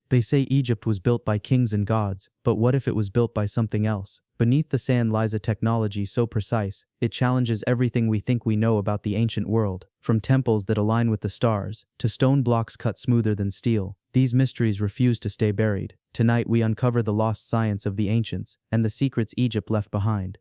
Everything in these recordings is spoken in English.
They say Egypt was built by kings and gods, but what if it was built by something else? Beneath the sand lies a technology so precise, it challenges everything we think we know about the ancient world. From temples that align with the stars, to stone blocks cut smoother than steel, these mysteries refuse to stay buried. Tonight we uncover the lost science of the ancients, and the secrets Egypt left behind.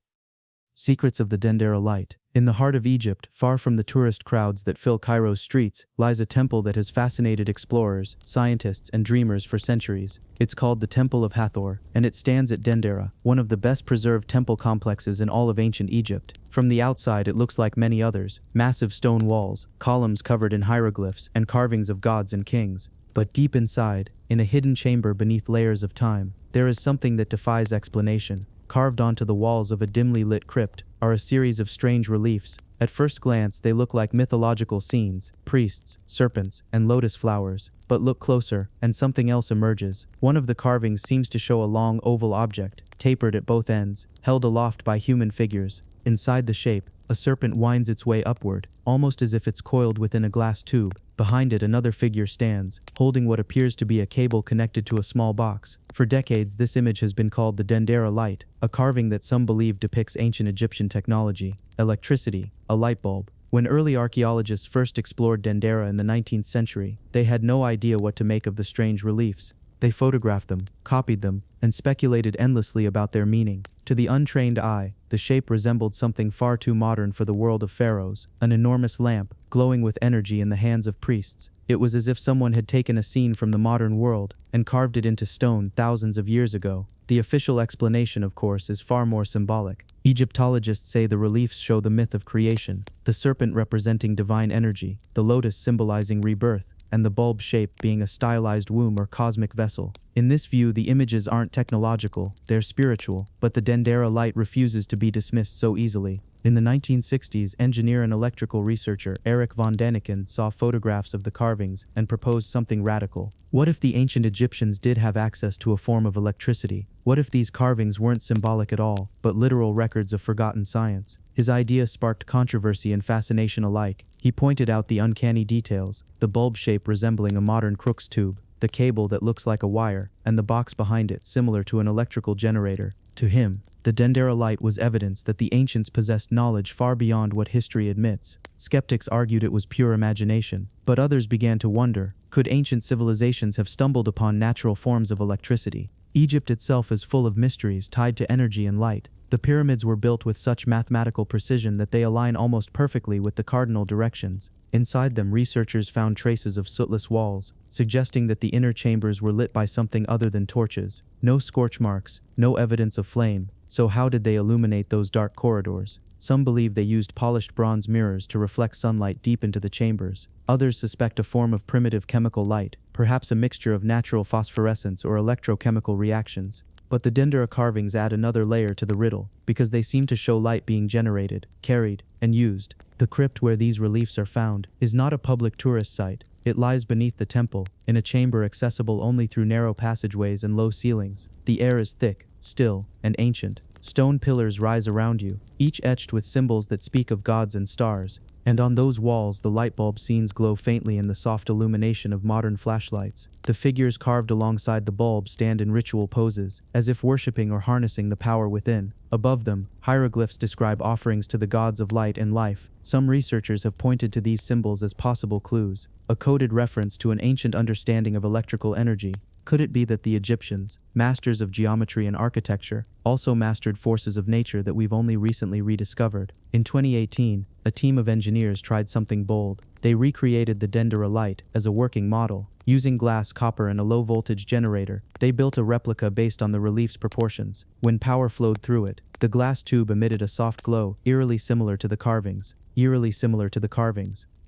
Secrets of the Dendera Light. In the heart of Egypt, far from the tourist crowds that fill Cairo's streets, lies a temple that has fascinated explorers, scientists, and dreamers for centuries. It's called the Temple of Hathor, and it stands at Dendera, one of the best preserved temple complexes in all of ancient Egypt. From the outside it looks like many others, massive stone walls, columns covered in hieroglyphs, and carvings of gods and kings. But deep inside, in a hidden chamber beneath layers of time, there is something that defies explanation. Carved onto the walls of a dimly lit crypt are a series of strange reliefs. At first glance they look like mythological scenes, priests, serpents, and lotus flowers. But look closer, and something else emerges. One of the carvings seems to show a long oval object, tapered at both ends, held aloft by human figures. Inside the shape, a serpent winds its way upward, almost as if it's coiled within a glass tube. Behind it another figure stands, holding what appears to be a cable connected to a small box. For decades this image has been called the Dendera Light, a carving that some believe depicts ancient Egyptian technology, electricity, a light bulb. When early archaeologists first explored Dendera in the 19th century, they had no idea what to make of the strange reliefs. They photographed them, copied them, and speculated endlessly about their meaning. To the untrained eye, the shape resembled something far too modern for the world of pharaohs, an enormous lamp, glowing with energy in the hands of priests. It was as if someone had taken a scene from the modern world and carved it into stone thousands of years ago. The official explanation, of course, is far more symbolic. Egyptologists say the reliefs show the myth of creation, the serpent representing divine energy, the lotus symbolizing rebirth, and the bulb shape being a stylized womb or cosmic vessel. In this view, the images aren't technological, they're spiritual, but the Dendera Light refuses to be dismissed so easily. In the 1960s, engineer and electrical researcher Erich von Däniken saw photographs of the carvings and proposed something radical. What if the ancient Egyptians did have access to a form of electricity? What if these carvings weren't symbolic at all, but literal records of forgotten science? His idea sparked controversy and fascination alike. He pointed out the uncanny details, the bulb shape resembling a modern Crookes tube, the cable that looks like a wire, and the box behind it similar to an electrical generator. To him, the Dendera Light was evidence that the ancients possessed knowledge far beyond what history admits. Skeptics argued it was pure imagination, but others began to wonder, could ancient civilizations have stumbled upon natural forms of electricity? Egypt itself is full of mysteries tied to energy and light. The pyramids were built with such mathematical precision that they align almost perfectly with the cardinal directions. Inside them, researchers found traces of sootless walls, suggesting that the inner chambers were lit by something other than torches. No scorch marks, no evidence of flame. So how did they illuminate those dark corridors? Some believe they used polished bronze mirrors to reflect sunlight deep into the chambers. Others suspect a form of primitive chemical light, perhaps a mixture of natural phosphorescence or electrochemical reactions. But the Dendera carvings add another layer to the riddle, because they seem to show light being generated, carried, and used. The crypt where these reliefs are found is not a public tourist site. It lies beneath the temple, in a chamber accessible only through narrow passageways and low ceilings. The air is thick, still, and ancient. Stone pillars rise around you, each etched with symbols that speak of gods and stars. And on those walls the light bulb scenes glow faintly in the soft illumination of modern flashlights. The figures carved alongside the bulb stand in ritual poses, as if worshipping or harnessing the power within. Above them, hieroglyphs describe offerings to the gods of light and life. Some researchers have pointed to these symbols as possible clues, a coded reference to an ancient understanding of electrical energy. Could it be that the Egyptians, masters of geometry and architecture, also mastered forces of nature that we've only recently rediscovered? In 2018, a team of engineers tried something bold. They recreated the Dendera Light as a working model. Using glass, copper, and a low-voltage generator, they built a replica based on the relief's proportions. When power flowed through it, the glass tube emitted a soft glow, eerily similar to the carvings.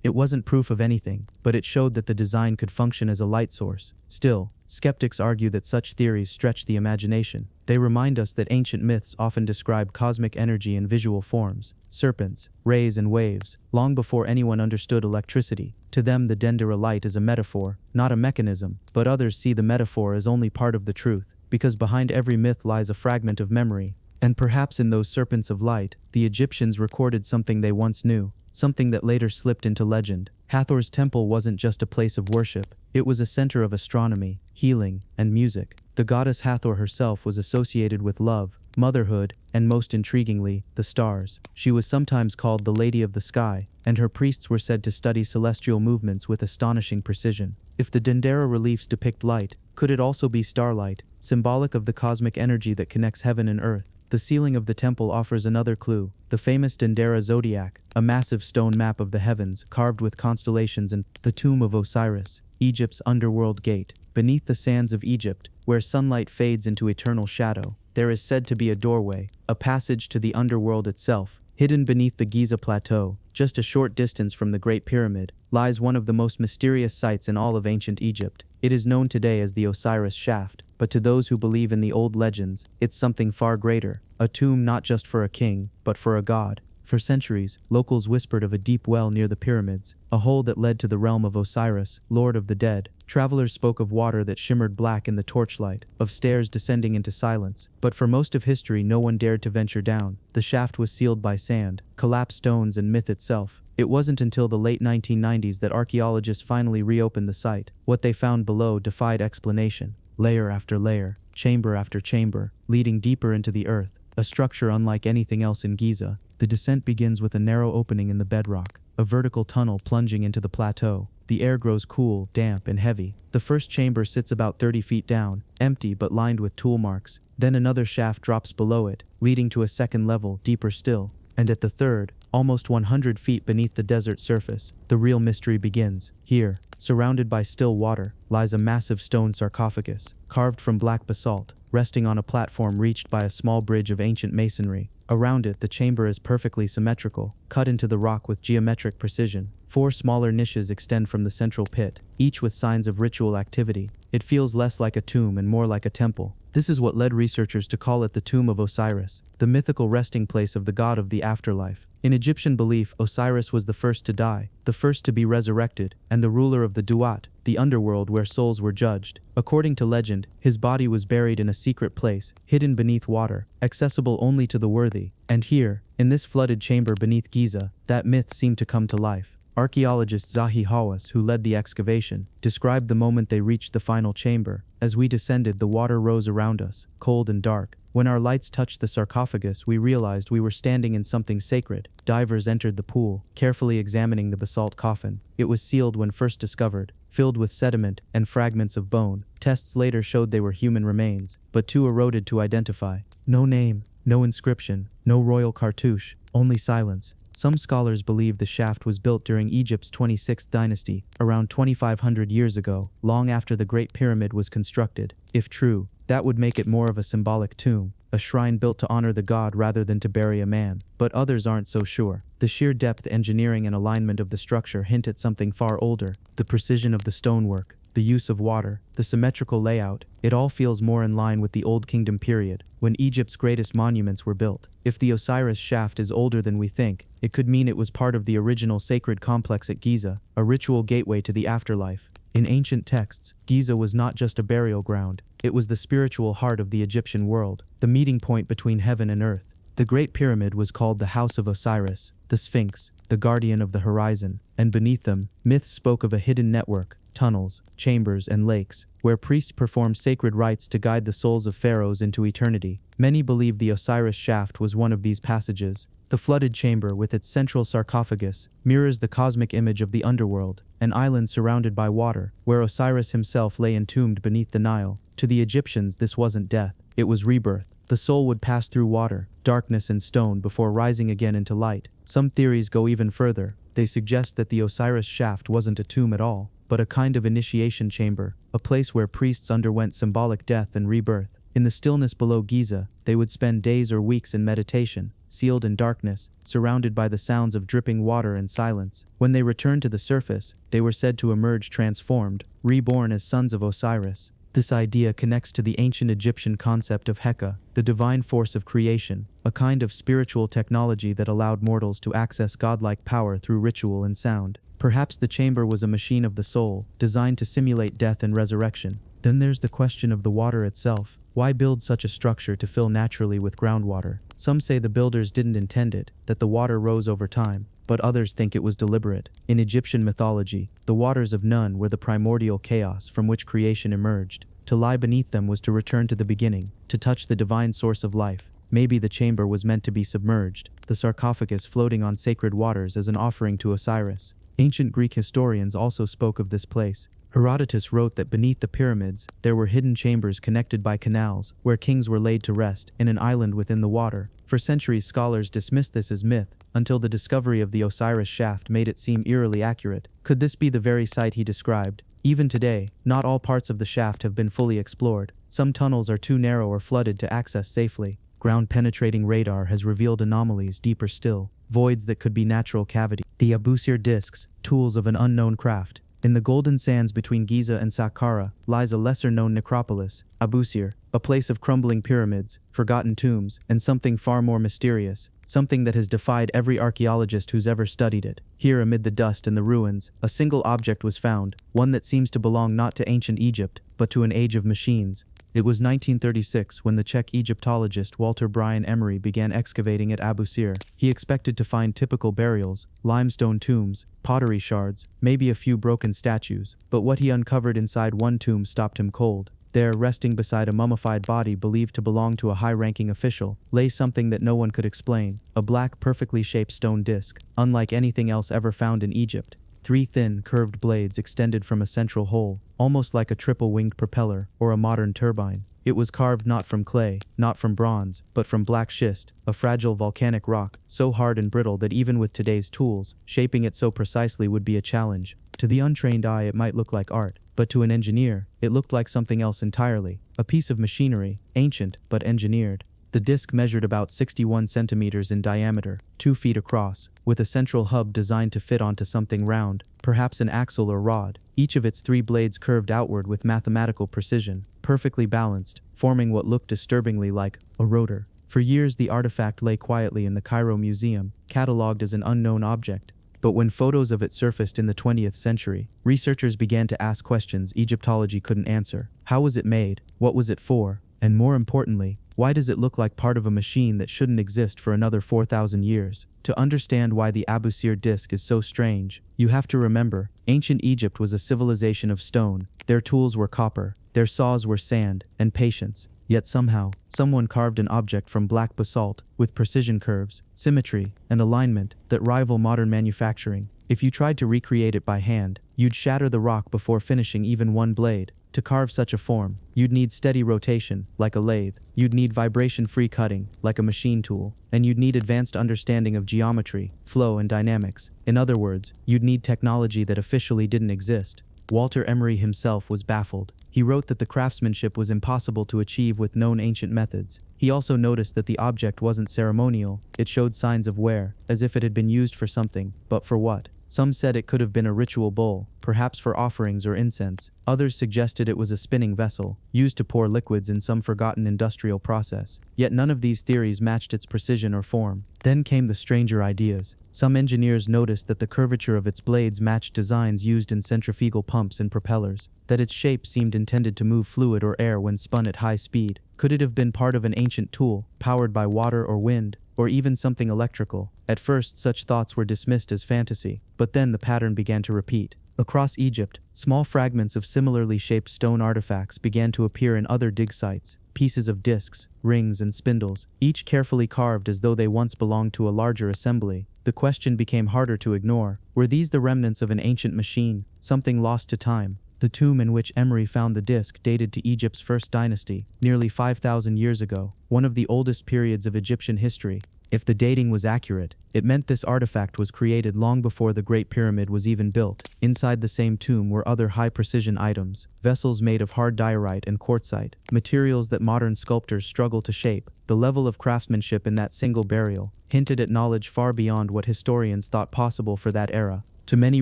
It wasn't proof of anything, but it showed that the design could function as a light source. Still, skeptics argue that such theories stretch the imagination. They remind us that ancient myths often describe cosmic energy in visual forms, serpents, rays, and waves, long before anyone understood electricity. To them, the Dendera Light is a metaphor, not a mechanism, but others see the metaphor as only part of the truth, because behind every myth lies a fragment of memory. And perhaps in those serpents of light, the Egyptians recorded something they once knew, something that later slipped into legend. Hathor's temple wasn't just a place of worship, It was a center of astronomy, healing, and music. The goddess Hathor herself was associated with love, motherhood, and most intriguingly, the stars. She was sometimes called the Lady of the Sky, and her priests were said to study celestial movements with astonishing precision. If the Dendera reliefs depict light, could it also be starlight, symbolic of the cosmic energy that connects heaven and earth? The ceiling of the temple offers another clue. The famous Dendera zodiac, a massive stone map of the heavens carved with constellations, and the tomb of Osiris, Egypt's underworld gate. Beneath the sands of Egypt, where sunlight fades into eternal shadow, there is said to be a doorway, a passage to the underworld itself. Hidden beneath the Giza Plateau, just a short distance from the Great Pyramid, lies one of the most mysterious sites in all of ancient Egypt. It is known today as the Osiris Shaft, but to those who believe in the old legends, it's something far greater, a tomb not just for a king, but for a god. For centuries, locals whispered of a deep well near the pyramids, a hole that led to the realm of Osiris, Lord of the Dead. Travelers spoke of water that shimmered black in the torchlight, of stairs descending into silence, but for most of history no one dared to venture down. The shaft was sealed by sand, collapsed stones, and myth itself. It wasn't until the late 1990s that archaeologists finally reopened the site. What they found below defied explanation. Layer after layer, chamber after chamber, leading deeper into the earth, a structure unlike anything else in Giza. The descent begins with a narrow opening in the bedrock, a vertical tunnel plunging into the plateau. The air grows cool, damp, and heavy. The first chamber sits about 30 feet down, empty but lined with tool marks. Then another shaft drops below it, leading to a second level, deeper still. And at the third, almost 100 feet beneath the desert surface, the real mystery begins. Here, surrounded by still water, lies a massive stone sarcophagus, carved from black basalt, resting on a platform reached by a small bridge of ancient masonry. Around it, the chamber is perfectly symmetrical, cut into the rock with geometric precision. 4 smaller niches extend from the central pit, each with signs of ritual activity. It feels less like a tomb and more like a temple. This is what led researchers to call it the Tomb of Osiris, the mythical resting place of the god of the afterlife. In Egyptian belief, Osiris was the first to die, the first to be resurrected, and the ruler of the Duat, the underworld where souls were judged. According to legend, his body was buried in a secret place, hidden beneath water, accessible only to the worthy. And here, in this flooded chamber beneath Giza, that myth seemed to come to life. Archaeologist Zahi Hawass, who led the excavation, described the moment they reached the final chamber. As we descended, the water rose around us, cold and dark. When our lights touched the sarcophagus, we realized we were standing in something sacred. Divers entered the pool, carefully examining the basalt coffin. It was sealed when first discovered, filled with sediment and fragments of bone. Tests later showed they were human remains, but too eroded to identify. No name, no inscription, no royal cartouche, only silence. Some scholars believe the shaft was built during Egypt's 26th dynasty, around 2,500 years ago, long after the Great Pyramid was constructed. If true, that would make it more of a symbolic tomb, a shrine built to honor the god rather than to bury a man. But others aren't so sure. The sheer depth, engineering, and alignment of the structure hint at something far older. The precision of the stonework, the use of water, the symmetrical layout, it all feels more in line with the Old Kingdom period, when Egypt's greatest monuments were built. If the Osiris shaft is older than we think, it could mean it was part of the original sacred complex at Giza, a ritual gateway to the afterlife. In ancient texts, Giza was not just a burial ground, it was the spiritual heart of the Egyptian world, the meeting point between heaven and earth. The Great Pyramid was called the House of Osiris, the Sphinx, the guardian of the horizon, and beneath them, myths spoke of a hidden network, tunnels, chambers, and lakes, where priests performed sacred rites to guide the souls of pharaohs into eternity. Many believe the Osiris shaft was one of these passages. The flooded chamber, with its central sarcophagus, mirrors the cosmic image of the underworld, an island surrounded by water, where Osiris himself lay entombed beneath the Nile. To the Egyptians, this wasn't death, it was rebirth. The soul would pass through water, darkness, and stone before rising again into light. Some theories go even further. They suggest that the Osiris shaft wasn't a tomb at all, but a kind of initiation chamber, a place where priests underwent symbolic death and rebirth. In the stillness below Giza, they would spend days or weeks in meditation, sealed in darkness, surrounded by the sounds of dripping water and silence. When they returned to the surface, they were said to emerge transformed, reborn as sons of Osiris. This idea connects to the ancient Egyptian concept of Heka, the divine force of creation, a kind of spiritual technology that allowed mortals to access godlike power through ritual and sound. Perhaps the chamber was a machine of the soul, designed to simulate death and resurrection. Then there's the question of the water itself. Why build such a structure to fill naturally with groundwater? Some say the builders didn't intend it, that the water rose over time. but others think it was deliberate. In Egyptian mythology, the waters of Nun were the primordial chaos from which creation emerged. To lie beneath them was to return to the beginning, to touch the divine source of life. Maybe the chamber was meant to be submerged, the sarcophagus floating on sacred waters as an offering to Osiris. Ancient Greek historians also spoke of this place. Herodotus wrote that beneath the pyramids, there were hidden chambers connected by canals, where kings were laid to rest, in an island within the water. For centuries scholars dismissed this as myth, until the discovery of the Osiris shaft made it seem eerily accurate. Could this be the very site he described? Even today, not all parts of the shaft have been fully explored. Some tunnels are too narrow or flooded to access safely. Ground-penetrating radar has revealed anomalies deeper still, voids that could be natural cavities. The Abusir discs, tools of an unknown craft. In the golden sands between Giza and Saqqara lies a lesser-known necropolis, Abusir, a place of crumbling pyramids, forgotten tombs, and something far more mysterious, something that has defied every archaeologist who's ever studied it. Here amid the dust and the ruins, a single object was found, one that seems to belong not to ancient Egypt, but to an age of machines. It was 1936 when the Czech Egyptologist Walter Brian Emery began excavating at Abusir. He expected to find typical burials, limestone tombs, pottery shards, maybe a few broken statues, but what he uncovered inside one tomb stopped him cold. There, resting beside a mummified body believed to belong to a high-ranking official, lay something that no one could explain, a black, perfectly shaped stone disc, unlike anything else ever found in Egypt. 3 thin, curved blades extended from a central hole, almost like a triple-winged propeller or a modern turbine. It was carved not from clay, not from bronze, but from black schist, a fragile volcanic rock, so hard and brittle that even with today's tools, shaping it so precisely would be a challenge. To the untrained eye it might look like art, but to an engineer, it looked like something else entirely, a piece of machinery, ancient but engineered. The disc measured about 61 centimeters in diameter, 2 feet across, with a central hub designed to fit onto something round, perhaps an axle or rod. Each of its 3 blades curved outward with mathematical precision, perfectly balanced, forming what looked disturbingly like a rotor. For years the artifact lay quietly in the Cairo Museum, catalogued as an unknown object. But when photos of it surfaced in the 20th century, researchers began to ask questions Egyptology couldn't answer. How was it made? What was it for? And more importantly, why does it look like part of a machine that shouldn't exist for another 4,000 years? To understand why the Abusir disc is so strange, you have to remember, ancient Egypt was a civilization of stone. Their tools were copper, their saws were sand, and patience. Yet somehow, someone carved an object from black basalt, with precision curves, symmetry, and alignment that rival modern manufacturing. If you tried to recreate it by hand, you'd shatter the rock before finishing even one blade. To carve such a form, you'd need steady rotation, like a lathe. You'd need vibration-free cutting, like a machine tool. And you'd need advanced understanding of geometry, flow, and dynamics. In other words, you'd need technology that officially didn't exist. Walter Emery himself was baffled. He wrote that the craftsmanship was impossible to achieve with known ancient methods. He also noticed that the object wasn't ceremonial. It showed signs of wear, as if it had been used for something, but for what? Some said it could have been a ritual bowl, perhaps for offerings or incense. Others suggested it was a spinning vessel, used to pour liquids in some forgotten industrial process. Yet none of these theories matched its precision or form. Then came the stranger ideas. Some engineers noticed that the curvature of its blades matched designs used in centrifugal pumps and propellers, that its shape seemed intended to move fluid or air when spun at high speed. Could it have been part of an ancient tool, powered by water or wind, or even something electrical? At first, such thoughts were dismissed as fantasy, but then the pattern began to repeat. Across Egypt, small fragments of similarly shaped stone artifacts began to appear in other dig sites, pieces of discs, rings, and spindles, each carefully carved as though they once belonged to a larger assembly. The question became harder to ignore. Were these the remnants of an ancient machine, something lost to time? The tomb in which Emery found the disc dated to Egypt's first dynasty, nearly 5,000 years ago, one of the oldest periods of Egyptian history. If the dating was accurate, it meant this artifact was created long before the Great Pyramid was even built. Inside the same tomb were other high-precision items, vessels made of hard diorite and quartzite, materials that modern sculptors struggle to shape. The level of craftsmanship in that single burial hinted at knowledge far beyond what historians thought possible for that era. To many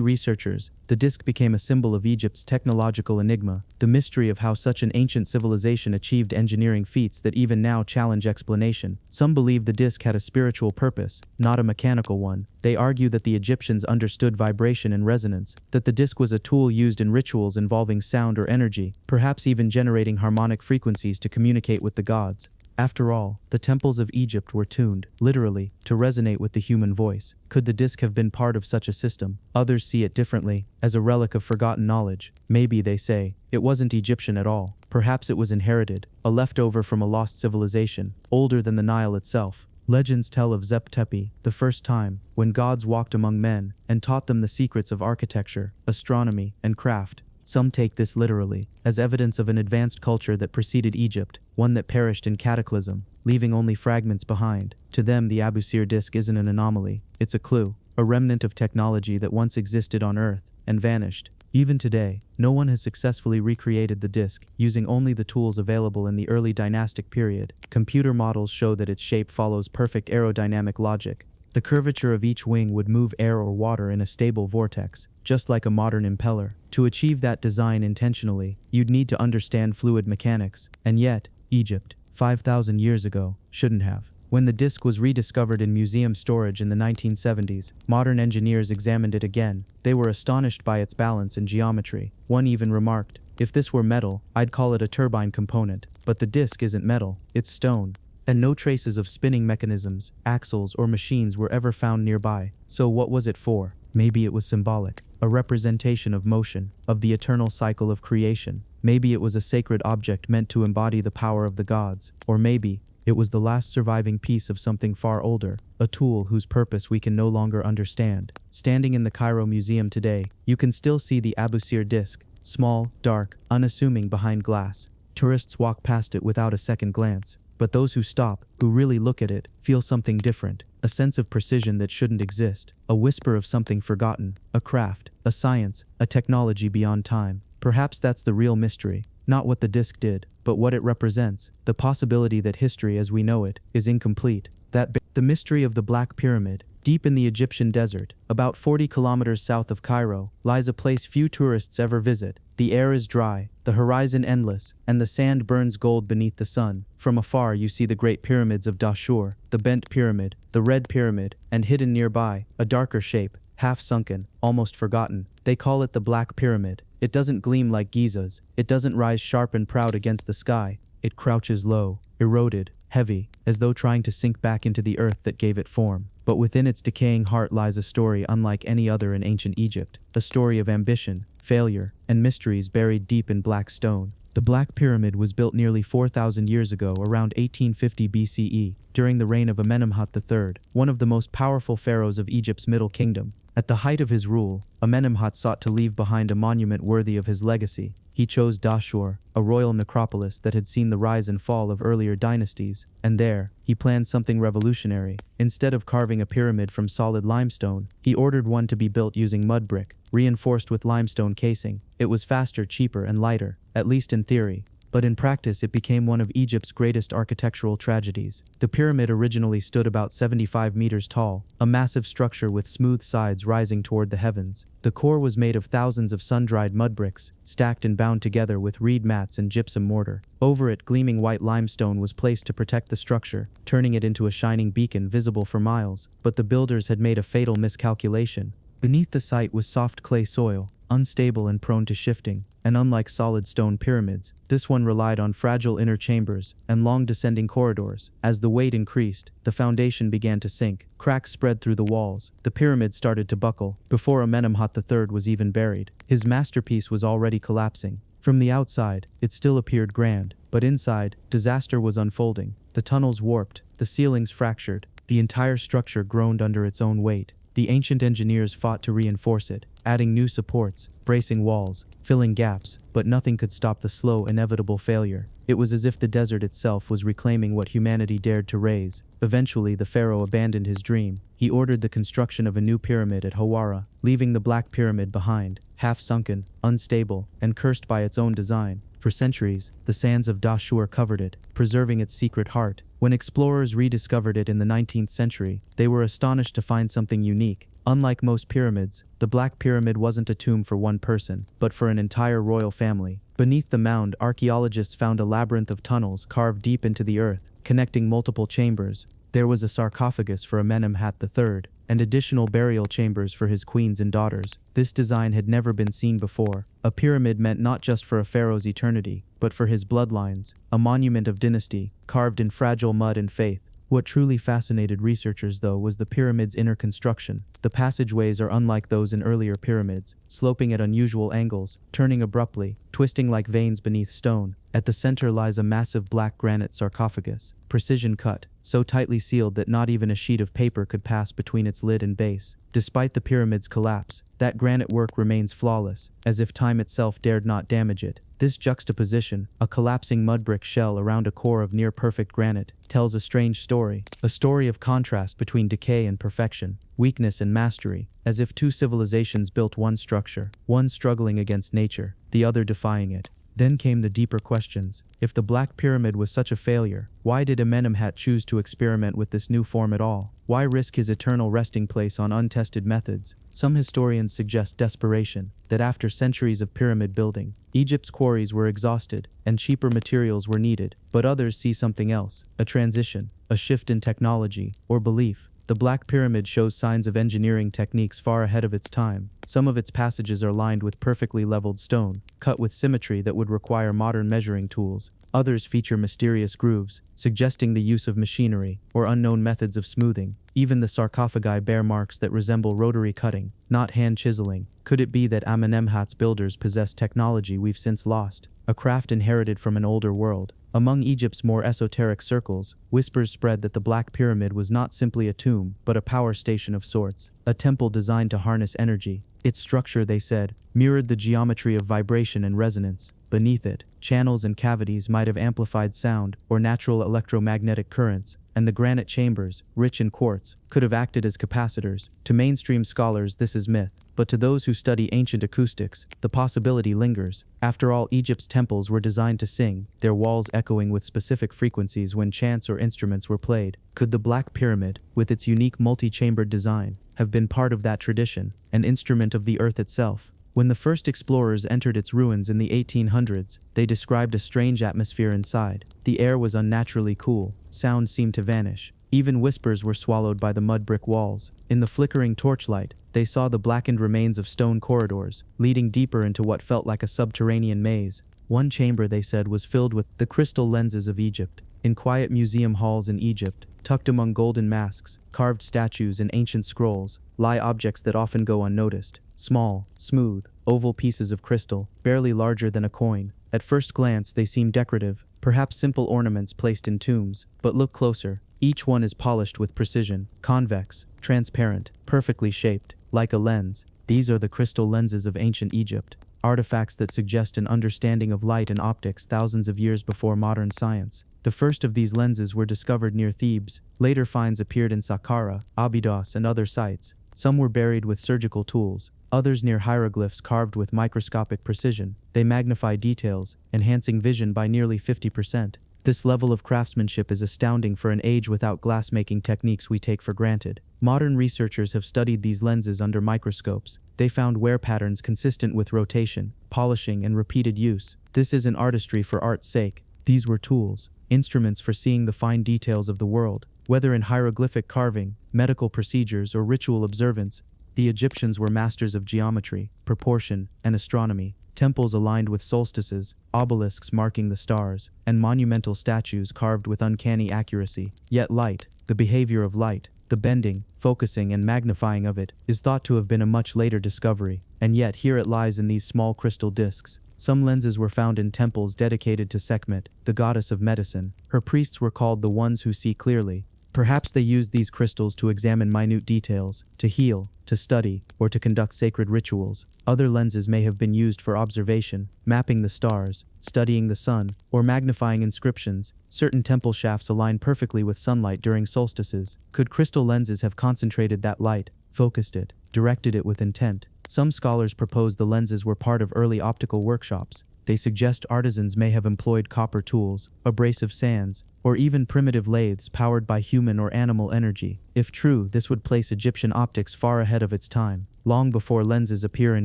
researchers, the disc became a symbol of Egypt's technological enigma, the mystery of how such an ancient civilization achieved engineering feats that even now challenge explanation. Some believe the disc had a spiritual purpose, not a mechanical one. They argue that the Egyptians understood vibration and resonance, that the disc was a tool used in rituals involving sound or energy, perhaps even generating harmonic frequencies to communicate with the gods. After all, the temples of Egypt were tuned, literally, to resonate with the human voice. Could the disk have been part of such a system? Others see it differently, as a relic of forgotten knowledge. Maybe, they say, it wasn't Egyptian at all. Perhaps it was inherited, a leftover from a lost civilization, older than the Nile itself. Legends tell of Zep-Tepi, the first time, when gods walked among men and taught them the secrets of architecture, astronomy, and craft. Some take this literally, as evidence of an advanced culture that preceded Egypt, one that perished in cataclysm, leaving only fragments behind. To them, the Abusir disk isn't an anomaly, it's a clue, a remnant of technology that once existed on Earth and vanished. Even today, no one has successfully recreated the disk, using only the tools available in the early dynastic period. Computer models show that its shape follows perfect aerodynamic logic. The curvature of each wing would move air or water in a stable vortex, just like a modern impeller. To achieve that design intentionally, you'd need to understand fluid mechanics. And yet, Egypt, 5,000 years ago, shouldn't have. When the disk was rediscovered in museum storage in the 1970s, modern engineers examined it again. They were astonished by its balance and geometry. One even remarked, "If this were metal, I'd call it a turbine component. But the disk isn't metal, it's stone." And no traces of spinning mechanisms, axles, or machines were ever found nearby. So what was it for? Maybe it was symbolic, a representation of motion, of the eternal cycle of creation. Maybe it was a sacred object meant to embody the power of the gods. Or maybe it was the last surviving piece of something far older, a tool whose purpose we can no longer understand. Standing in the Cairo Museum today, you can still see the Abusir disk, small, dark, unassuming behind glass. Tourists walk past it without a second glance. But those who stop, who really look at it, feel something different, a sense of precision that shouldn't exist, a whisper of something forgotten, a craft, a science, a technology beyond time. Perhaps that's the real mystery, not what the disk did, but what it represents, the possibility that history as we know it is incomplete. The mystery of the Black Pyramid. Deep in the Egyptian desert, about 40 kilometers south of Cairo, lies a place few tourists ever visit. The air is dry, the horizon endless, and the sand burns gold beneath the sun. From afar you see the great pyramids of Dashur, the bent pyramid, the red pyramid, and hidden nearby, a darker shape, half sunken, almost forgotten. They call it the Black Pyramid. It doesn't gleam like Giza's, it doesn't rise sharp and proud against the sky. It crouches low, eroded, heavy, as though trying to sink back into the earth that gave it form. But within its decaying heart lies a story unlike any other in ancient Egypt, a story of ambition, failure, and mysteries buried deep in black stone. The Black Pyramid was built nearly 4,000 years ago, around 1850 BCE, during the reign of Amenemhat III, one of the most powerful pharaohs of Egypt's Middle Kingdom. At the height of his rule, Amenemhat sought to leave behind a monument worthy of his legacy. He chose Dashur, a royal necropolis that had seen the rise and fall of earlier dynasties, and there, he planned something revolutionary. Instead of carving a pyramid from solid limestone, he ordered one to be built using mud brick, reinforced with limestone casing. It was faster, cheaper, and lighter, at least in theory. But in practice it became one of Egypt's greatest architectural tragedies. The pyramid originally stood about 75 meters tall, a massive structure with smooth sides rising toward the heavens. The core was made of thousands of sun-dried mud bricks, stacked and bound together with reed mats and gypsum mortar. Over it, gleaming white limestone was placed to protect the structure, turning it into a shining beacon visible for miles. But the builders had made a fatal miscalculation. Beneath the site was soft clay soil, unstable and prone to shifting, and unlike solid stone pyramids, this one relied on fragile inner chambers and long descending corridors. As the weight increased, the foundation began to sink. Cracks spread through the walls. The pyramid started to buckle. Before Amenemhat III was even buried, his masterpiece was already collapsing. From the outside, it still appeared grand, but inside, disaster was unfolding. The tunnels warped, the ceilings fractured, the entire structure groaned under its own weight. The ancient engineers fought to reinforce it, adding new supports, bracing walls, filling gaps, but nothing could stop the slow, inevitable failure. It was as if the desert itself was reclaiming what humanity dared to raise. Eventually, the pharaoh abandoned his dream. He ordered the construction of a new pyramid at Hawara, leaving the Black Pyramid behind, half-sunken, unstable, and cursed by its own design. For centuries, the sands of Dashur covered it, preserving its secret heart. When explorers rediscovered it in the 19th century, they were astonished to find something unique. Unlike most pyramids, the Black Pyramid wasn't a tomb for one person, but for an entire royal family. Beneath the mound, archaeologists found a labyrinth of tunnels carved deep into the earth, connecting multiple chambers. There was a sarcophagus for Amenemhat III, and additional burial chambers for his queens and daughters. This design had never been seen before. A pyramid meant not just for a pharaoh's eternity, but for his bloodlines, a monument of dynasty, carved in fragile mud and faith. What truly fascinated researchers, though, was the pyramid's inner construction. The passageways are unlike those in earlier pyramids, sloping at unusual angles, turning abruptly, twisting like veins beneath stone. At the center lies a massive black granite sarcophagus, precision cut, so tightly sealed that not even a sheet of paper could pass between its lid and base. Despite the pyramid's collapse, that granite work remains flawless, as if time itself dared not damage it. This juxtaposition, a collapsing mud brick shell around a core of near-perfect granite, tells a strange story. A story of contrast between decay and perfection, weakness and mastery, as if two civilizations built one structure, one struggling against nature, the other defying it. Then came the deeper questions. If the Black Pyramid was such a failure, why did Amenemhat choose to experiment with this new form at all? Why risk his eternal resting place on untested methods? Some historians suggest desperation, that after centuries of pyramid building, Egypt's quarries were exhausted, and cheaper materials were needed. But others see something else, a transition, a shift in technology, or belief. The Black Pyramid shows signs of engineering techniques far ahead of its time. Some of its passages are lined with perfectly leveled stone, cut with symmetry that would require modern measuring tools. Others feature mysterious grooves, suggesting the use of machinery or unknown methods of smoothing. Even the sarcophagi bear marks that resemble rotary cutting, not hand chiseling. Could it be that Amenemhat's builders possessed technology we've since lost, a craft inherited from an older world? Among Egypt's more esoteric circles, whispers spread that the Black Pyramid was not simply a tomb, but a power station of sorts, a temple designed to harness energy. Its structure, they said, mirrored the geometry of vibration and resonance. Beneath it, channels and cavities might have amplified sound or natural electromagnetic currents, and the granite chambers, rich in quartz, could have acted as capacitors. To mainstream scholars, this is myth, but to those who study ancient acoustics, the possibility lingers. After all, Egypt's temples were designed to sing, their walls echoing with specific frequencies when chants or instruments were played. Could the Black Pyramid, with its unique multi-chambered design, have been part of that tradition, an instrument of the earth itself? When the first explorers entered its ruins in the 1800s, they described a strange atmosphere inside. The air was unnaturally cool, sound seemed to vanish. Even whispers were swallowed by the mud brick walls. In the flickering torchlight, they saw the blackened remains of stone corridors, leading deeper into what felt like a subterranean maze. One chamber, they said, was filled with the crystal lenses of Egypt. In quiet museum halls in Egypt, tucked among golden masks, carved statues, and ancient scrolls, lie objects that often go unnoticed. Small, smooth, oval pieces of crystal, barely larger than a coin. At first glance, they seem decorative, perhaps simple ornaments placed in tombs. But look closer. Each one is polished with precision, convex, transparent, perfectly shaped, like a lens. These are the crystal lenses of ancient Egypt, artifacts that suggest an understanding of light and optics thousands of years before modern science. The first of these lenses were discovered near Thebes. Later finds appeared in Saqqara, Abydos, and other sites. Some were buried with surgical tools, others near hieroglyphs carved with microscopic precision. They magnify details, enhancing vision by nearly 50%. This level of craftsmanship is astounding for an age without glass-making techniques we take for granted. Modern researchers have studied these lenses under microscopes. They found wear patterns consistent with rotation, polishing, and repeated use. This isn't artistry for art's sake. These were tools, instruments for seeing the fine details of the world. Whether in hieroglyphic carving, medical procedures, or ritual observance, the Egyptians were masters of geometry, proportion, and astronomy. Temples aligned with solstices, obelisks marking the stars, and monumental statues carved with uncanny accuracy. Yet light, the behavior of light, the bending, focusing, and magnifying of it, is thought to have been a much later discovery. And yet here it lies in these small crystal discs. Some lenses were found in temples dedicated to Sekhmet, the goddess of medicine. Her priests were called the ones who see clearly. Perhaps they used these crystals to examine minute details, to heal, to study, or to conduct sacred rituals. Other lenses may have been used for observation, mapping the stars, studying the sun, or magnifying inscriptions. Certain temple shafts align perfectly with sunlight during solstices. Could crystal lenses have concentrated that light, focused it, directed it with intent? Some scholars propose the lenses were part of early optical workshops. They suggest artisans may have employed copper tools, abrasive sands, or even primitive lathes powered by human or animal energy. If true, this would place Egyptian optics far ahead of its time, long before lenses appear in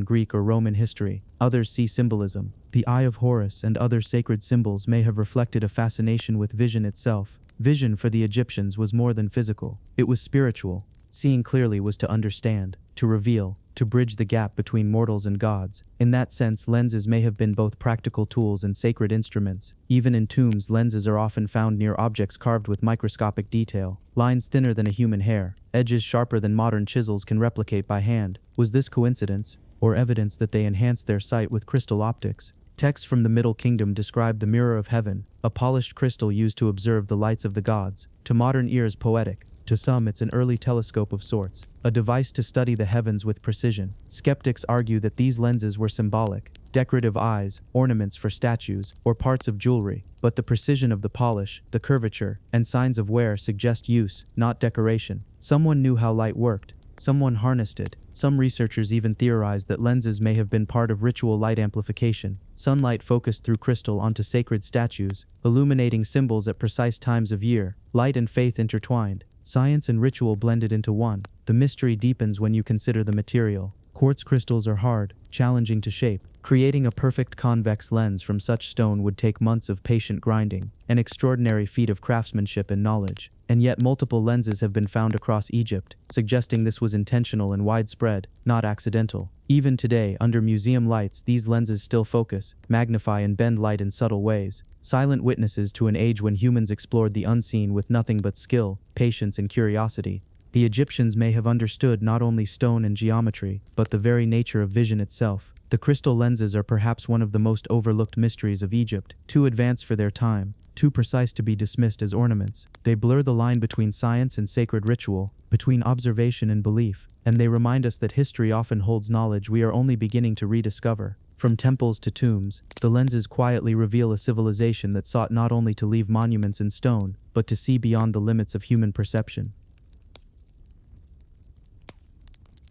Greek or Roman history. Others see symbolism. The Eye of Horus and other sacred symbols may have reflected a fascination with vision itself. Vision for the Egyptians was more than physical. It was spiritual. Seeing clearly was to understand, to reveal, to bridge the gap between mortals and gods. In that sense, lenses may have been both practical tools and sacred instruments. Even in tombs, lenses are often found near objects carved with microscopic detail, lines thinner than a human hair, edges sharper than modern chisels can replicate by hand. Was this coincidence, or evidence that they enhanced their sight with crystal optics? Texts from the Middle Kingdom describe the mirror of heaven, a polished crystal used to observe the lights of the gods. To modern ears, poetic. To some, it's an early telescope of sorts, a device to study the heavens with precision. Skeptics argue that these lenses were symbolic, decorative eyes, ornaments for statues, or parts of jewelry, but the precision of the polish, the curvature, and signs of wear suggest use, not decoration. Someone knew how light worked. Someone harnessed it. Some researchers even theorize that lenses may have been part of ritual light amplification. Sunlight focused through crystal onto sacred statues, illuminating symbols at precise times of year. Light and faith intertwined. Science and ritual blended into one. The mystery deepens when you consider the material. Quartz crystals are hard, challenging to shape. Creating a perfect convex lens from such stone would take months of patient grinding, an extraordinary feat of craftsmanship and knowledge. And yet multiple lenses have been found across Egypt, suggesting this was intentional and widespread, not accidental. Even today, under museum lights, these lenses still focus, magnify and bend light in subtle ways. Silent witnesses to an age when humans explored the unseen with nothing but skill, patience and curiosity. The Egyptians may have understood not only stone and geometry, but the very nature of vision itself. The crystal lenses are perhaps one of the most overlooked mysteries of Egypt, too advanced for their time, too precise to be dismissed as ornaments. They blur the line between science and sacred ritual, between observation and belief, and they remind us that history often holds knowledge we are only beginning to rediscover. From temples to tombs, the lenses quietly reveal a civilization that sought not only to leave monuments in stone, but to see beyond the limits of human perception.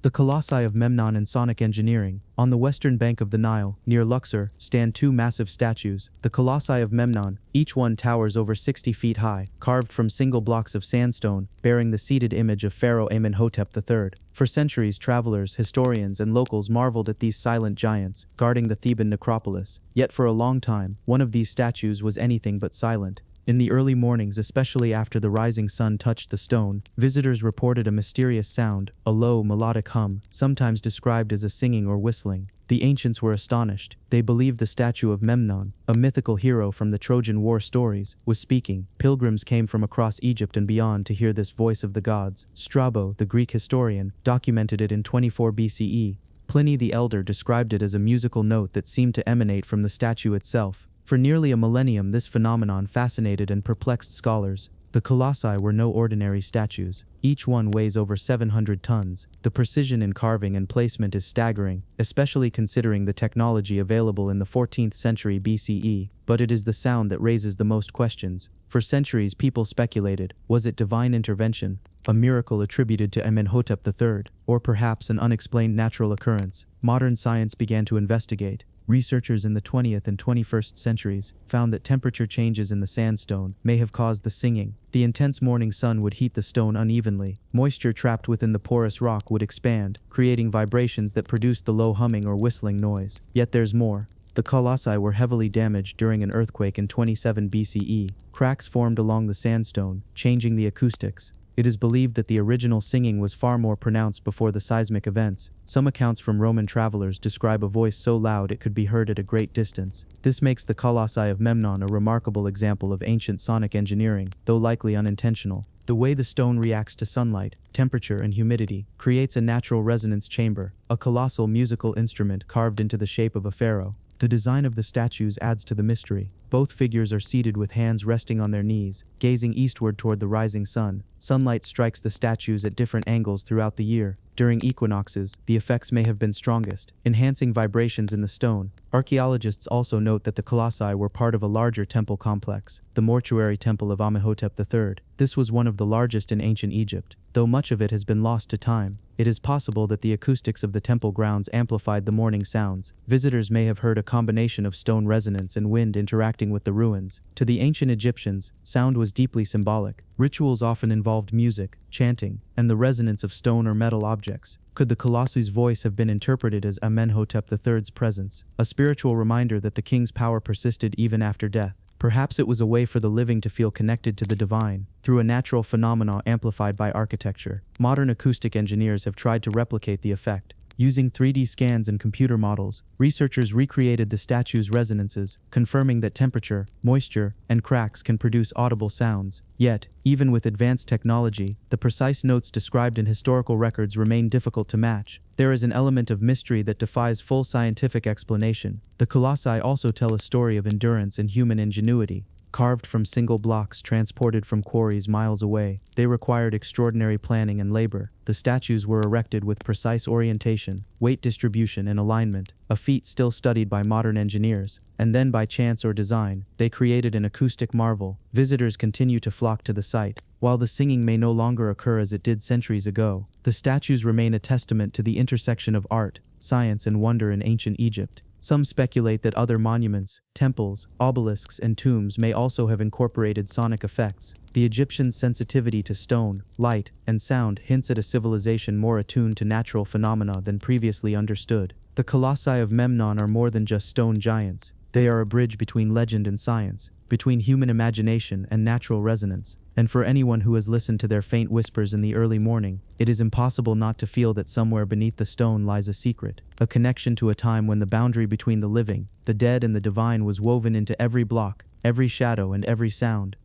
The Colossi of Memnon and Sonic Engineering. On the western bank of the Nile, near Luxor, stand two massive statues, the Colossi of Memnon. Each one towers over 60 feet high, carved from single blocks of sandstone, bearing the seated image of Pharaoh Amenhotep III. For centuries, travelers, historians, and locals marveled at these silent giants, guarding the Theban necropolis. Yet for a long time, one of these statues was anything but silent. In the early mornings, especially after the rising sun touched the stone, visitors reported a mysterious sound, a low, melodic hum, sometimes described as a singing or whistling. The ancients were astonished. They believed the statue of Memnon, a mythical hero from the Trojan War stories, was speaking. Pilgrims came from across Egypt and beyond to hear this voice of the gods. Strabo, the Greek historian, documented it in 24 BCE. Pliny the Elder described it as a musical note that seemed to emanate from the statue itself. For nearly a millennium, this phenomenon fascinated and perplexed scholars. The colossi were no ordinary statues. Each one weighs over 700 tons. The precision in carving and placement is staggering, especially considering the technology available in the 14th century BCE. But it is the sound that raises the most questions. For centuries, people speculated, was it divine intervention, a miracle attributed to Amenhotep III, or perhaps an unexplained natural occurrence? Modern science began to investigate. Researchers in the 20th and 21st centuries found that temperature changes in the sandstone may have caused the singing. The intense morning sun would heat the stone unevenly. Moisture trapped within the porous rock would expand, creating vibrations that produced the low humming or whistling noise. Yet there's more. The colossi were heavily damaged during an earthquake in 27 BCE. Cracks formed along the sandstone, changing the acoustics. It is believed that the original singing was far more pronounced before the seismic events. Some accounts from Roman travelers describe a voice so loud it could be heard at a great distance. This makes the Colossi of Memnon a remarkable example of ancient sonic engineering, though likely unintentional. The way the stone reacts to sunlight, temperature, and humidity creates a natural resonance chamber, a colossal musical instrument carved into the shape of a pharaoh. The design of the statues adds to the mystery. Both figures are seated with hands resting on their knees, gazing eastward toward the rising sun. Sunlight strikes the statues at different angles throughout the year. During equinoxes, the effects may have been strongest, enhancing vibrations in the stone. Archaeologists also note that the colossi were part of a larger temple complex, the mortuary temple of Amenhotep III. This was one of the largest in ancient Egypt. Though much of it has been lost to time, it is possible that the acoustics of the temple grounds amplified the morning sounds. Visitors may have heard a combination of stone resonance and wind interacting with the ruins. To the ancient Egyptians, sound was deeply symbolic. Rituals often involved music, chanting, and the resonance of stone or metal objects. Could the Colossi's voice have been interpreted as Amenhotep III's presence, a spiritual reminder that the king's power persisted even after death? Perhaps it was a way for the living to feel connected to the divine, through a natural phenomena amplified by architecture. Modern acoustic engineers have tried to replicate the effect. Using 3D scans and computer models, researchers recreated the statue's resonances, confirming that temperature, moisture, and cracks can produce audible sounds. Yet, even with advanced technology, the precise notes described in historical records remain difficult to match. There is an element of mystery that defies full scientific explanation. The colossi also tell a story of endurance and human ingenuity. Carved from single blocks transported from quarries miles away, they required extraordinary planning and labor. The statues were erected with precise orientation, weight distribution, and alignment, a feat still studied by modern engineers. And then, by chance or design, they created an acoustic marvel. Visitors continue to flock to the site. While the singing may no longer occur as it did centuries ago, the statues remain a testament to the intersection of art, science, and wonder in ancient Egypt. Some speculate that other monuments, temples, obelisks, and tombs may also have incorporated sonic effects. The Egyptians' sensitivity to stone, light, and sound hints at a civilization more attuned to natural phenomena than previously understood. The colossi of Memnon are more than just stone giants. They are a bridge between legend and science, between human imagination and natural resonance. And for anyone who has listened to their faint whispers in the early morning, it is impossible not to feel that somewhere beneath the stone lies a secret, a connection to a time when the boundary between the living, the dead, and the divine was woven into every block, every shadow, and every sound.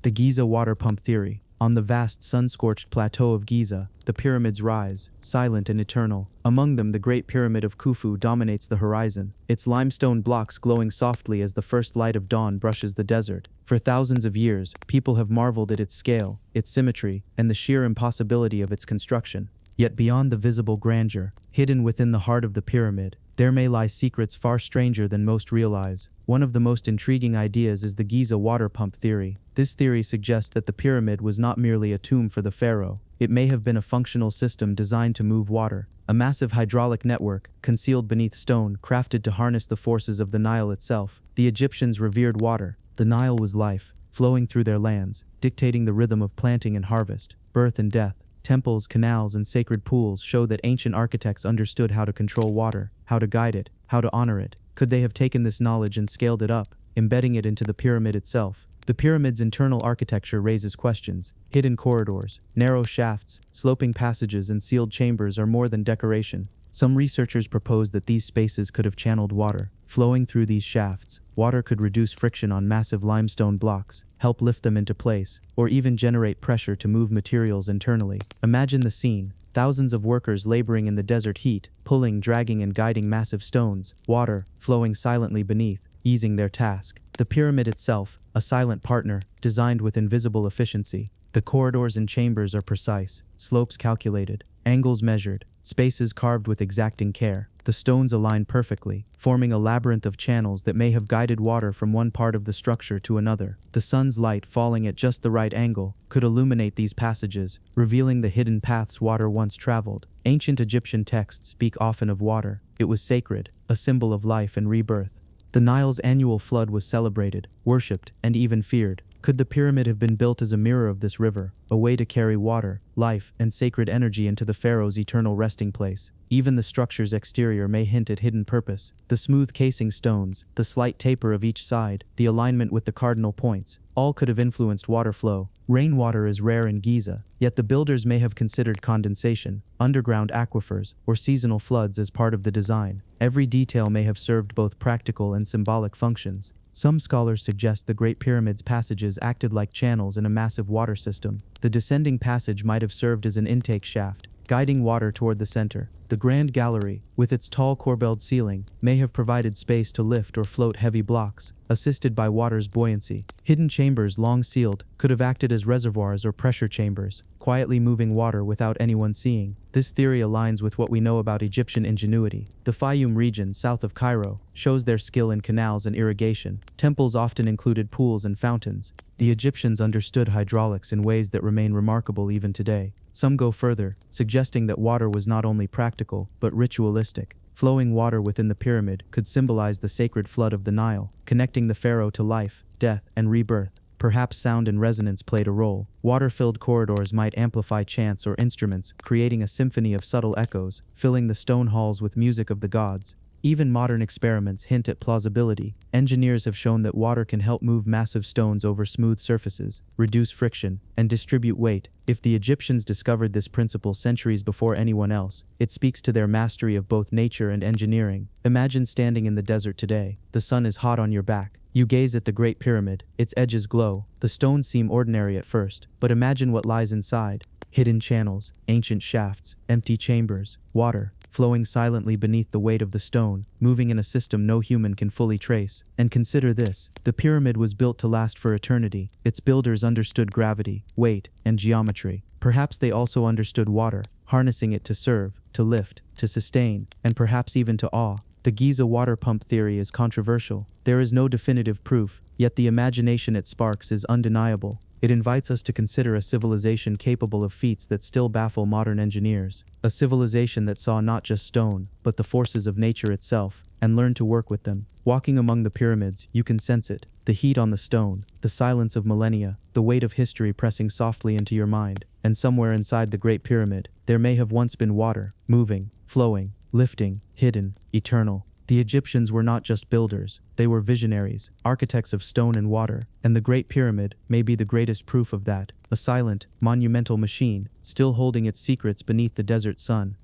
The Giza water pump theory. On the vast sun-scorched plateau of Giza, the pyramids rise, silent and eternal. Among them, the Great Pyramid of Khufu dominates the horizon, its limestone blocks glowing softly as the first light of dawn brushes the desert. For thousands of years, people have marveled at its scale, its symmetry, and the sheer impossibility of its construction. Yet beyond the visible grandeur, hidden within the heart of the pyramid, there may lie secrets far stranger than most realize. One of the most intriguing ideas is the Giza water pump theory. This theory suggests that the pyramid was not merely a tomb for the pharaoh. It may have been a functional system designed to move water, a massive hydraulic network, concealed beneath stone, crafted to harness the forces of the Nile itself. The Egyptians revered water. The Nile was life, flowing through their lands, dictating the rhythm of planting and harvest, birth and death. Temples, canals, and sacred pools show that ancient architects understood how to control water, how to guide it, how to honor it. Could they have taken this knowledge and scaled it up, embedding it into the pyramid itself? The pyramid's internal architecture raises questions. Hidden corridors, narrow shafts, sloping passages, and sealed chambers are more than decoration. Some researchers propose that these spaces could have channeled water. Flowing through these shafts, water could reduce friction on massive limestone blocks, help lift them into place, or even generate pressure to move materials internally. Imagine the scene. Thousands of workers laboring in the desert heat, pulling, dragging, and guiding massive stones, water flowing silently beneath, easing their task. The pyramid itself, a silent partner, designed with invisible efficiency. The corridors and chambers are precise, slopes calculated, angles measured, spaces carved with exacting care. The stones align perfectly, forming a labyrinth of channels that may have guided water from one part of the structure to another. The sun's light, falling at just the right angle, could illuminate these passages, revealing the hidden paths water once traveled. Ancient Egyptian texts speak often of water. It was sacred, a symbol of life and rebirth. The Nile's annual flood was celebrated, worshipped, and even feared. Could the pyramid have been built as a mirror of this river, a way to carry water, life, and sacred energy into the pharaoh's eternal resting place? Even the structure's exterior may hint at hidden purpose. The smooth casing stones, the slight taper of each side, the alignment with the cardinal points, all could have influenced water flow. Rainwater is rare in Giza, yet the builders may have considered condensation, underground aquifers, or seasonal floods as part of the design. Every detail may have served both practical and symbolic functions. Some scholars suggest the Great Pyramid's passages acted like channels in a massive water system. The descending passage might have served as an intake shaft, guiding water toward the center. The Grand Gallery, with its tall corbelled ceiling, may have provided space to lift or float heavy blocks, assisted by water's buoyancy. Hidden chambers, long sealed, could have acted as reservoirs or pressure chambers, quietly moving water without anyone seeing. This theory aligns with what we know about Egyptian ingenuity. The Fayum region, south of Cairo, shows their skill in canals and irrigation. Temples often included pools and fountains. The Egyptians understood hydraulics in ways that remain remarkable even today. Some go further, suggesting that water was not only practical, but ritualistic. Flowing water within the pyramid could symbolize the sacred flood of the Nile, connecting the pharaoh to life, death, and rebirth. Perhaps sound and resonance played a role. Water-filled corridors might amplify chants or instruments, creating a symphony of subtle echoes, filling the stone halls with music of the gods. Even modern experiments hint at plausibility. Engineers have shown that water can help move massive stones over smooth surfaces, reduce friction, and distribute weight. If the Egyptians discovered this principle centuries before anyone else, it speaks to their mastery of both nature and engineering. Imagine standing in the desert today. The sun is hot on your back. You gaze at the Great Pyramid. Its edges glow. The stones seem ordinary at first, but imagine what lies inside. Hidden channels, ancient shafts, empty chambers, water flowing silently beneath the weight of the stone, moving in a system no human can fully trace. And consider this: the pyramid was built to last for eternity. Its builders understood gravity, weight, and geometry. Perhaps they also understood water, harnessing it to serve, to lift, to sustain, and perhaps even to awe. The Giza water pump theory is controversial. There is no definitive proof, yet the imagination it sparks is undeniable. It invites us to consider a civilization capable of feats that still baffle modern engineers. A civilization that saw not just stone, but the forces of nature itself, and learned to work with them. Walking among the pyramids, you can sense it. The heat on the stone, the silence of millennia, the weight of history pressing softly into your mind. And somewhere inside the Great Pyramid, there may have once been water, moving, flowing, lifting, hidden, eternal. The Egyptians were not just builders, they were visionaries, architects of stone and water, and the Great Pyramid may be the greatest proof of that, a silent, monumental machine, still holding its secrets beneath the desert sun.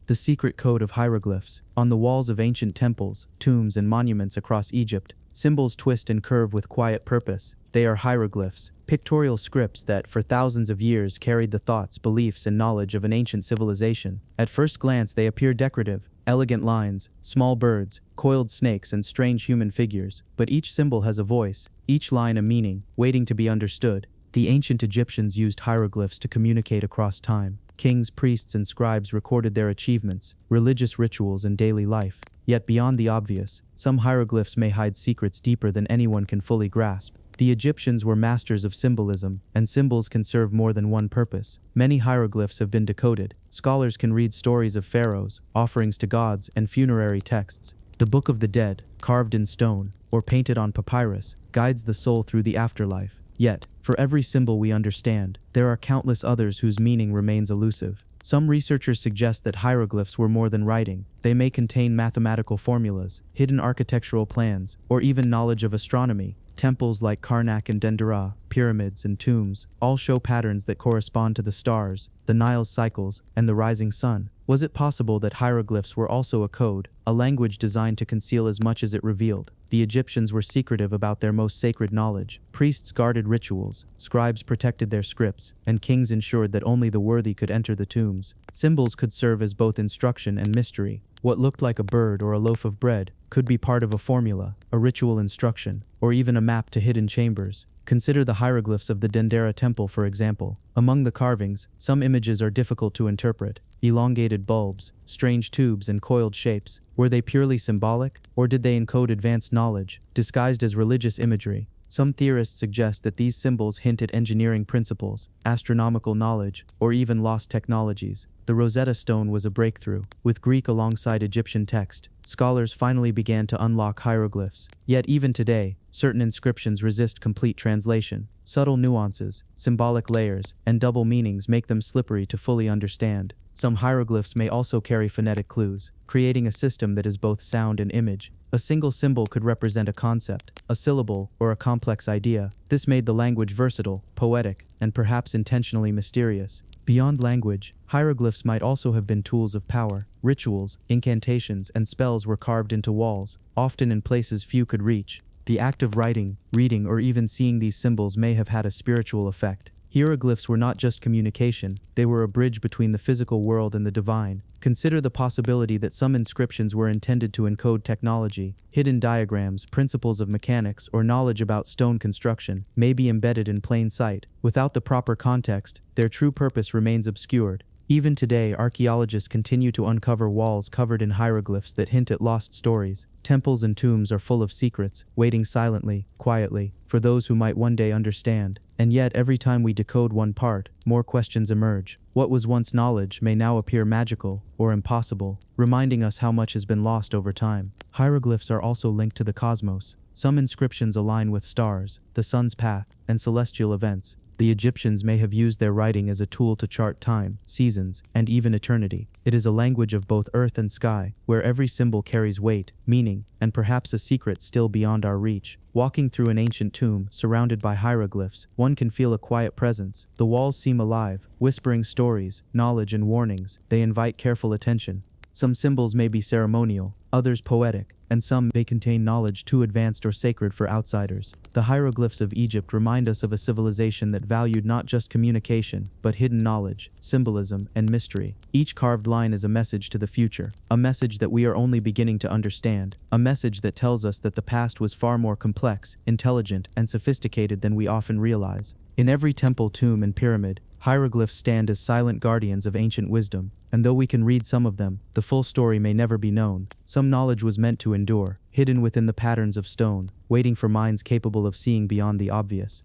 The secret code of hieroglyphs. On the walls of ancient temples, tombs, and monuments across Egypt, symbols twist and curve with quiet purpose. They are hieroglyphs, pictorial scripts that, for thousands of years, carried the thoughts, beliefs, and knowledge of an ancient civilization. At first glance, they appear decorative, elegant lines, small birds, coiled snakes, and strange human figures. But each symbol has a voice, each line a meaning, waiting to be understood. The ancient Egyptians used hieroglyphs to communicate across time. Kings, priests, and scribes recorded their achievements, religious rituals, and daily life. Yet beyond the obvious, some hieroglyphs may hide secrets deeper than anyone can fully grasp. The Egyptians were masters of symbolism, and symbols can serve more than one purpose. Many hieroglyphs have been decoded. Scholars can read stories of pharaohs, offerings to gods, and funerary texts. The Book of the Dead, carved in stone, or painted on papyrus, guides the soul through the afterlife. Yet, for every symbol we understand, there are countless others whose meaning remains elusive. Some researchers suggest that hieroglyphs were more than writing. They may contain mathematical formulas, hidden architectural plans, or even knowledge of astronomy. Temples like Karnak and Dendera, pyramids and tombs, all show patterns that correspond to the stars, the Nile's cycles, and the rising sun. Was it possible that hieroglyphs were also a code, a language designed to conceal as much as it revealed? The Egyptians were secretive about their most sacred knowledge. Priests guarded rituals, scribes protected their scripts, and kings ensured that only the worthy could enter the tombs. Symbols could serve as both instruction and mystery. What looked like a bird or a loaf of bread could be part of a formula, a ritual instruction, or even a map to hidden chambers. Consider the hieroglyphs of the Dendera temple, for example. Among the carvings, some images are difficult to interpret. Elongated bulbs, strange tubes, and coiled shapes. Were they purely symbolic, or did they encode advanced knowledge, disguised as religious imagery? Some theorists suggest that these symbols hint at engineering principles, astronomical knowledge, or even lost technologies. The Rosetta Stone was a breakthrough. With Greek alongside Egyptian text, scholars finally began to unlock hieroglyphs. Yet even today, certain inscriptions resist complete translation. Subtle nuances, symbolic layers, and double meanings make them slippery to fully understand. Some hieroglyphs may also carry phonetic clues, creating a system that is both sound and image. A single symbol could represent a concept, a syllable, or a complex idea. This made the language versatile, poetic, and perhaps intentionally mysterious. Beyond language, hieroglyphs might also have been tools of power. Rituals, incantations, and spells were carved into walls, often in places few could reach. The act of writing, reading, or even seeing these symbols may have had a spiritual effect. Hieroglyphs were not just communication, they were a bridge between the physical world and the divine. Consider the possibility that some inscriptions were intended to encode technology. Hidden diagrams, principles of mechanics, or knowledge about stone construction may be embedded in plain sight. Without the proper context, their true purpose remains obscured. Even today, archaeologists continue to uncover walls covered in hieroglyphs that hint at lost stories. Temples and tombs are full of secrets, waiting silently, quietly, for those who might one day understand. And yet, every time we decode one part, more questions emerge. What was once knowledge may now appear magical or impossible, reminding us how much has been lost over time. Hieroglyphs are also linked to the cosmos. Some inscriptions align with stars, the sun's path, and celestial events. The Egyptians may have used their writing as a tool to chart time, seasons, and even eternity. It is a language of both earth and sky, where every symbol carries weight, meaning, and perhaps a secret still beyond our reach. Walking through an ancient tomb, surrounded by hieroglyphs, one can feel a quiet presence. The walls seem alive, whispering stories, knowledge, and warnings. They invite careful attention. Some symbols may be ceremonial, others poetic, and some may contain knowledge too advanced or sacred for outsiders. The hieroglyphs of Egypt remind us of a civilization that valued not just communication, but hidden knowledge, symbolism, and mystery. Each carved line is a message to the future, a message that we are only beginning to understand, a message that tells us that the past was far more complex, intelligent, and sophisticated than we often realize. In every temple, tomb, and pyramid, hieroglyphs stand as silent guardians of ancient wisdom, and though we can read some of them, the full story may never be known. Some knowledge was meant to endure, hidden within the patterns of stone, waiting for minds capable of seeing beyond the obvious.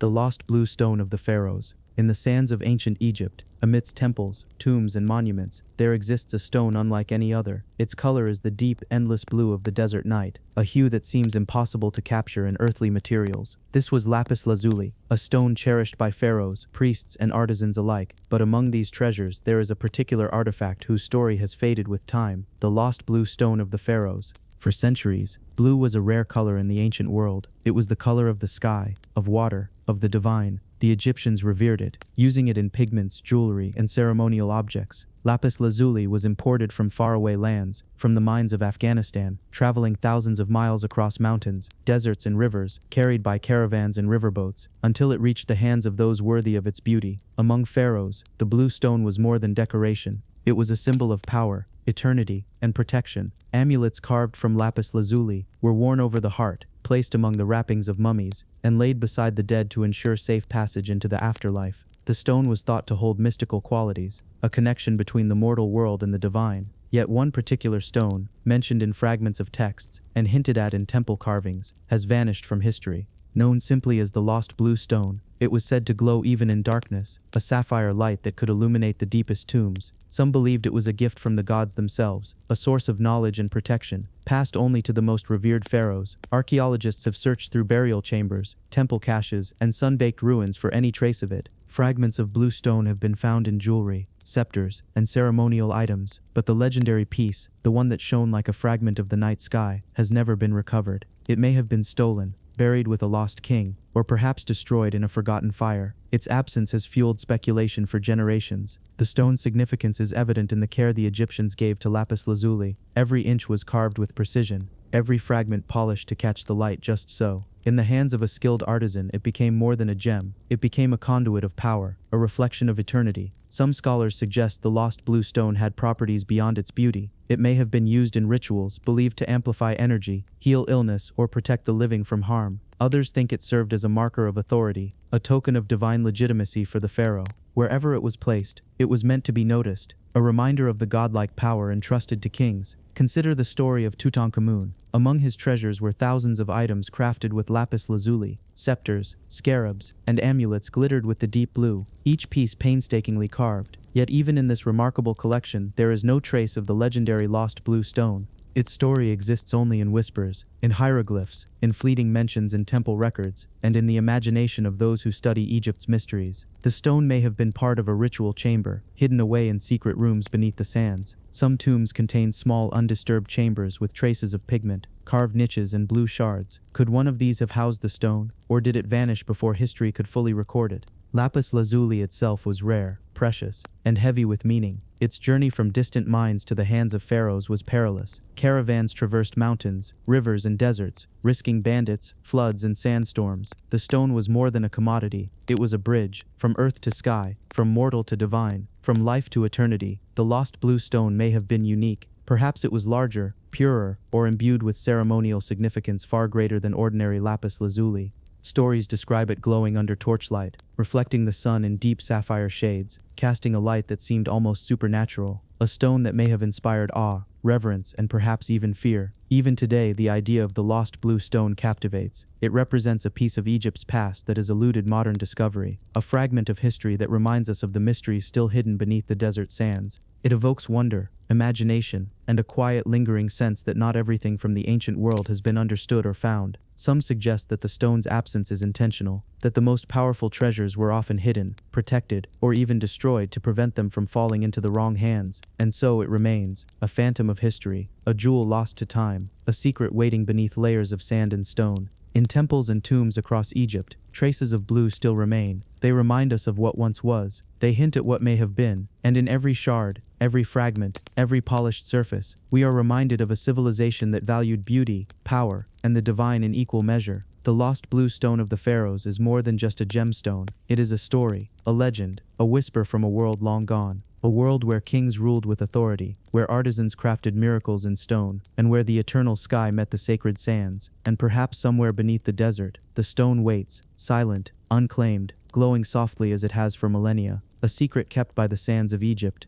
The lost blue stone of the pharaohs. In the sands of ancient Egypt, amidst temples, tombs, and monuments, there exists a stone unlike any other. Its color is the deep, endless blue of the desert night, a hue that seems impossible to capture in earthly materials. This was lapis lazuli, a stone cherished by pharaohs, priests, and artisans alike. But among these treasures, there is a particular artifact whose story has faded with time: the lost blue stone of the pharaohs. For centuries, blue was a rare color in the ancient world. It was the color of the sky, of water, of the divine. The Egyptians revered it, using it in pigments, jewelry, and ceremonial objects. Lapis lazuli was imported from faraway lands, from the mines of Afghanistan, traveling thousands of miles across mountains, deserts, and rivers, carried by caravans and riverboats, until it reached the hands of those worthy of its beauty. Among pharaohs, the blue stone was more than decoration. It was a symbol of power, eternity, and protection. Amulets carved from lapis lazuli were worn over the heart, placed among the wrappings of mummies, and laid beside the dead to ensure safe passage into the afterlife. The stone was thought to hold mystical qualities, a connection between the mortal world and the divine. Yet one particular stone, mentioned in fragments of texts and hinted at in temple carvings, has vanished from history. Known simply as the lost blue stone, it was said to glow even in darkness, a sapphire light that could illuminate the deepest tombs. Some believed it was a gift from the gods themselves, a source of knowledge and protection, passed only to the most revered pharaohs. Archaeologists have searched through burial chambers, temple caches, and sun-baked ruins for any trace of it. Fragments of blue stone have been found in jewelry, scepters, and ceremonial items, but the legendary piece, the one that shone like a fragment of the night sky, has never been recovered. It may have been stolen, buried with a lost king, or perhaps destroyed in a forgotten fire. Its absence has fueled speculation for generations. The stone's significance is evident in the care the Egyptians gave to lapis lazuli. Every inch was carved with precision, every fragment polished to catch the light just so. In the hands of a skilled artisan, it became more than a gem. It became a conduit of power, a reflection of eternity. Some scholars suggest the lost blue stone had properties beyond its beauty. It may have been used in rituals believed to amplify energy, heal illness, or protect the living from harm. Others think it served as a marker of authority, a token of divine legitimacy for the pharaoh. Wherever it was placed, it was meant to be noticed, a reminder of the godlike power entrusted to kings. Consider the story of Tutankhamun. Among his treasures were thousands of items crafted with lapis lazuli, scepters, scarabs, and amulets glittered with the deep blue, each piece painstakingly carved. Yet even in this remarkable collection, there is no trace of the legendary lost blue stone. Its story exists only in whispers, in hieroglyphs, in fleeting mentions in temple records, and in the imagination of those who study Egypt's mysteries. The stone may have been part of a ritual chamber, hidden away in secret rooms beneath the sands. Some tombs contain small, undisturbed chambers with traces of pigment, carved niches, and blue shards. Could one of these have housed the stone, or did it vanish before history could fully record it? Lapis lazuli itself was rare, precious, and heavy with meaning. Its journey from distant mines to the hands of pharaohs was perilous. Caravans traversed mountains, rivers, and deserts, risking bandits, floods, and sandstorms. The stone was more than a commodity. It was a bridge, from earth to sky, from mortal to divine, from life to eternity. The lost blue stone may have been unique. Perhaps it was larger, purer, or imbued with ceremonial significance far greater than ordinary lapis lazuli. Stories describe it glowing under torchlight, reflecting the sun in deep sapphire shades, casting a light that seemed almost supernatural. A stone that may have inspired awe, reverence, and perhaps even fear. Even today, the idea of the lost blue stone captivates. It represents a piece of Egypt's past that has eluded modern discovery, a fragment of history that reminds us of the mysteries still hidden beneath the desert sands. It evokes wonder, imagination, and a quiet, lingering sense that not everything from the ancient world has been understood or found. Some suggest that the stone's absence is intentional, that the most powerful treasures were often hidden, protected, or even destroyed to prevent them from falling into the wrong hands, and so it remains, a phantom of history, a jewel lost to time, a secret waiting beneath layers of sand and stone. In temples and tombs across Egypt, traces of blue still remain. They remind us of what once was, they hint at what may have been, and in every shard, every fragment, every polished surface, we are reminded of a civilization that valued beauty, power, and the divine in equal measure. The lost blue stone of the pharaohs is more than just a gemstone. It is a story, a legend, a whisper from a world long gone. A world where kings ruled with authority, where artisans crafted miracles in stone, and where the eternal sky met the sacred sands. And perhaps somewhere beneath the desert, the stone waits, silent, unclaimed, glowing softly as it has for millennia, a secret kept by the sands of Egypt.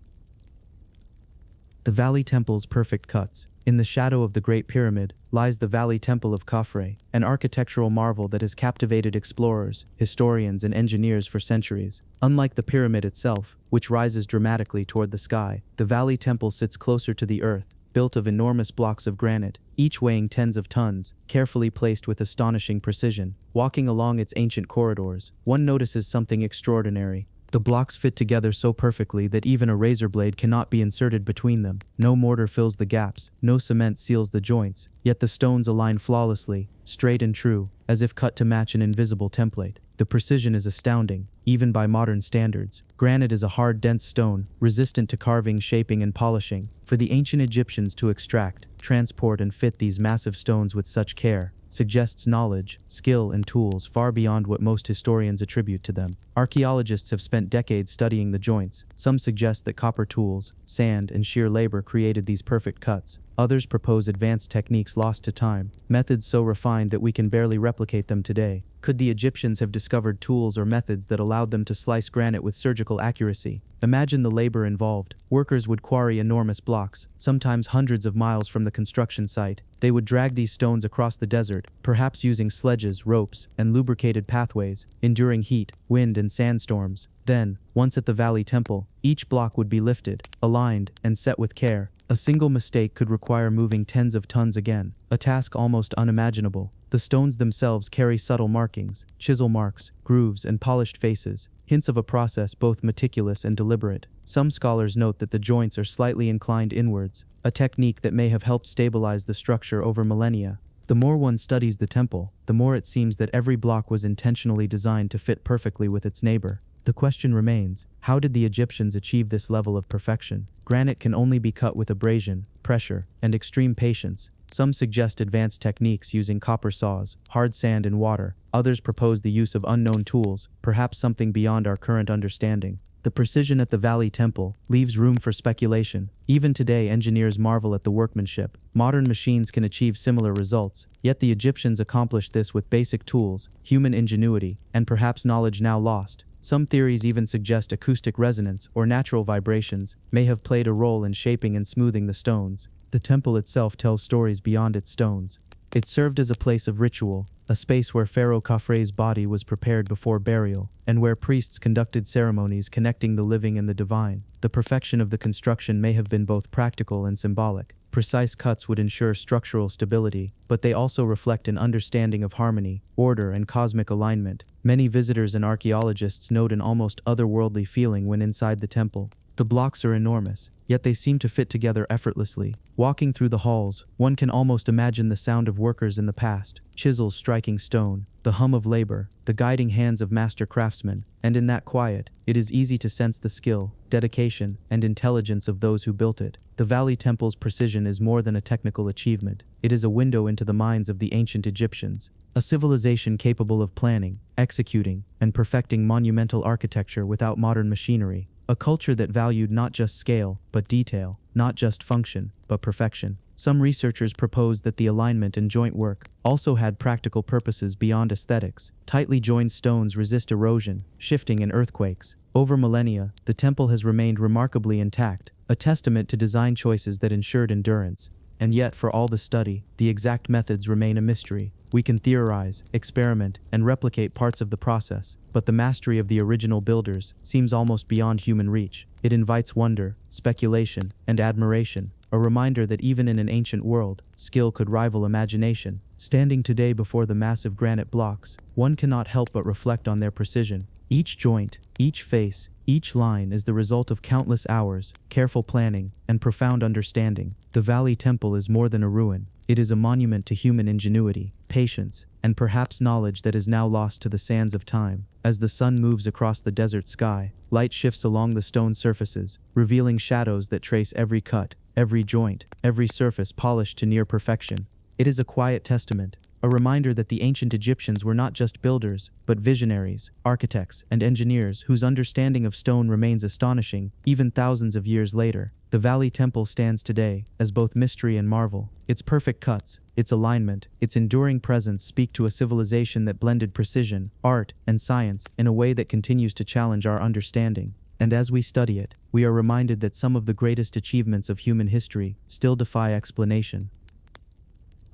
The Valley Temple's perfect cuts. In the shadow of the Great Pyramid lies the Valley Temple of Khafre, an architectural marvel that has captivated explorers, historians, and engineers for centuries. Unlike the pyramid itself, which rises dramatically toward the sky, the Valley Temple sits closer to the earth, built of enormous blocks of granite, each weighing tens of tons, carefully placed with astonishing precision. Walking along its ancient corridors, one notices something extraordinary. The blocks fit together so perfectly that even a razor blade cannot be inserted between them. No mortar fills the gaps, no cement seals the joints, yet the stones align flawlessly, straight and true, as if cut to match an invisible template. The precision is astounding, even by modern standards. Granite is a hard, dense stone, resistant to carving, shaping, and polishing. For the ancient Egyptians to extract, transport, and fit these massive stones with such care suggests knowledge, skill, and tools far beyond what most historians attribute to them. Archaeologists have spent decades studying the joints. Some suggest that copper tools, sand, and sheer labor created these perfect cuts. Others propose advanced techniques lost to time, methods so refined that we can barely replicate them today. Could the Egyptians have discovered tools or methods that allowed them to slice granite with surgical accuracy? Imagine the labor involved. Workers would quarry enormous blocks, sometimes hundreds of miles from the construction site. They would drag these stones across the desert, perhaps using sledges, ropes, and lubricated pathways, enduring heat, wind, and sandstorms. Then, once at the Valley Temple, each block would be lifted, aligned, and set with care. A single mistake could require moving tens of tons again, a task almost unimaginable. The stones themselves carry subtle markings, chisel marks, grooves, and polished faces, hints of a process both meticulous and deliberate. Some scholars note that the joints are slightly inclined inwards, a technique that may have helped stabilize the structure over millennia. The more one studies the temple, the more it seems that every block was intentionally designed to fit perfectly with its neighbor. The question remains, how did the Egyptians achieve this level of perfection? Granite can only be cut with abrasion, pressure, and extreme patience. Some suggest advanced techniques using copper saws, hard sand, and water. Others propose the use of unknown tools, perhaps something beyond our current understanding. The precision at the Valley Temple leaves room for speculation. Even today, engineers marvel at the workmanship. Modern machines can achieve similar results, yet the Egyptians accomplished this with basic tools, human ingenuity, and perhaps knowledge now lost. Some theories even suggest acoustic resonance or natural vibrations may have played a role in shaping and smoothing the stones. The temple itself tells stories beyond its stones. It served as a place of ritual, a space where Pharaoh Khafre's body was prepared before burial, and where priests conducted ceremonies connecting the living and the divine. The perfection of the construction may have been both practical and symbolic. Precise cuts would ensure structural stability, but they also reflect an understanding of harmony, order, and cosmic alignment. Many visitors and archaeologists note an almost otherworldly feeling when inside the temple. The blocks are enormous, yet they seem to fit together effortlessly. Walking through the halls, one can almost imagine the sound of workers in the past, chisels striking stone, the hum of labor, the guiding hands of master craftsmen, and in that quiet, it is easy to sense the skill, dedication, and intelligence of those who built it. The Valley Temple's precision is more than a technical achievement. It is a window into the minds of the ancient Egyptians, a civilization capable of planning, executing, and perfecting monumental architecture without modern machinery. A culture that valued not just scale, but detail, not just function, but perfection. Some researchers propose that the alignment and joint work also had practical purposes beyond aesthetics. Tightly joined stones resist erosion, shifting, and earthquakes. Over millennia, the temple has remained remarkably intact, a testament to design choices that ensured endurance. And yet, for all the study, the exact methods remain a mystery. We can theorize, experiment, and replicate parts of the process, but the mastery of the original builders seems almost beyond human reach. It invites wonder, speculation, and admiration, a reminder that even in an ancient world, skill could rival imagination. Standing today before the massive granite blocks, one cannot help but reflect on their precision. Each joint, each face, each line is the result of countless hours, careful planning, and profound understanding. The Valley Temple is more than a ruin. It is a monument to human ingenuity, patience, and perhaps knowledge that is now lost to the sands of time. As the sun moves across the desert sky, light shifts along the stone surfaces, revealing shadows that trace every cut, every joint, every surface polished to near perfection. It is a quiet testament, a reminder that the ancient Egyptians were not just builders, but visionaries, architects, and engineers whose understanding of stone remains astonishing, even thousands of years later. The Valley Temple stands today as both mystery and marvel. Its perfect cuts, its alignment, its enduring presence speak to a civilization that blended precision, art, and science in a way that continues to challenge our understanding. And as we study it, we are reminded that some of the greatest achievements of human history still defy explanation.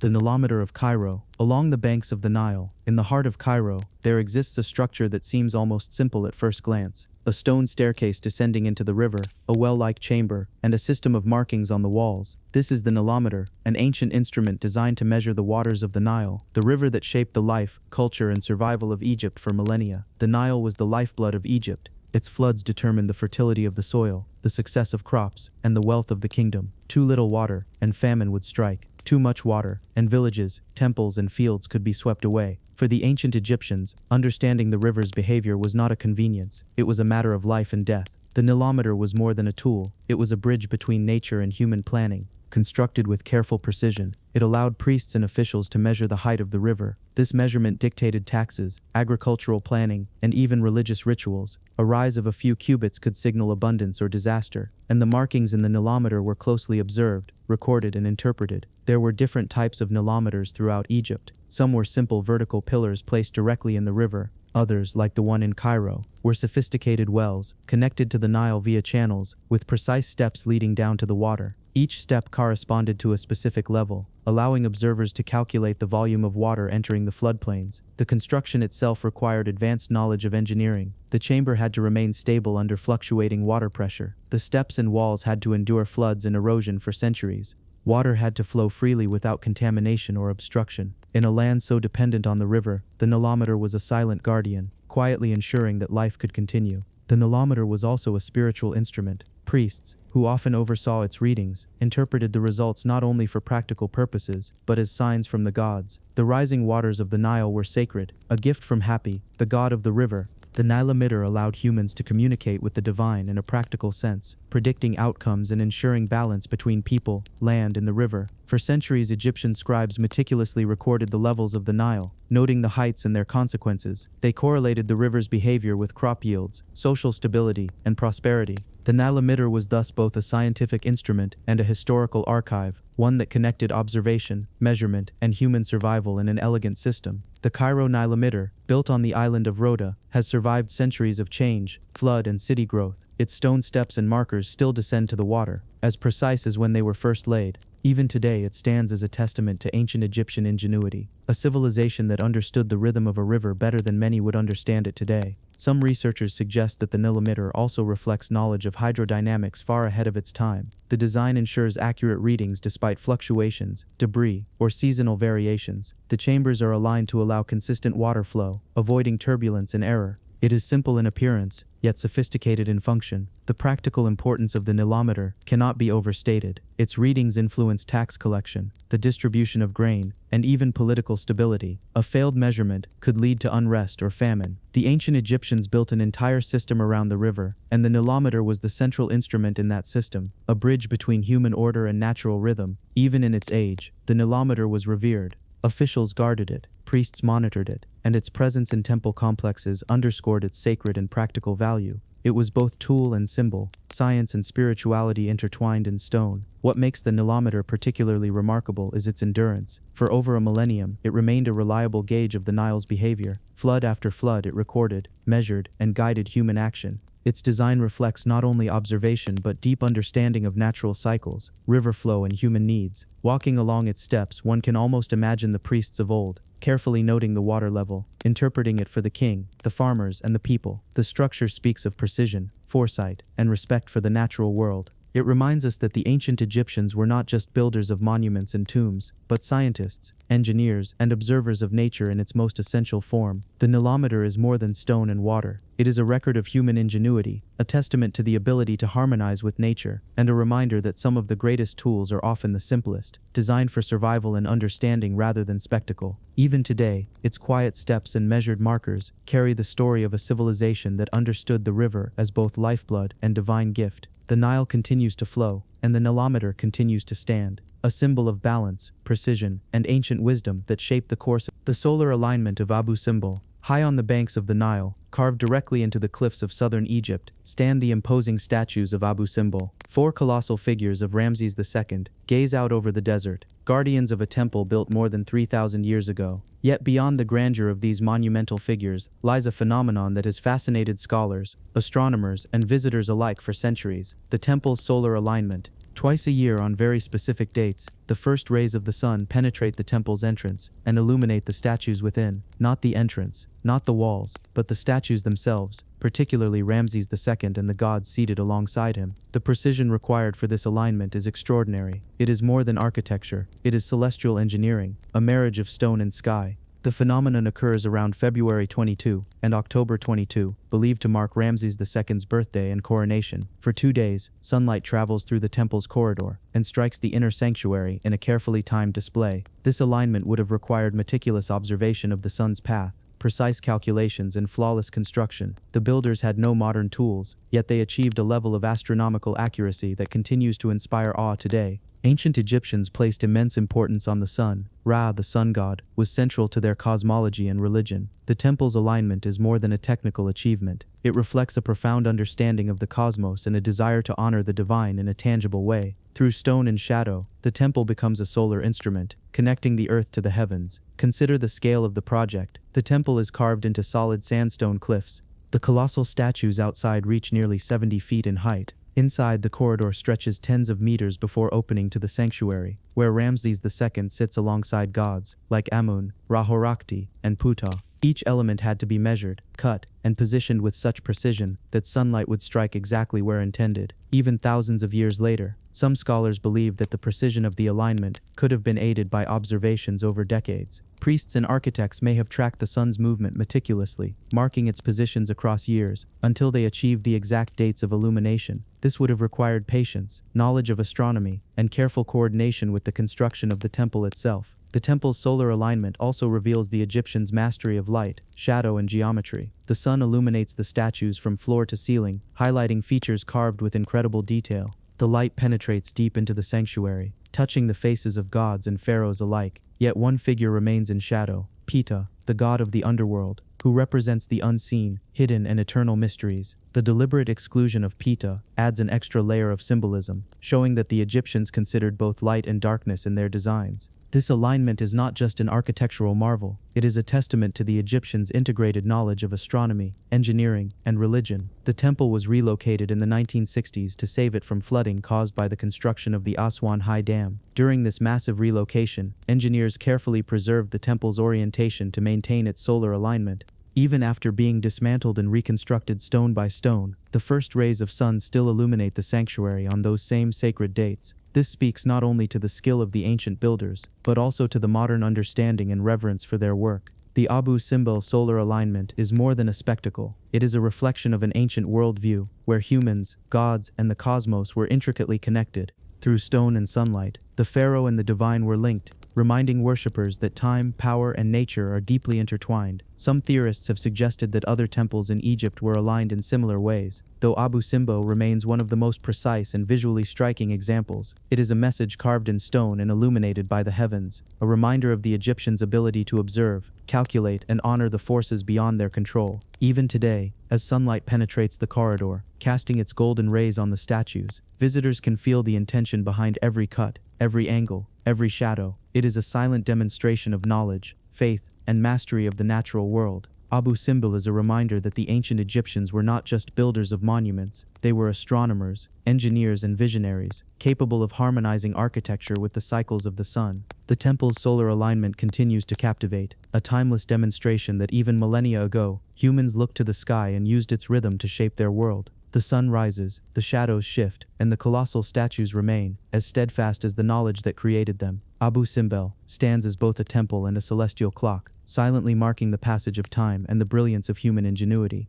The Nilometer of Cairo. Along the banks of the Nile, in the heart of Cairo, there exists a structure that seems almost simple at first glance. A stone staircase descending into the river, a well-like chamber, and a system of markings on the walls. This is the Nilometer, an ancient instrument designed to measure the waters of the Nile, the river that shaped the life, culture, and survival of Egypt for millennia. The Nile was the lifeblood of Egypt. Its floods determined the fertility of the soil, the success of crops, and the wealth of the kingdom. Too little water, and famine would strike. Too much water, and villages, temples, and fields could be swept away. For the ancient Egyptians, understanding the river's behavior was not a convenience, it was a matter of life and death. The Nilometer was more than a tool, it was a bridge between nature and human planning. Constructed with careful precision, it allowed priests and officials to measure the height of the river. This measurement dictated taxes, agricultural planning, and even religious rituals. A rise of a few cubits could signal abundance or disaster, and the markings in the Nilometer were closely observed, recorded, and interpreted. There were different types of Nilometers throughout Egypt. Some were simple vertical pillars placed directly in the river. Others, like the one in Cairo, were sophisticated wells, connected to the Nile via channels, with precise steps leading down to the water. Each step corresponded to a specific level, allowing observers to calculate the volume of water entering the floodplains. The construction itself required advanced knowledge of engineering. The chamber had to remain stable under fluctuating water pressure. The steps and walls had to endure floods and erosion for centuries. Water had to flow freely without contamination or obstruction. In a land so dependent on the river, the Nilometer was a silent guardian, quietly ensuring that life could continue. The Nilometer was also a spiritual instrument. Priests, who often oversaw its readings, interpreted the results not only for practical purposes, but as signs from the gods. The rising waters of the Nile were sacred, a gift from Hapi, the god of the river. The Nilometer allowed humans to communicate with the divine in a practical sense, predicting outcomes and ensuring balance between people, land, and the river. For centuries, Egyptian scribes meticulously recorded the levels of the Nile, noting the heights and their consequences. They correlated the river's behavior with crop yields, social stability, and prosperity. The Nilometer was thus both a scientific instrument and a historical archive, one that connected observation, measurement, and human survival in an elegant system. The Cairo Nilometer, built on the island of Rhoda, has survived centuries of change, flood, and city growth. Its stone steps and markers still descend to the water, as precise as when they were first laid. Even today, it stands as a testament to ancient Egyptian ingenuity, a civilization that understood the rhythm of a river better than many would understand it today. Some researchers suggest that the Nilometer also reflects knowledge of hydrodynamics far ahead of its time. The design ensures accurate readings despite fluctuations, debris, or seasonal variations. The chambers are aligned to allow consistent water flow, avoiding turbulence and error. It is simple in appearance, yet sophisticated in function. The practical importance of the Nilometer cannot be overstated. Its readings influence tax collection, the distribution of grain, and even political stability. A failed measurement could lead to unrest or famine. The ancient Egyptians built an entire system around the river, and the Nilometer was the central instrument in that system, a bridge between human order and natural rhythm. Even in its age, the Nilometer was revered. Officials guarded it, priests monitored it, and its presence in temple complexes underscored its sacred and practical value. It was both tool and symbol, science and spirituality intertwined in stone. What makes the Nilometer particularly remarkable is its endurance. For over a millennium, it remained a reliable gauge of the Nile's behavior. Flood after flood, it recorded, measured, and guided human action. Its design reflects not only observation but deep understanding of natural cycles, river flow, and human needs. Walking along its steps, one can almost imagine the priests of old, carefully noting the water level, interpreting it for the king, the farmers, and the people. The structure speaks of precision, foresight, and respect for the natural world. It reminds us that the ancient Egyptians were not just builders of monuments and tombs, but scientists, engineers, and observers of nature in its most essential form. The Nilometer is more than stone and water. It is a record of human ingenuity, a testament to the ability to harmonize with nature, and a reminder that some of the greatest tools are often the simplest, designed for survival and understanding rather than spectacle. Even today, its quiet steps and measured markers carry the story of a civilization that understood the river as both lifeblood and divine gift. The Nile continues to flow, and the Nilometer continues to stand, a symbol of balance, precision, and ancient wisdom that shaped the course. The solar alignment of Abu Simbel, high on the banks of the Nile, carved directly into the cliffs of southern Egypt, stand the imposing statues of Abu Simbel. Four colossal figures of Ramses II gaze out over the desert, guardians of a temple built more than 3,000 years ago. Yet beyond the grandeur of these monumental figures lies a phenomenon that has fascinated scholars, astronomers, and visitors alike for centuries: the temple's solar alignment. Twice a year on very specific dates, the first rays of the sun penetrate the temple's entrance and illuminate the statues within. Not the entrance, not the walls, but the statues themselves, particularly Ramses II and the gods seated alongside him. The precision required for this alignment is extraordinary. It is more than architecture, it is celestial engineering, a marriage of stone and sky. The phenomenon occurs around February 22 and October 22, believed to mark Ramses II's birthday and coronation. For 2 days, sunlight travels through the temple's corridor and strikes the inner sanctuary in a carefully timed display. This alignment would have required meticulous observation of the sun's path, precise calculations, and flawless construction. The builders had no modern tools, yet they achieved a level of astronomical accuracy that continues to inspire awe today. Ancient Egyptians placed immense importance on the sun. Ra, the sun god, was central to their cosmology and religion. The temple's alignment is more than a technical achievement. It reflects a profound understanding of the cosmos and a desire to honor the divine in a tangible way. Through stone and shadow, the temple becomes a solar instrument, connecting the earth to the heavens. Consider the scale of the project. The temple is carved into solid sandstone cliffs. The colossal statues outside reach nearly 70 feet in height. Inside, the corridor stretches tens of meters before opening to the sanctuary, where Ramses II sits alongside gods like Amun, Ra-Horakhti, and Ptah. Each element had to be measured, cut, and positioned with such precision that sunlight would strike exactly where intended. Even thousands of years later, some scholars believe that the precision of the alignment could have been aided by observations over decades. Priests and architects may have tracked the sun's movement meticulously, marking its positions across years, until they achieved the exact dates of illumination. This would have required patience, knowledge of astronomy, and careful coordination with the construction of the temple itself. The temple's solar alignment also reveals the Egyptians' mastery of light, shadow, and geometry. The sun illuminates the statues from floor to ceiling, highlighting features carved with incredible detail. The light penetrates deep into the sanctuary, touching the faces of gods and pharaohs alike. Yet one figure remains in shadow: Ptah, the god of the underworld, who represents the unseen, hidden, and eternal mysteries. The deliberate exclusion of Ptah adds an extra layer of symbolism, showing that the Egyptians considered both light and darkness in their designs. This alignment is not just an architectural marvel, it is a testament to the Egyptians' integrated knowledge of astronomy, engineering, and religion. The temple was relocated in the 1960s to save it from flooding caused by the construction of the Aswan High Dam. During this massive relocation, engineers carefully preserved the temple's orientation to maintain its solar alignment. Even after being dismantled and reconstructed stone by stone, the first rays of sun still illuminate the sanctuary on those same sacred dates. This speaks not only to the skill of the ancient builders, but also to the modern understanding and reverence for their work. The Abu Simbel solar alignment is more than a spectacle. It is a reflection of an ancient worldview, where humans, gods, and the cosmos were intricately connected. Through stone and sunlight, the pharaoh and the divine were linked, reminding worshippers that time, power, and nature are deeply intertwined. Some theorists have suggested that other temples in Egypt were aligned in similar ways. Though Abu Simbel remains one of the most precise and visually striking examples, it is a message carved in stone and illuminated by the heavens, a reminder of the Egyptians' ability to observe, calculate, and honor the forces beyond their control. Even today, as sunlight penetrates the corridor, casting its golden rays on the statues, visitors can feel the intention behind every cut, every angle, every shadow. It is a silent demonstration of knowledge, faith, and mastery of the natural world. Abu Simbel is a reminder that the ancient Egyptians were not just builders of monuments, they were astronomers, engineers and visionaries, capable of harmonizing architecture with the cycles of the sun. The temple's solar alignment continues to captivate, a timeless demonstration that even millennia ago, humans looked to the sky and used its rhythm to shape their world. The sun rises, the shadows shift, and the colossal statues remain, as steadfast as the knowledge that created them. Abu Simbel stands as both a temple and a celestial clock, silently marking the passage of time and the brilliance of human ingenuity.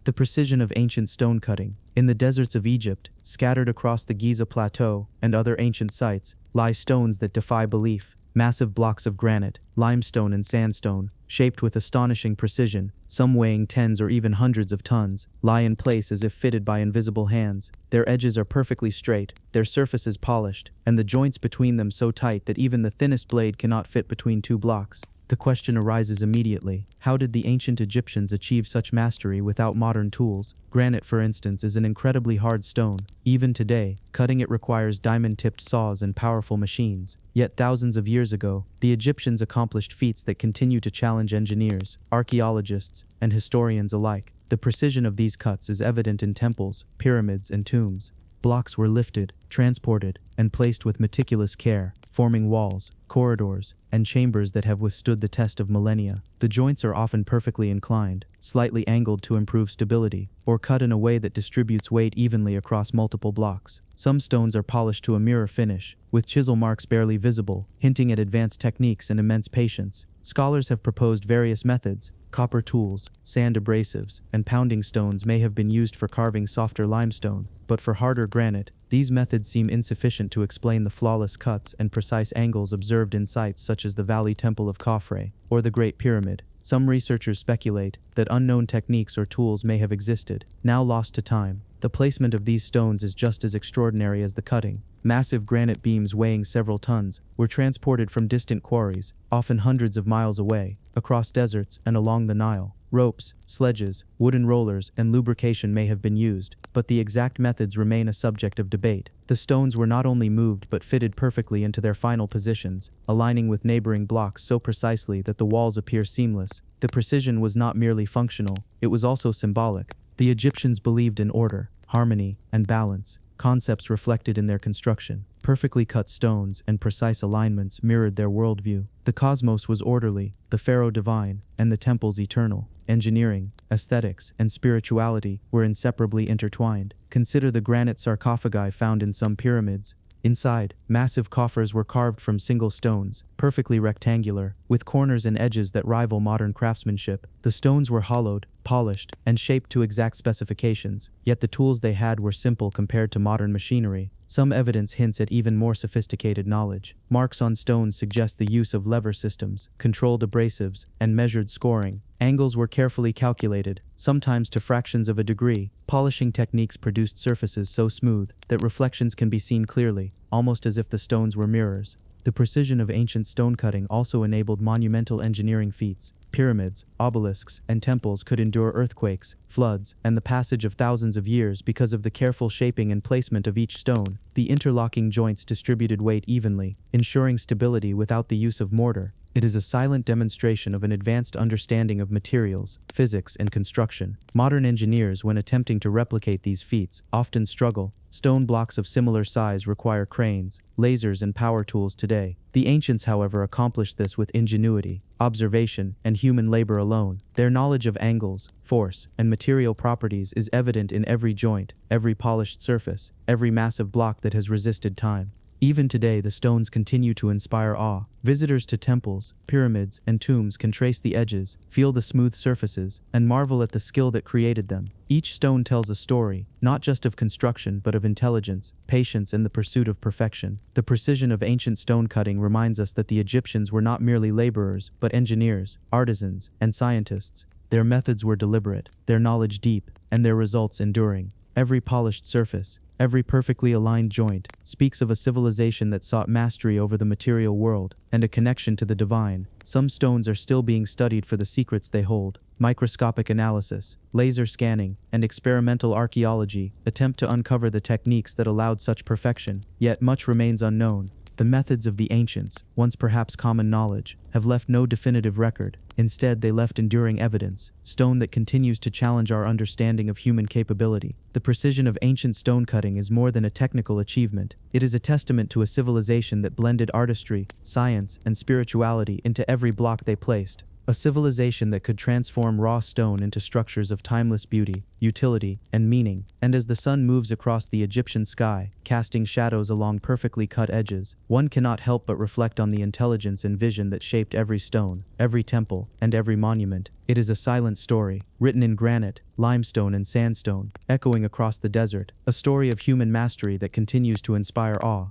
The precision of ancient stone cutting. In the deserts of Egypt, scattered across the Giza Plateau and other ancient sites, lie stones that defy belief. Massive blocks of granite, limestone and sandstone, shaped with astonishing precision, some weighing tens or even hundreds of tons, lie in place as if fitted by invisible hands. Their edges are perfectly straight, their surfaces polished, and the joints between them so tight that even the thinnest blade cannot fit between two blocks. The question arises immediately: how did the ancient Egyptians achieve such mastery without modern tools? Granite, for instance, is an incredibly hard stone. Even today, cutting it requires diamond-tipped saws and powerful machines. Yet thousands of years ago, the Egyptians accomplished feats that continue to challenge engineers, archaeologists, and historians alike. The precision of these cuts is evident in temples, pyramids, and tombs. Blocks were lifted, transported, and placed with meticulous care, forming walls, corridors, and chambers that have withstood the test of millennia. The joints are often perfectly inclined, slightly angled to improve stability, or cut in a way that distributes weight evenly across multiple blocks. Some stones are polished to a mirror finish, with chisel marks barely visible, hinting at advanced techniques and immense patience. Scholars have proposed various methods. Copper tools, sand abrasives, and pounding stones may have been used for carving softer limestone, but for harder granite, these methods seem insufficient to explain the flawless cuts and precise angles observed in sites such as the Valley Temple of Khafre or the Great Pyramid. Some researchers speculate that unknown techniques or tools may have existed, now lost to time. The placement of these stones is just as extraordinary as the cutting. Massive granite beams weighing several tons were transported from distant quarries, often hundreds of miles away, across deserts and along the Nile. Ropes, sledges, wooden rollers, and lubrication may have been used, but the exact methods remain a subject of debate. The stones were not only moved but fitted perfectly into their final positions, aligning with neighboring blocks so precisely that the walls appear seamless. The precision was not merely functional, it was also symbolic. The Egyptians believed in order, harmony, and balance, concepts reflected in their construction. Perfectly cut stones and precise alignments mirrored their worldview. The cosmos was orderly, the pharaoh divine, and the temples eternal. Engineering, aesthetics, and spirituality were inseparably intertwined. Consider the granite sarcophagi found in some pyramids. Inside, massive coffers were carved from single stones, perfectly rectangular, with corners and edges that rival modern craftsmanship. The stones were hollowed, polished, and shaped to exact specifications, yet the tools they had were simple compared to modern machinery. Some evidence hints at even more sophisticated knowledge. Marks on stones suggest the use of lever systems, controlled abrasives, and measured scoring. Angles were carefully calculated, sometimes to fractions of a degree. Polishing techniques produced surfaces so smooth that reflections can be seen clearly, almost as if the stones were mirrors. The precision of ancient stone cutting also enabled monumental engineering feats. Pyramids, obelisks, and temples could endure earthquakes, floods, and the passage of thousands of years because of the careful shaping and placement of each stone. The interlocking joints distributed weight evenly, ensuring stability without the use of mortar. It is a silent demonstration of an advanced understanding of materials, physics, and construction. Modern engineers, when attempting to replicate these feats, often struggle. Stone blocks of similar size require cranes, lasers, and power tools today. The ancients, however, accomplished this with ingenuity, observation, and human labor alone. Their knowledge of angles, force, and material properties is evident in every joint, every polished surface, every massive block that has resisted time. Even today, the stones continue to inspire awe. Visitors to temples, pyramids, and tombs can trace the edges, feel the smooth surfaces, and marvel at the skill that created them. Each stone tells a story, not just of construction but of intelligence, patience, and the pursuit of perfection. The precision of ancient stone cutting reminds us that the Egyptians were not merely laborers, but engineers, artisans, and scientists. Their methods were deliberate, their knowledge deep, and their results enduring. Every polished surface, every perfectly aligned joint, speaks of a civilization that sought mastery over the material world and a connection to the divine. Some stones are still being studied for the secrets they hold. Microscopic analysis, laser scanning, and experimental archaeology attempt to uncover the techniques that allowed such perfection, yet much remains unknown. The methods of the ancients, once perhaps common knowledge, have left no definitive record. Instead, they left enduring evidence, stone that continues to challenge our understanding of human capability. The precision of ancient stone cutting is more than a technical achievement. It is a testament to a civilization that blended artistry, science, and spirituality into every block they placed. A civilization that could transform raw stone into structures of timeless beauty, utility, and meaning. And as the sun moves across the Egyptian sky, casting shadows along perfectly cut edges, one cannot help but reflect on the intelligence and vision that shaped every stone, every temple, and every monument. It is a silent story, written in granite, limestone, and sandstone, echoing across the desert, a story of human mastery that continues to inspire awe.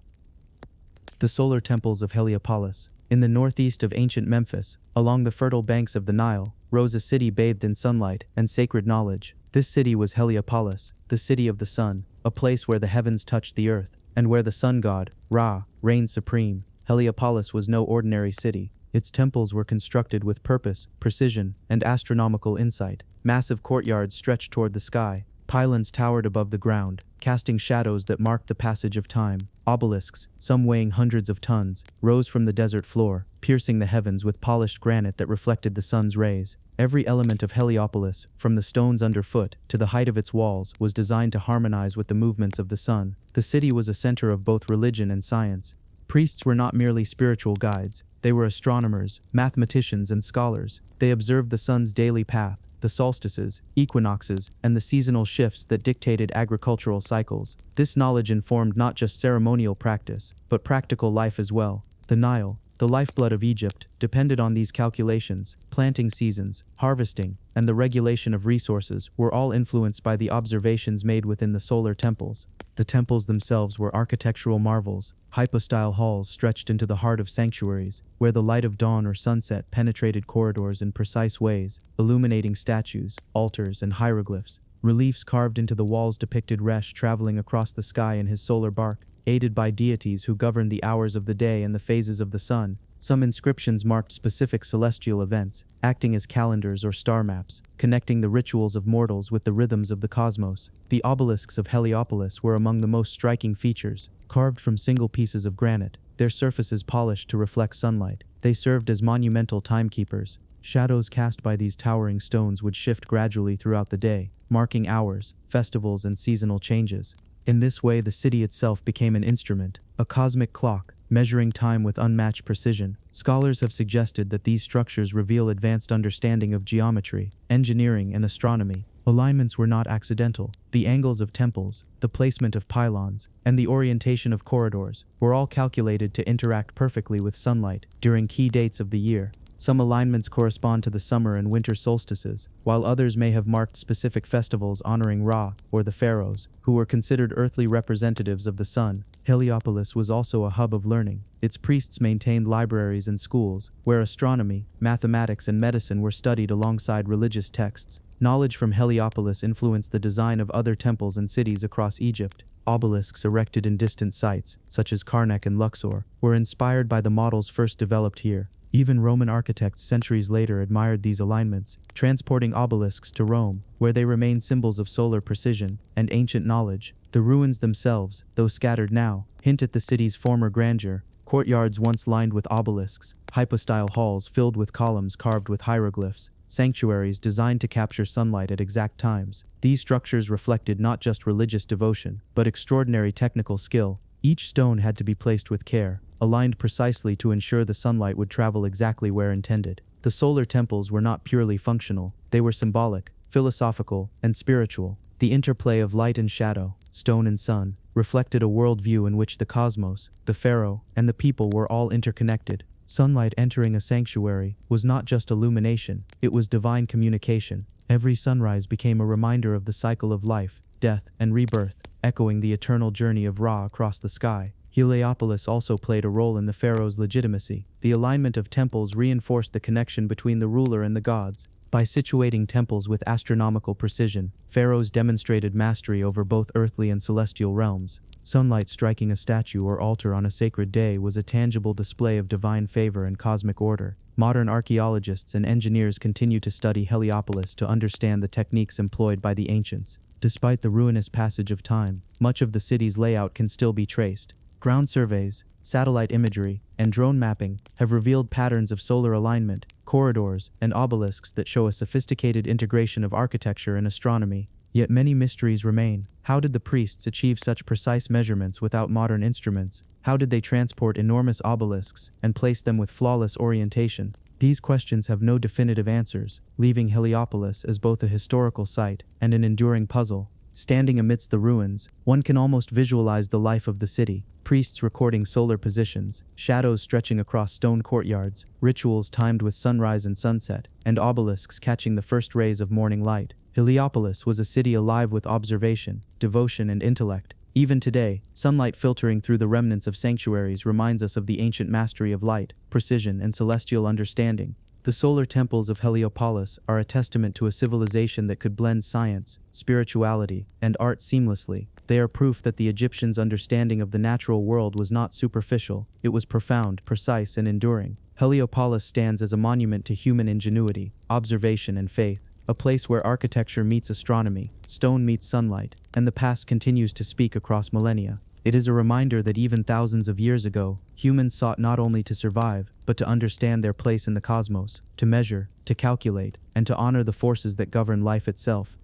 The solar temples of Heliopolis. In the northeast of ancient Memphis, along the fertile banks of the Nile, rose a city bathed in sunlight and sacred knowledge. This city was Heliopolis, the city of the sun, a place where the heavens touched the earth, and where the sun god, Ra, reigned supreme. Heliopolis was no ordinary city. Its temples were constructed with purpose, precision, and astronomical insight. Massive courtyards stretched toward the sky. Pylons towered above the ground, casting shadows that marked the passage of time. Obelisks, some weighing hundreds of tons, rose from the desert floor, piercing the heavens with polished granite that reflected the sun's rays. Every element of Heliopolis, from the stones underfoot to the height of its walls, was designed to harmonize with the movements of the sun. The city was a center of both religion and science. Priests were not merely spiritual guides, they were astronomers, mathematicians, and scholars. They observed the sun's daily path, the solstices, equinoxes, and the seasonal shifts that dictated agricultural cycles. This knowledge informed not just ceremonial practice, but practical life as well. The Nile, the lifeblood of Egypt, depended on these calculations. Planting seasons, harvesting, and the regulation of resources were all influenced by the observations made within the solar temples. The temples themselves were architectural marvels, hypostyle halls stretched into the heart of sanctuaries, where the light of dawn or sunset penetrated corridors in precise ways, illuminating statues, altars, and hieroglyphs. Reliefs carved into the walls depicted Resh traveling across the sky in his solar bark, aided by deities who governed the hours of the day and the phases of the sun. Some inscriptions marked specific celestial events, acting as calendars or star maps, connecting the rituals of mortals with the rhythms of the cosmos. The obelisks of Heliopolis were among the most striking features. Carved from single pieces of granite, their surfaces polished to reflect sunlight, they served as monumental timekeepers. Shadows cast by these towering stones would shift gradually throughout the day, marking hours, festivals, and seasonal changes. In this way, the city itself became an instrument, a cosmic clock, measuring time with unmatched precision. Scholars have suggested that these structures reveal advanced understanding of geometry, engineering, and astronomy. Alignments were not accidental. The angles of temples, the placement of pylons, and the orientation of corridors were all calculated to interact perfectly with sunlight during key dates of the year. Some alignments correspond to the summer and winter solstices, while others may have marked specific festivals honoring Ra, or the pharaohs, who were considered earthly representatives of the sun. Heliopolis was also a hub of learning. Its priests maintained libraries and schools, where astronomy, mathematics, and medicine were studied alongside religious texts. Knowledge from Heliopolis influenced the design of other temples and cities across Egypt. Obelisks erected in distant sites, such as Karnak and Luxor, were inspired by the models first developed here. Even Roman architects centuries later admired these alignments, transporting obelisks to Rome, where they remain symbols of solar precision and ancient knowledge. The ruins themselves, though scattered now, hint at the city's former grandeur. Courtyards once lined with obelisks, hypostyle halls filled with columns carved with hieroglyphs, sanctuaries designed to capture sunlight at exact times. These structures reflected not just religious devotion, but extraordinary technical skill. Each stone had to be placed with care, aligned precisely to ensure the sunlight would travel exactly where intended. The solar temples were not purely functional, they were symbolic, philosophical, and spiritual. The interplay of light and shadow, stone and sun, reflected a worldview in which the cosmos, the pharaoh, and the people were all interconnected. Sunlight entering a sanctuary was not just illumination, it was divine communication. Every sunrise became a reminder of the cycle of life, death, and rebirth, echoing the eternal journey of Ra across the sky. Heliopolis also played a role in the pharaoh's legitimacy. The alignment of temples reinforced the connection between the ruler and the gods. By situating temples with astronomical precision, pharaohs demonstrated mastery over both earthly and celestial realms. Sunlight striking a statue or altar on a sacred day was a tangible display of divine favor and cosmic order. Modern archaeologists and engineers continue to study Heliopolis to understand the techniques employed by the ancients. Despite the ruinous passage of time, much of the city's layout can still be traced. Ground surveys, satellite imagery, and drone mapping have revealed patterns of solar alignment, corridors, and obelisks that show a sophisticated integration of architecture and astronomy. Yet many mysteries remain. How did the priests achieve such precise measurements without modern instruments? How did they transport enormous obelisks and place them with flawless orientation? These questions have no definitive answers, leaving Heliopolis as both a historical site and an enduring puzzle. Standing amidst the ruins, one can almost visualize the life of the city. Priests recording solar positions, shadows stretching across stone courtyards, rituals timed with sunrise and sunset, and obelisks catching the first rays of morning light. Heliopolis was a city alive with observation, devotion, and intellect. Even today, sunlight filtering through the remnants of sanctuaries reminds us of the ancient mastery of light, precision, and celestial understanding. The solar temples of Heliopolis are a testament to a civilization that could blend science, spirituality, and art seamlessly. They are proof that the Egyptians' understanding of the natural world was not superficial, it was profound, precise, and enduring. Heliopolis stands as a monument to human ingenuity, observation, and faith, a place where architecture meets astronomy, stone meets sunlight, and the past continues to speak across millennia. It is a reminder that even thousands of years ago, humans sought not only to survive, but to understand their place in the cosmos, to measure, to calculate, and to honor the forces that govern life itself.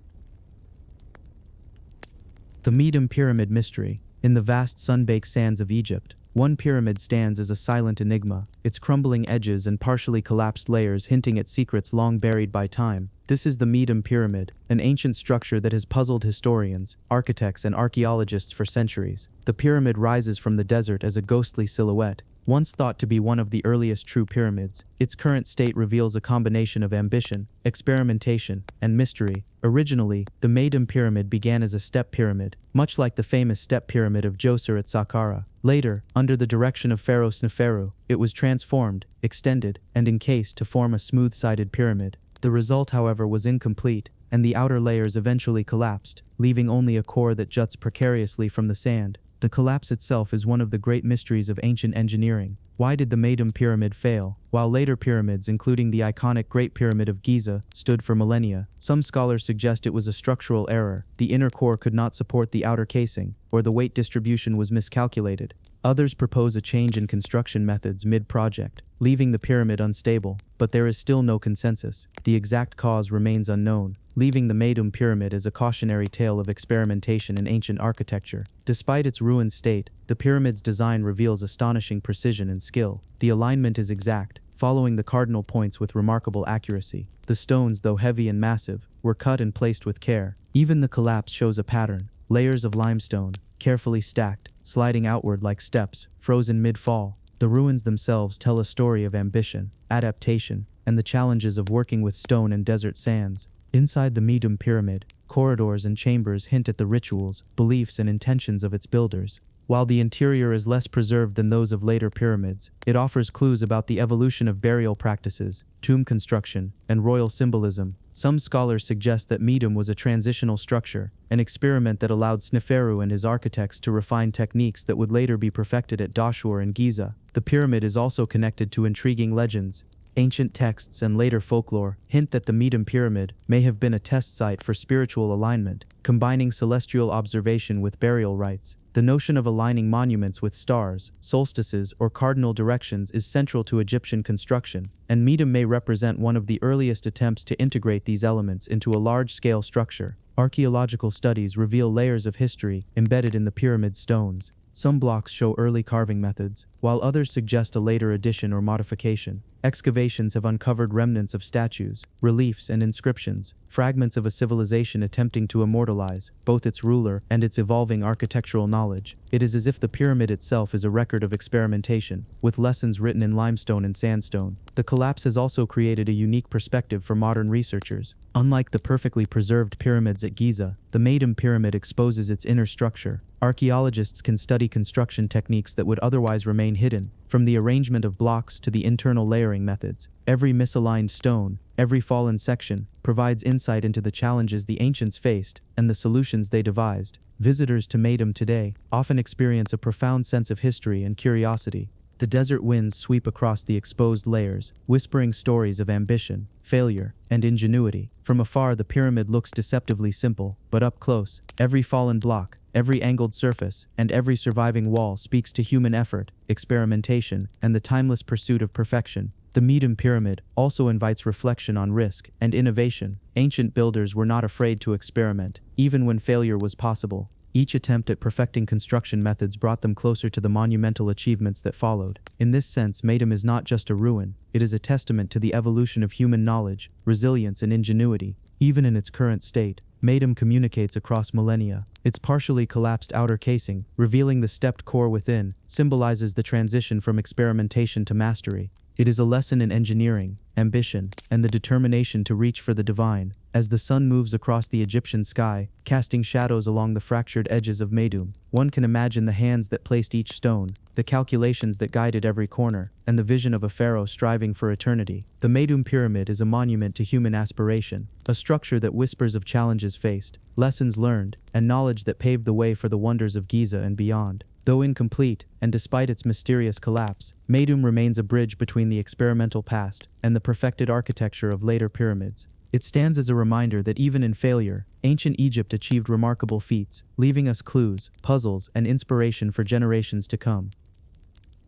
The Medum Pyramid Mystery. In the vast sun-baked sands of Egypt, one pyramid stands as a silent enigma, its crumbling edges and partially collapsed layers hinting at secrets long buried by time. This is the Medum Pyramid, an ancient structure that has puzzled historians, architects, and archaeologists for centuries. The pyramid rises from the desert as a ghostly silhouette, once thought to be one of the earliest true pyramids. Its current state reveals a combination of ambition, experimentation, and mystery. Originally, the Medum Pyramid began as a step pyramid, much like the famous step pyramid of Djoser at Saqqara. Later, under the direction of Pharaoh Sneferu, it was transformed, extended, and encased to form a smooth-sided pyramid. The result, however, was incomplete, and the outer layers eventually collapsed, leaving only a core that juts precariously from the sand. The collapse itself is one of the great mysteries of ancient engineering. Why did the Medum Pyramid fail? While later pyramids, including the iconic Great Pyramid of Giza, stood for millennia, some scholars suggest it was a structural error. The inner core could not support the outer casing, or the weight distribution was miscalculated. Others propose a change in construction methods mid-project, leaving the pyramid unstable, but there is still no consensus. The exact cause remains unknown, leaving the Medum Pyramid as a cautionary tale of experimentation in ancient architecture. Despite its ruined state, the pyramid's design reveals astonishing precision and skill. The alignment is exact, following the cardinal points with remarkable accuracy. The stones, though heavy and massive, were cut and placed with care. Even the collapse shows a pattern. Layers of limestone, carefully stacked, sliding outward like steps, frozen mid-fall. The ruins themselves tell a story of ambition, adaptation, and the challenges of working with stone and desert sands. Inside the Medum Pyramid, corridors and chambers hint at the rituals, beliefs, and intentions of its builders. While the interior is less preserved than those of later pyramids, it offers clues about the evolution of burial practices, tomb construction, and royal symbolism. Some scholars suggest that Medum was a transitional structure, an experiment that allowed Sneferu and his architects to refine techniques that would later be perfected at Dahshur and Giza. The pyramid is also connected to intriguing legends. Ancient texts and later folklore hint that the Medum Pyramid may have been a test site for spiritual alignment, combining celestial observation with burial rites. The notion of aligning monuments with stars, solstices, or cardinal directions is central to Egyptian construction, and Medum may represent one of the earliest attempts to integrate these elements into a large-scale structure. Archaeological studies reveal layers of history embedded in the pyramid stones. Some blocks show early carving methods, while others suggest a later addition or modification. Excavations have uncovered remnants of statues, reliefs, and inscriptions, fragments of a civilization attempting to immortalize both its ruler and its evolving architectural knowledge. It is as if the pyramid itself is a record of experimentation, with lessons written in limestone and sandstone. The collapse has also created a unique perspective for modern researchers. Unlike the perfectly preserved pyramids at Giza, the Medum Pyramid exposes its inner structure. Archaeologists can study construction techniques that would otherwise remain hidden, from the arrangement of blocks to the internal layering methods. Every misaligned stone, every fallen section, provides insight into the challenges the ancients faced and the solutions they devised. Visitors to Medum today often experience a profound sense of history and curiosity. The desert winds sweep across the exposed layers, whispering stories of ambition, failure, and ingenuity. From afar, the pyramid looks deceptively simple, but up close, every fallen block, Every angled surface and every surviving wall speaks to human effort, experimentation, and the timeless pursuit of perfection. The Medum Pyramid also invites reflection on risk and innovation. Ancient builders were not afraid to experiment, even when failure was possible. Each attempt at perfecting construction methods brought them closer to the monumental achievements that followed. In this sense, Medum is not just a ruin, it is a testament to the evolution of human knowledge, resilience, and ingenuity. Even in its current state, Medum communicates across millennia. Its partially collapsed outer casing, revealing the stepped core within, symbolizes the transition from experimentation to mastery. It is a lesson in engineering, ambition, and the determination to reach for the divine. As the sun moves across the Egyptian sky, casting shadows along the fractured edges of Medum, one can imagine the hands that placed each stone, the calculations that guided every corner, and the vision of a pharaoh striving for eternity. The Medum Pyramid is a monument to human aspiration, a structure that whispers of challenges faced, lessons learned, and knowledge that paved the way for the wonders of Giza and beyond. Though incomplete, and despite its mysterious collapse, Medum remains a bridge between the experimental past and the perfected architecture of later pyramids. It stands as a reminder that even in failure, ancient Egypt achieved remarkable feats, leaving us clues, puzzles, and inspiration for generations to come.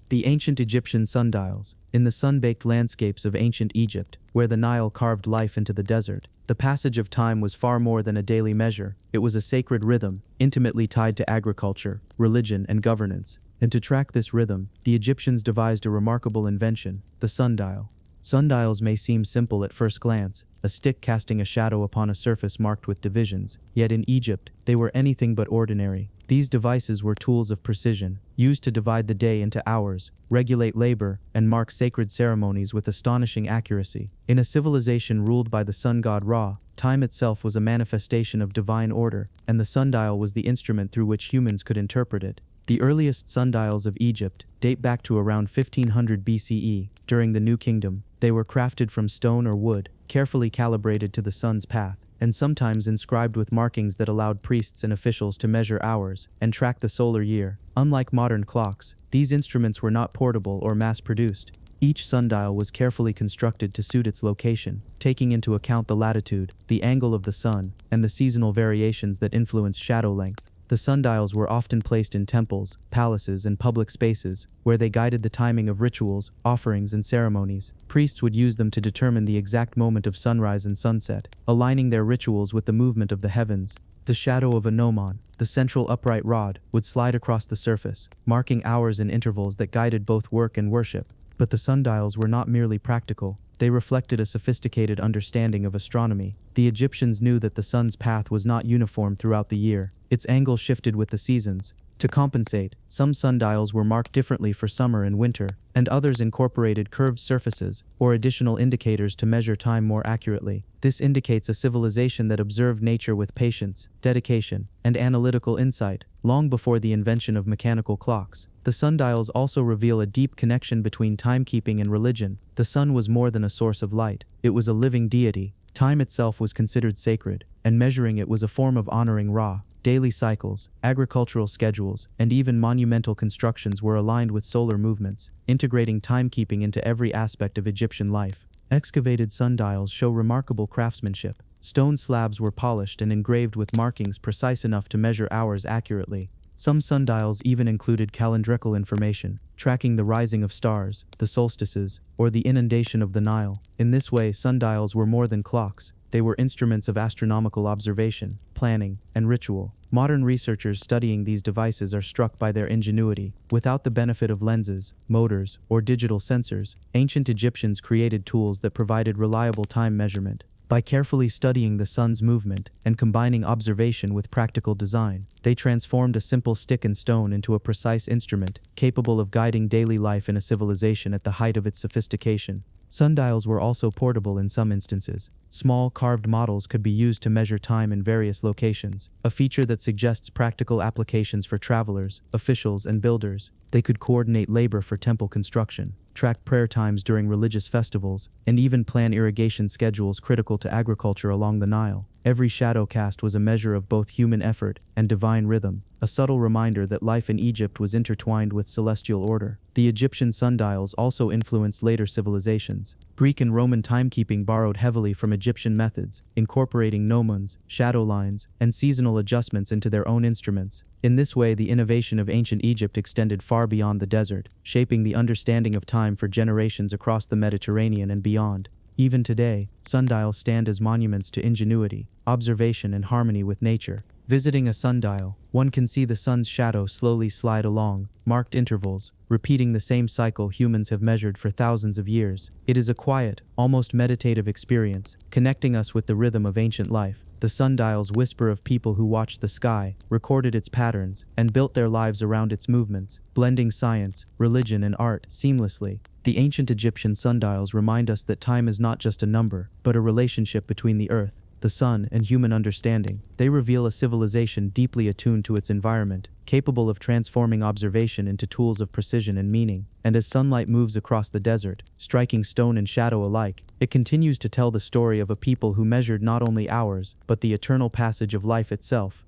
The ancient Egyptian sundials. In the sun-baked landscapes of ancient Egypt, where the Nile carved life into the desert, the passage of time was far more than a daily measure. It was a sacred rhythm, intimately tied to agriculture, religion, and governance. And to track this rhythm, the Egyptians devised a remarkable invention, the sundial. Sundials may seem simple at first glance, a stick casting a shadow upon a surface marked with divisions, yet in Egypt, they were anything but ordinary. These devices were tools of precision, used to divide the day into hours, regulate labor, and mark sacred ceremonies with astonishing accuracy. In a civilization ruled by the sun god Ra, time itself was a manifestation of divine order, and the sundial was the instrument through which humans could interpret it. The earliest sundials of Egypt date back to around 1500 BCE, during the New Kingdom. They were crafted from stone or wood, carefully calibrated to the sun's path, and sometimes inscribed with markings that allowed priests and officials to measure hours and track the solar year. Unlike modern clocks, these instruments were not portable or mass-produced. Each sundial was carefully constructed to suit its location, taking into account the latitude, the angle of the sun, and the seasonal variations that influence shadow length. The sundials were often placed in temples, palaces, and public spaces, where they guided the timing of rituals, offerings, and ceremonies. Priests would use them to determine the exact moment of sunrise and sunset, aligning their rituals with the movement of the heavens. The shadow of a gnomon, the central upright rod, would slide across the surface, marking hours and intervals that guided both work and worship. But the sundials were not merely practical. They reflected a sophisticated understanding of astronomy. The Egyptians knew that the sun's path was not uniform throughout the year. Its angle shifted with the seasons. To compensate, some sundials were marked differently for summer and winter, and others incorporated curved surfaces or additional indicators to measure time more accurately. This indicates a civilization that observed nature with patience, dedication, and analytical insight, long before the invention of mechanical clocks. The sundials also reveal a deep connection between timekeeping and religion. The sun was more than a source of light. It was a living deity. Time itself was considered sacred, and measuring it was a form of honoring Ra. Daily cycles, agricultural schedules, and even monumental constructions were aligned with solar movements, integrating timekeeping into every aspect of Egyptian life. Excavated sundials show remarkable craftsmanship. Stone slabs were polished and engraved with markings precise enough to measure hours accurately. Some sundials even included calendrical information, tracking the rising of stars, the solstices, or the inundation of the Nile. In this way, sundials were more than clocks. They were instruments of astronomical observation, planning, and ritual. Modern researchers studying these devices are struck by their ingenuity. Without the benefit of lenses, motors, or digital sensors, ancient Egyptians created tools that provided reliable time measurement. By carefully studying the sun's movement and combining observation with practical design, they transformed a simple stick and stone into a precise instrument, capable of guiding daily life in a civilization at the height of its sophistication. Sundials were also portable in some instances. Small carved models could be used to measure time in various locations, a feature that suggests practical applications for travelers, officials, and builders. They could coordinate labor for temple construction, track prayer times during religious festivals, and even plan irrigation schedules critical to agriculture along the Nile. Every shadow cast was a measure of both human effort and divine rhythm, a subtle reminder that life in Egypt was intertwined with celestial order. The Egyptian sundials also influenced later civilizations. Greek and Roman timekeeping borrowed heavily from Egyptian methods, incorporating gnomons, shadow lines, and seasonal adjustments into their own instruments. In this way, the innovation of ancient Egypt extended far beyond the desert, shaping the understanding of time for generations across the Mediterranean and beyond. Even today, sundials stand as monuments to ingenuity, observation, and harmony with nature. Visiting a sundial, one can see the sun's shadow slowly slide along, marked intervals, repeating the same cycle humans have measured for thousands of years. It is a quiet, almost meditative experience, connecting us with the rhythm of ancient life. The sundial's whisper of people who watched the sky, recorded its patterns, and built their lives around its movements, blending science, religion, and art seamlessly. The ancient Egyptian sundials remind us that time is not just a number, but a relationship between the earth, the sun, and human understanding. They reveal a civilization deeply attuned to its environment, capable of transforming observation into tools of precision and meaning. And as sunlight moves across the desert, striking stone and shadow alike, it continues to tell the story of a people who measured not only hours, but the eternal passage of life itself.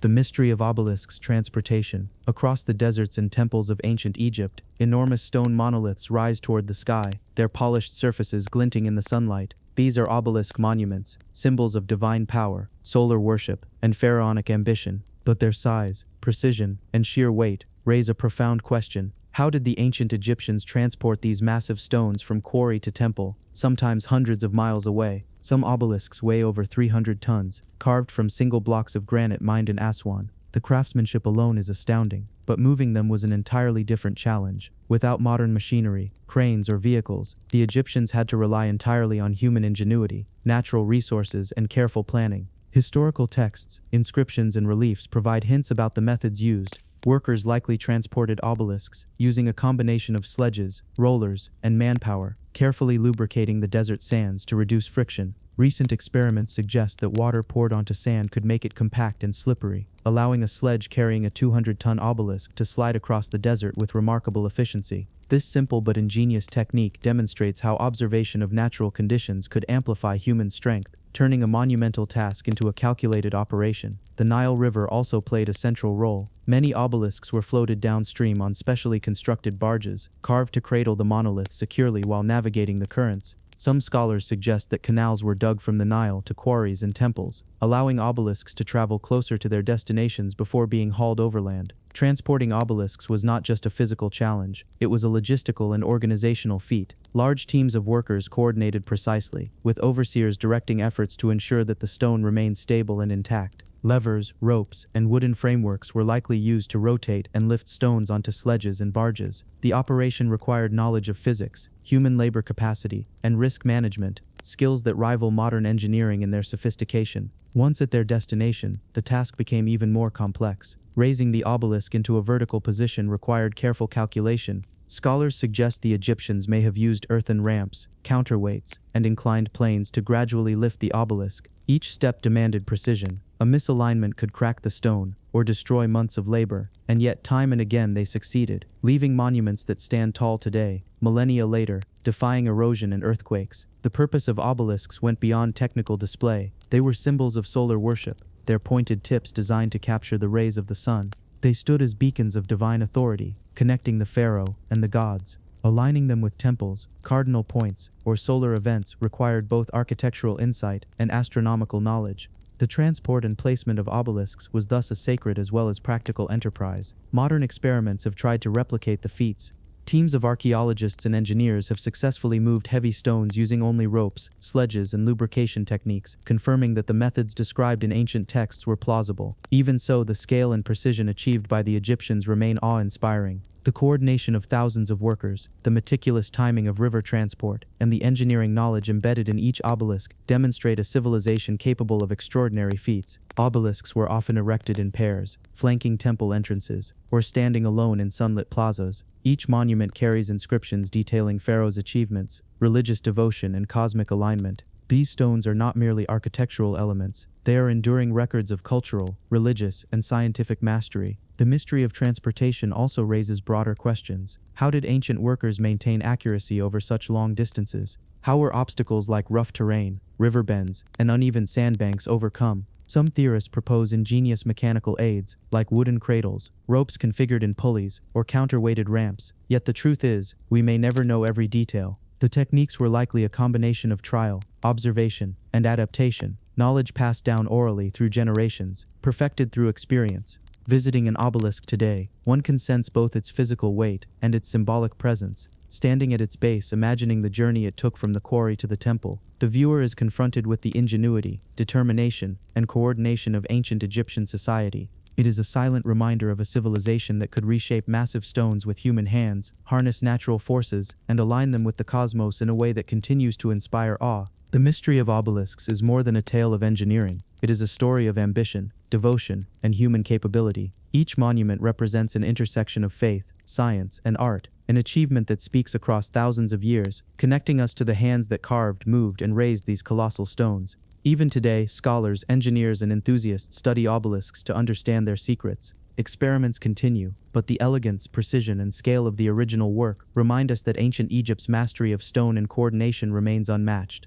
The mystery of obelisks' transportation. Across the deserts and temples of ancient Egypt, enormous stone monoliths rise toward the sky, their polished surfaces glinting in the sunlight. These are obelisk monuments, symbols of divine power, solar worship, and pharaonic ambition. But their size, precision, and sheer weight raise a profound question. How did the ancient Egyptians transport these massive stones from quarry to temple, sometimes hundreds of miles away? Some obelisks weigh over 300 tons, carved from single blocks of granite mined in Aswan. The craftsmanship alone is astounding, but moving them was an entirely different challenge. Without modern machinery, cranes, or vehicles, the Egyptians had to rely entirely on human ingenuity, natural resources, and careful planning. Historical texts, inscriptions, and reliefs provide hints about the methods used. Workers likely transported obelisks, using a combination of sledges, rollers, and manpower, carefully lubricating the desert sands to reduce friction. Recent experiments suggest that water poured onto sand could make it compact and slippery, allowing a sledge carrying a 200-ton obelisk to slide across the desert with remarkable efficiency. This simple but ingenious technique demonstrates how observation of natural conditions could amplify human strength, turning a monumental task into a calculated operation. The Nile River also played a central role. Many obelisks were floated downstream on specially constructed barges, carved to cradle the monolith securely while navigating the currents. Some scholars suggest that canals were dug from the Nile to quarries and temples, allowing obelisks to travel closer to their destinations before being hauled overland. Transporting obelisks was not just a physical challenge, it was a logistical and organizational feat. Large teams of workers coordinated precisely, with overseers directing efforts to ensure that the stone remained stable and intact. Levers, ropes, and wooden frameworks were likely used to rotate and lift stones onto sledges and barges. The operation required knowledge of physics, human labor capacity, and risk management, skills that rival modern engineering in their sophistication. Once at their destination, the task became even more complex. Raising the obelisk into a vertical position required careful calculation. Scholars suggest the Egyptians may have used earthen ramps, counterweights, and inclined planes to gradually lift the obelisk. Each step demanded precision. A misalignment could crack the stone, or destroy months of labor, and yet time and again they succeeded, leaving monuments that stand tall today, millennia later, defying erosion and earthquakes. The purpose of obelisks went beyond technical display. They were symbols of solar worship, their pointed tips designed to capture the rays of the sun. They stood as beacons of divine authority, connecting the pharaoh and the gods. Aligning them with temples, cardinal points, or solar events required both architectural insight and astronomical knowledge. The transport and placement of obelisks was thus a sacred as well as practical enterprise. Modern experiments have tried to replicate the feats. Teams of archaeologists and engineers have successfully moved heavy stones using only ropes, sledges, and lubrication techniques, confirming that the methods described in ancient texts were plausible. Even so, the scale and precision achieved by the Egyptians remain awe-inspiring. The coordination of thousands of workers, the meticulous timing of river transport, and the engineering knowledge embedded in each obelisk demonstrate a civilization capable of extraordinary feats. Obelisks were often erected in pairs, flanking temple entrances, or standing alone in sunlit plazas. Each monument carries inscriptions detailing pharaoh's achievements, religious devotion, and cosmic alignment. These stones are not merely architectural elements, they are enduring records of cultural, religious, and scientific mastery. The mystery of transportation also raises broader questions. How did ancient workers maintain accuracy over such long distances? How were obstacles like rough terrain, river bends, and uneven sandbanks overcome? Some theorists propose ingenious mechanical aids, like wooden cradles, ropes configured in pulleys, or counterweighted ramps. Yet the truth is, we may never know every detail. The techniques were likely a combination of trial, observation, and adaptation, knowledge passed down orally through generations, perfected through experience. Visiting an obelisk today, one can sense both its physical weight and its symbolic presence. Standing at its base, imagining the journey it took from the quarry to the temple, the viewer is confronted with the ingenuity, determination, and coordination of ancient Egyptian society. It is a silent reminder of a civilization that could reshape massive stones with human hands, harness natural forces, and align them with the cosmos in a way that continues to inspire awe. The mystery of obelisks is more than a tale of engineering. It is a story of ambition, devotion, and human capability. Each monument represents an intersection of faith, science, and art, an achievement that speaks across thousands of years, connecting us to the hands that carved, moved, and raised these colossal stones. Even today, scholars, engineers, and enthusiasts study obelisks to understand their secrets. Experiments continue, but the elegance, precision, and scale of the original work remind us that ancient Egypt's mastery of stone and coordination remains unmatched.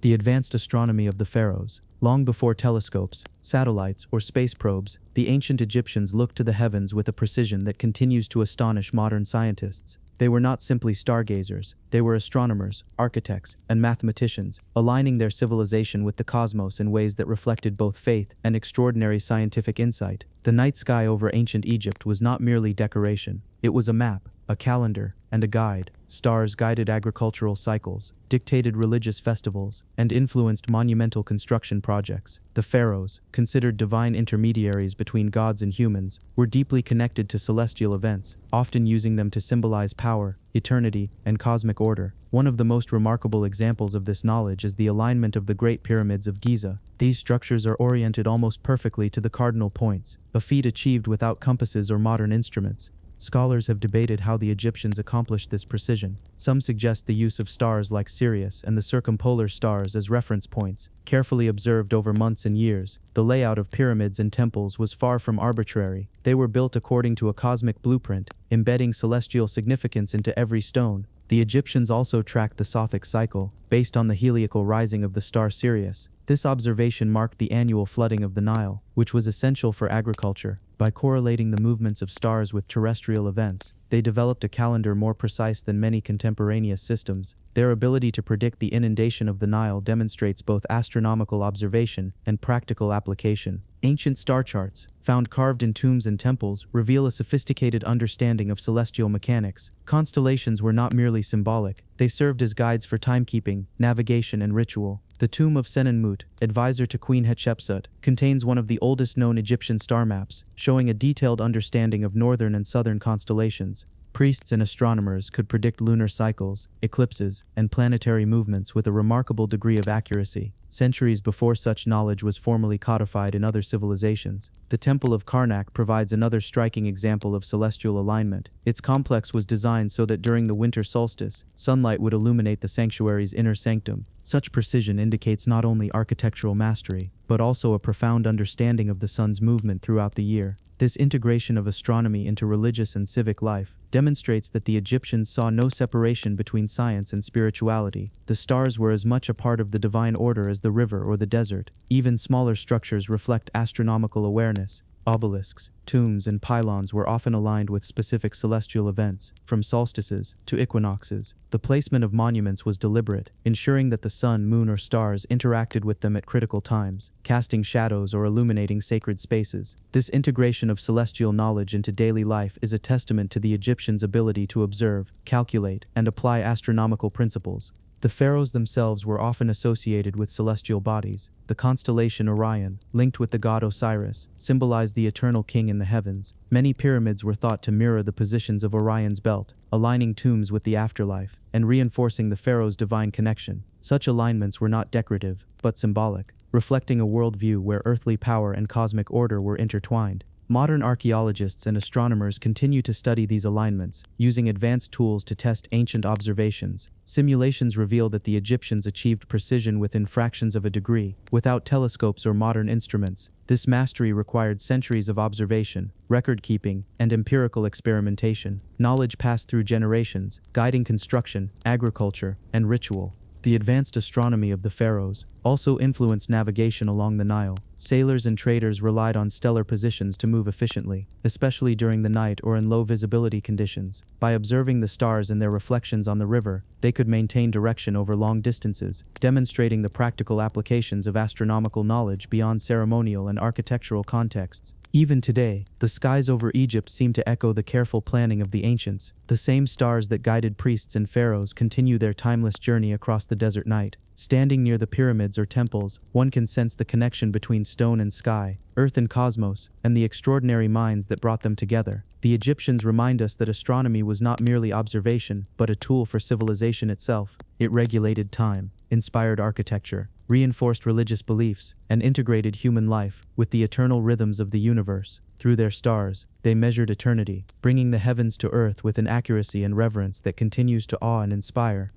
The advanced astronomy of the pharaohs. Long before telescopes, satellites, or space probes, the ancient Egyptians looked to the heavens with a precision that continues to astonish modern scientists. They were not simply stargazers, they were astronomers, architects, and mathematicians, aligning their civilization with the cosmos in ways that reflected both faith and extraordinary scientific insight. The night sky over ancient Egypt was not merely decoration, it was a map, a calendar, and a guide. Stars guided agricultural cycles, dictated religious festivals, and influenced monumental construction projects. The pharaohs, considered divine intermediaries between gods and humans, were deeply connected to celestial events, often using them to symbolize power, eternity, and cosmic order. One of the most remarkable examples of this knowledge is the alignment of the Great Pyramids of Giza. These structures are oriented almost perfectly to the cardinal points, a feat achieved without compasses or modern instruments. Scholars have debated how the Egyptians accomplished this precision. Some suggest the use of stars like Sirius and the circumpolar stars as reference points, carefully observed over months and years. The layout of pyramids and temples was far from arbitrary. They were built according to a cosmic blueprint, embedding celestial significance into every stone. The Egyptians also tracked the Sothic cycle, based on the heliacal rising of the star Sirius. This observation marked the annual flooding of the Nile, which was essential for agriculture. By correlating the movements of stars with terrestrial events, they developed a calendar more precise than many contemporaneous systems. Their ability to predict the inundation of the Nile demonstrates both astronomical observation and practical application. Ancient star charts, found carved in tombs and temples, reveal a sophisticated understanding of celestial mechanics. Constellations were not merely symbolic, they served as guides for timekeeping, navigation, and ritual. The tomb of Senenmut, advisor to Queen Hatshepsut, contains one of the oldest known Egyptian star maps, showing a detailed understanding of northern and southern constellations. Priests and astronomers could predict lunar cycles, eclipses, and planetary movements with a remarkable degree of accuracy, centuries before such knowledge was formally codified in other civilizations. The Temple of Karnak provides another striking example of celestial alignment. Its complex was designed so that during the winter solstice, sunlight would illuminate the sanctuary's inner sanctum. Such precision indicates not only architectural mastery, but also a profound understanding of the sun's movement throughout the year. This integration of astronomy into religious and civic life demonstrates that the Egyptians saw no separation between science and spirituality. The stars were as much a part of the divine order as the river or the desert. Even smaller structures reflect astronomical awareness. Obelisks, tombs, and pylons were often aligned with specific celestial events, from solstices to equinoxes. The placement of monuments was deliberate, ensuring that the sun, moon, or stars interacted with them at critical times, casting shadows or illuminating sacred spaces. This integration of celestial knowledge into daily life is a testament to the Egyptians' ability to observe, calculate, and apply astronomical principles. The pharaohs themselves were often associated with celestial bodies. The constellation Orion, linked with the god Osiris, symbolized the eternal king in the heavens. Many pyramids were thought to mirror the positions of Orion's belt, aligning tombs with the afterlife, and reinforcing the pharaoh's divine connection. Such alignments were not decorative, but symbolic, reflecting a worldview where earthly power and cosmic order were intertwined. Modern archaeologists and astronomers continue to study these alignments, using advanced tools to test ancient observations. Simulations reveal that the Egyptians achieved precision within fractions of a degree, without telescopes or modern instruments. This mastery required centuries of observation, record-keeping, and empirical experimentation. Knowledge passed through generations, guiding construction, agriculture, and ritual. The advanced astronomy of the pharaohs also influenced navigation along the Nile. Sailors and traders relied on stellar positions to move efficiently, especially during the night or in low visibility conditions. By observing the stars and their reflections on the river, they could maintain direction over long distances, demonstrating the practical applications of astronomical knowledge beyond ceremonial and architectural contexts. Even today, the skies over Egypt seem to echo the careful planning of the ancients. The same stars that guided priests and pharaohs continue their timeless journey across the desert night. Standing near the pyramids or temples, one can sense the connection between stone and sky, earth and cosmos, and the extraordinary minds that brought them together. The Egyptians remind us that astronomy was not merely observation, but a tool for civilization itself. It regulated time, inspired architecture, reinforced religious beliefs, and integrated human life with the eternal rhythms of the universe. Through their stars, they measured eternity, bringing the heavens to earth with an accuracy and reverence that continues to awe and inspire.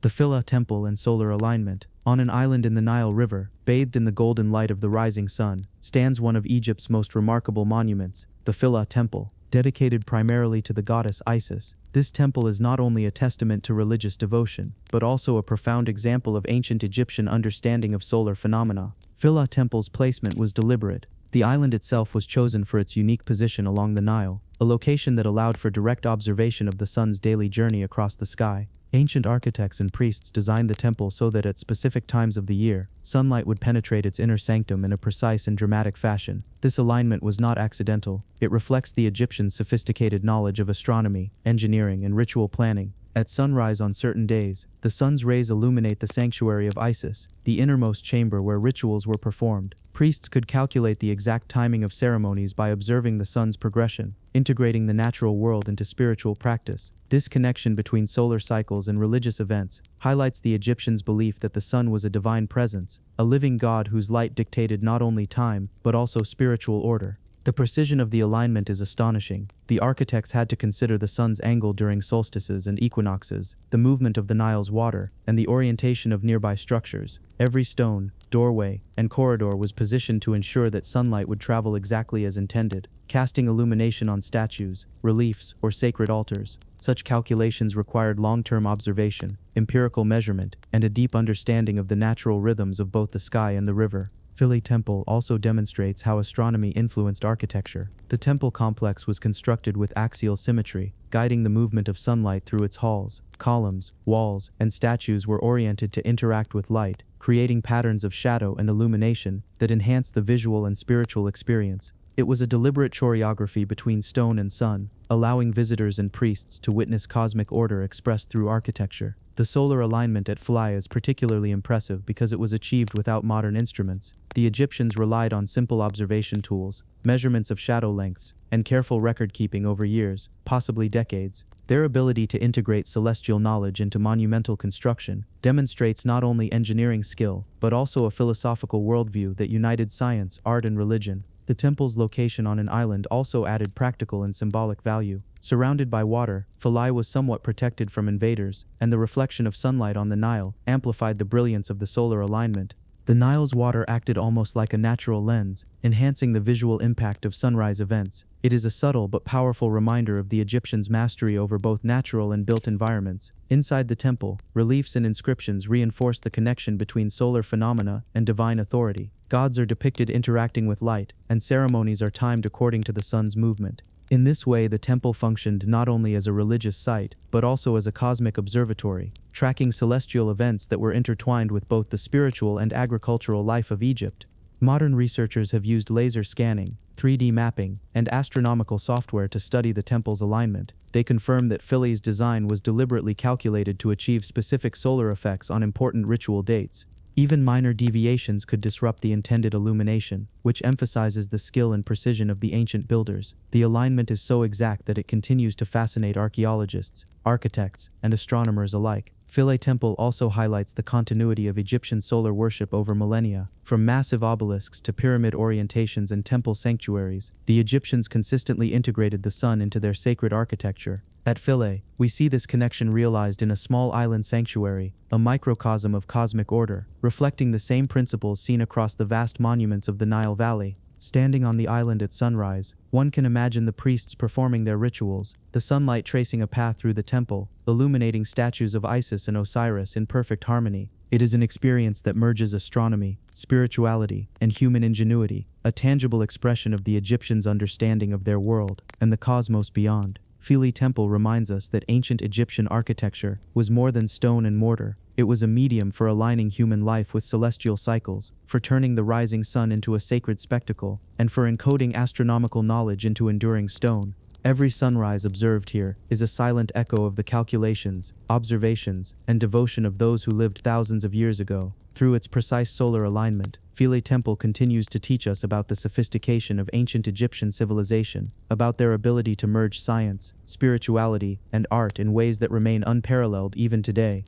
The Philae Temple and solar alignment. On an island in the Nile River, bathed in the golden light of the rising sun, stands one of Egypt's most remarkable monuments, the Philae Temple. Dedicated primarily to the goddess Isis, this temple is not only a testament to religious devotion, but also a profound example of ancient Egyptian understanding of solar phenomena. Philae Temple's placement was deliberate. The island itself was chosen for its unique position along the Nile, a location that allowed for direct observation of the sun's daily journey across the sky. Ancient architects and priests designed the temple so that at specific times of the year, sunlight would penetrate its inner sanctum in a precise and dramatic fashion. This alignment was not accidental. It reflects the Egyptians' sophisticated knowledge of astronomy, engineering, and ritual planning. At sunrise on certain days, the sun's rays illuminate the sanctuary of Isis, the innermost chamber where rituals were performed. Priests could calculate the exact timing of ceremonies by observing the sun's progression, integrating the natural world into spiritual practice. This connection between solar cycles and religious events highlights the Egyptians' belief that the sun was a divine presence, a living god whose light dictated not only time, but also spiritual order. The precision of the alignment is astonishing. The architects had to consider the sun's angle during solstices and equinoxes, the movement of the Nile's water, and the orientation of nearby structures. Every stone, doorway, and corridor was positioned to ensure that sunlight would travel exactly as intended, casting illumination on statues, reliefs, or sacred altars. Such calculations required long-term observation, empirical measurement, and a deep understanding of the natural rhythms of both the sky and the river. Philae Temple also demonstrates how astronomy influenced architecture. The temple complex was constructed with axial symmetry, guiding the movement of sunlight through its halls. Columns, walls, and statues were oriented to interact with light, creating patterns of shadow and illumination that enhanced the visual and spiritual experience. It was a deliberate choreography between stone and sun, allowing visitors and priests to witness cosmic order expressed through architecture. The solar alignment at Philae is particularly impressive because it was achieved without modern instruments. The Egyptians relied on simple observation tools, measurements of shadow lengths, and careful record-keeping over years, possibly decades. Their ability to integrate celestial knowledge into monumental construction demonstrates not only engineering skill, but also a philosophical worldview that united science, art, and religion. The temple's location on an island also added practical and symbolic value. Surrounded by water, Philae was somewhat protected from invaders, and the reflection of sunlight on the Nile amplified the brilliance of the solar alignment. The Nile's water acted almost like a natural lens, enhancing the visual impact of sunrise events. It is a subtle but powerful reminder of the Egyptians' mastery over both natural and built environments. Inside the temple, reliefs and inscriptions reinforce the connection between solar phenomena and divine authority. Gods are depicted interacting with light, and ceremonies are timed according to the sun's movement. In this way, the temple functioned not only as a religious site, but also as a cosmic observatory, tracking celestial events that were intertwined with both the spiritual and agricultural life of Egypt. Modern researchers have used laser scanning, 3D mapping, and astronomical software to study the temple's alignment. They confirm that Philae's design was deliberately calculated to achieve specific solar effects on important ritual dates. Even minor deviations could disrupt the intended illumination, which emphasizes the skill and precision of the ancient builders. The alignment is so exact that it continues to fascinate archaeologists, architects, and astronomers alike. Philae Temple also highlights the continuity of Egyptian solar worship over millennia. From massive obelisks to pyramid orientations and temple sanctuaries, the Egyptians consistently integrated the sun into their sacred architecture. At Philae, we see this connection realized in a small island sanctuary, a microcosm of cosmic order, reflecting the same principles seen across the vast monuments of the Nile Valley. Standing on the island at sunrise, one can imagine the priests performing their rituals, the sunlight tracing a path through the temple, illuminating statues of Isis and Osiris in perfect harmony. It is an experience that merges astronomy, spirituality, and human ingenuity, a tangible expression of the Egyptians' understanding of their world and the cosmos beyond. Philae Temple reminds us that ancient Egyptian architecture was more than stone and mortar. It was a medium for aligning human life with celestial cycles, for turning the rising sun into a sacred spectacle, and for encoding astronomical knowledge into enduring stone. Every sunrise observed here is a silent echo of the calculations, observations, and devotion of those who lived thousands of years ago. Through its precise solar alignment, Philae Temple continues to teach us about the sophistication of ancient Egyptian civilization, about their ability to merge science, spirituality, and art in ways that remain unparalleled even today.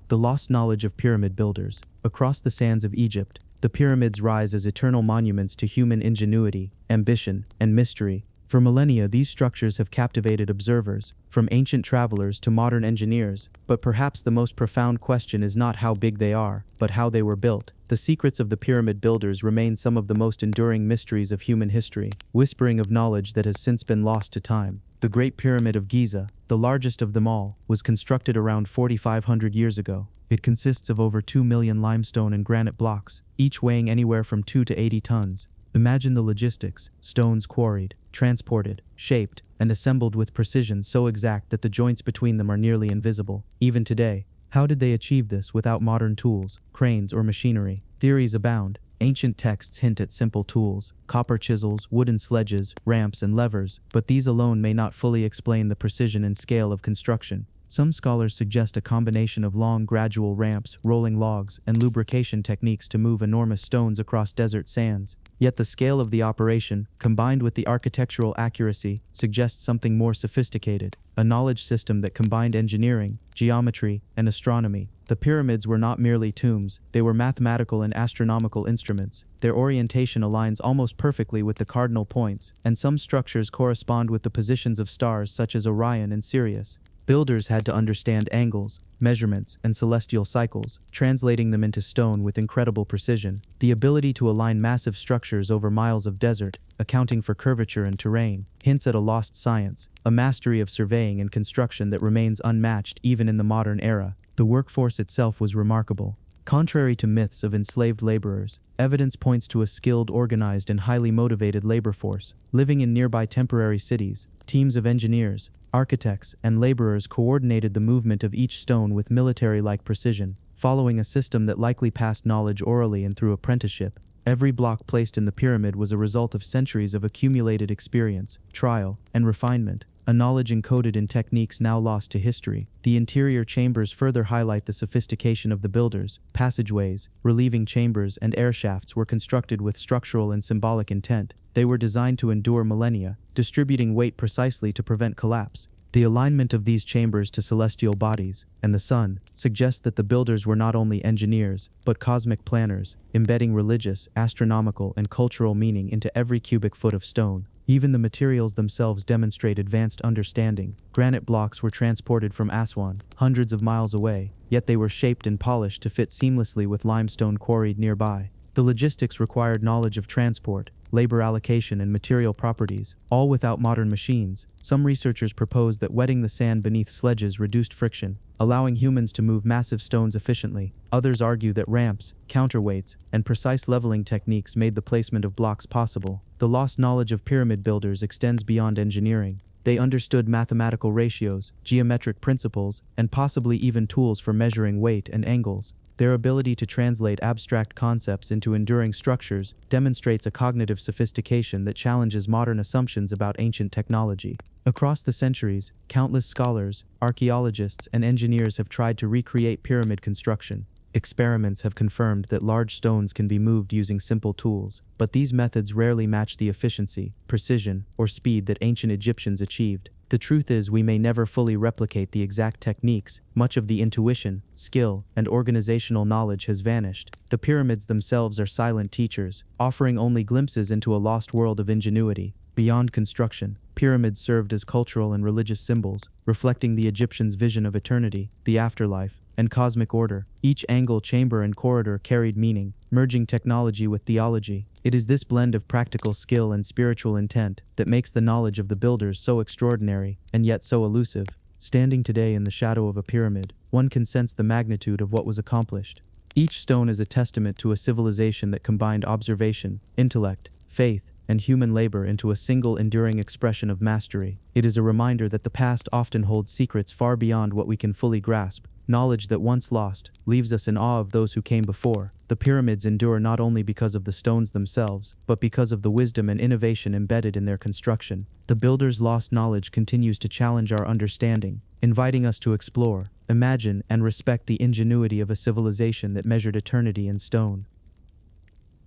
The lost knowledge of pyramid builders. Across the sands of Egypt, the pyramids rise as eternal monuments to human ingenuity, ambition, and mystery. For millennia, these structures have captivated observers, from ancient travelers to modern engineers, but perhaps the most profound question is not how big they are, but how they were built. The secrets of the pyramid builders remain some of the most enduring mysteries of human history, whispering of knowledge that has since been lost to time. The Great Pyramid of Giza, the largest of them all, was constructed around 4,500 years ago. It consists of over 2 million limestone and granite blocks, each weighing anywhere from 2 to 80 tons. Imagine the logistics: stones quarried, transported, shaped, and assembled with precision so exact that the joints between them are nearly invisible. Even today, how did they achieve this without modern tools, cranes, or machinery? Theories abound. Ancient texts hint at simple tools: copper chisels, wooden sledges, ramps, and levers, but these alone may not fully explain the precision and scale of construction. Some scholars suggest a combination of long, gradual ramps, rolling logs, and lubrication techniques to move enormous stones across desert sands. Yet the scale of the operation, combined with the architectural accuracy, suggests something more sophisticated: a knowledge system that combined engineering, geometry, and astronomy. The pyramids were not merely tombs, they were mathematical and astronomical instruments. Their orientation aligns almost perfectly with the cardinal points, and some structures correspond with the positions of stars such as Orion and Sirius. Builders had to understand angles, measurements, and celestial cycles, translating them into stone with incredible precision. The ability to align massive structures over miles of desert, accounting for curvature and terrain, hints at a lost science, a mastery of surveying and construction that remains unmatched even in the modern era. The workforce itself was remarkable. Contrary to myths of enslaved laborers, evidence points to a skilled, organized, and highly motivated labor force. Living in nearby temporary cities, teams of engineers, architects, and laborers coordinated the movement of each stone with military-like precision, following a system that likely passed knowledge orally and through apprenticeship. Every block placed in the pyramid was a result of centuries of accumulated experience, trial, and refinement, a knowledge encoded in techniques now lost to history. The interior chambers further highlight the sophistication of the builders. Passageways, relieving chambers, and air shafts were constructed with structural and symbolic intent. They were designed to endure millennia, distributing weight precisely to prevent collapse. The alignment of these chambers to celestial bodies and the sun suggests that the builders were not only engineers, but cosmic planners, embedding religious, astronomical, and cultural meaning into every cubic foot of stone. Even the materials themselves demonstrate advanced understanding. Granite blocks were transported from Aswan, hundreds of miles away, yet they were shaped and polished to fit seamlessly with limestone quarried nearby. The logistics required knowledge of transport, labor allocation, and material properties, all without modern machines. Some researchers propose that wetting the sand beneath sledges reduced friction, allowing humans to move massive stones efficiently. Others argue that ramps, counterweights, and precise leveling techniques made the placement of blocks possible. The lost knowledge of pyramid builders extends beyond engineering. They understood mathematical ratios, geometric principles, and possibly even tools for measuring weight and angles. Their ability to translate abstract concepts into enduring structures demonstrates a cognitive sophistication that challenges modern assumptions about ancient technology. Across the centuries, countless scholars, archaeologists, and engineers have tried to recreate pyramid construction. Experiments have confirmed that large stones can be moved using simple tools, but these methods rarely match the efficiency, precision, or speed that ancient Egyptians achieved. The truth is, we may never fully replicate the exact techniques. Much of the intuition, skill, and organizational knowledge has vanished. The pyramids themselves are silent teachers, offering only glimpses into a lost world of ingenuity. Beyond construction, pyramids served as cultural and religious symbols, reflecting the Egyptians' vision of eternity, the afterlife, and cosmic order. Each angle, chamber, and corridor carried meaning, merging technology with theology. It is this blend of practical skill and spiritual intent that makes the knowledge of the builders so extraordinary and yet so elusive. Standing today in the shadow of a pyramid, one can sense the magnitude of what was accomplished. Each stone is a testament to a civilization that combined observation, intellect, faith, and human labor into a single enduring expression of mastery. It is a reminder that the past often holds secrets far beyond what we can fully grasp. Knowledge that once lost leaves us in awe of those who came before. The pyramids endure not only because of the stones themselves, but because of the wisdom and innovation embedded in their construction. The builders' lost knowledge continues to challenge our understanding, inviting us to explore, imagine, and respect the ingenuity of a civilization that measured eternity in stone.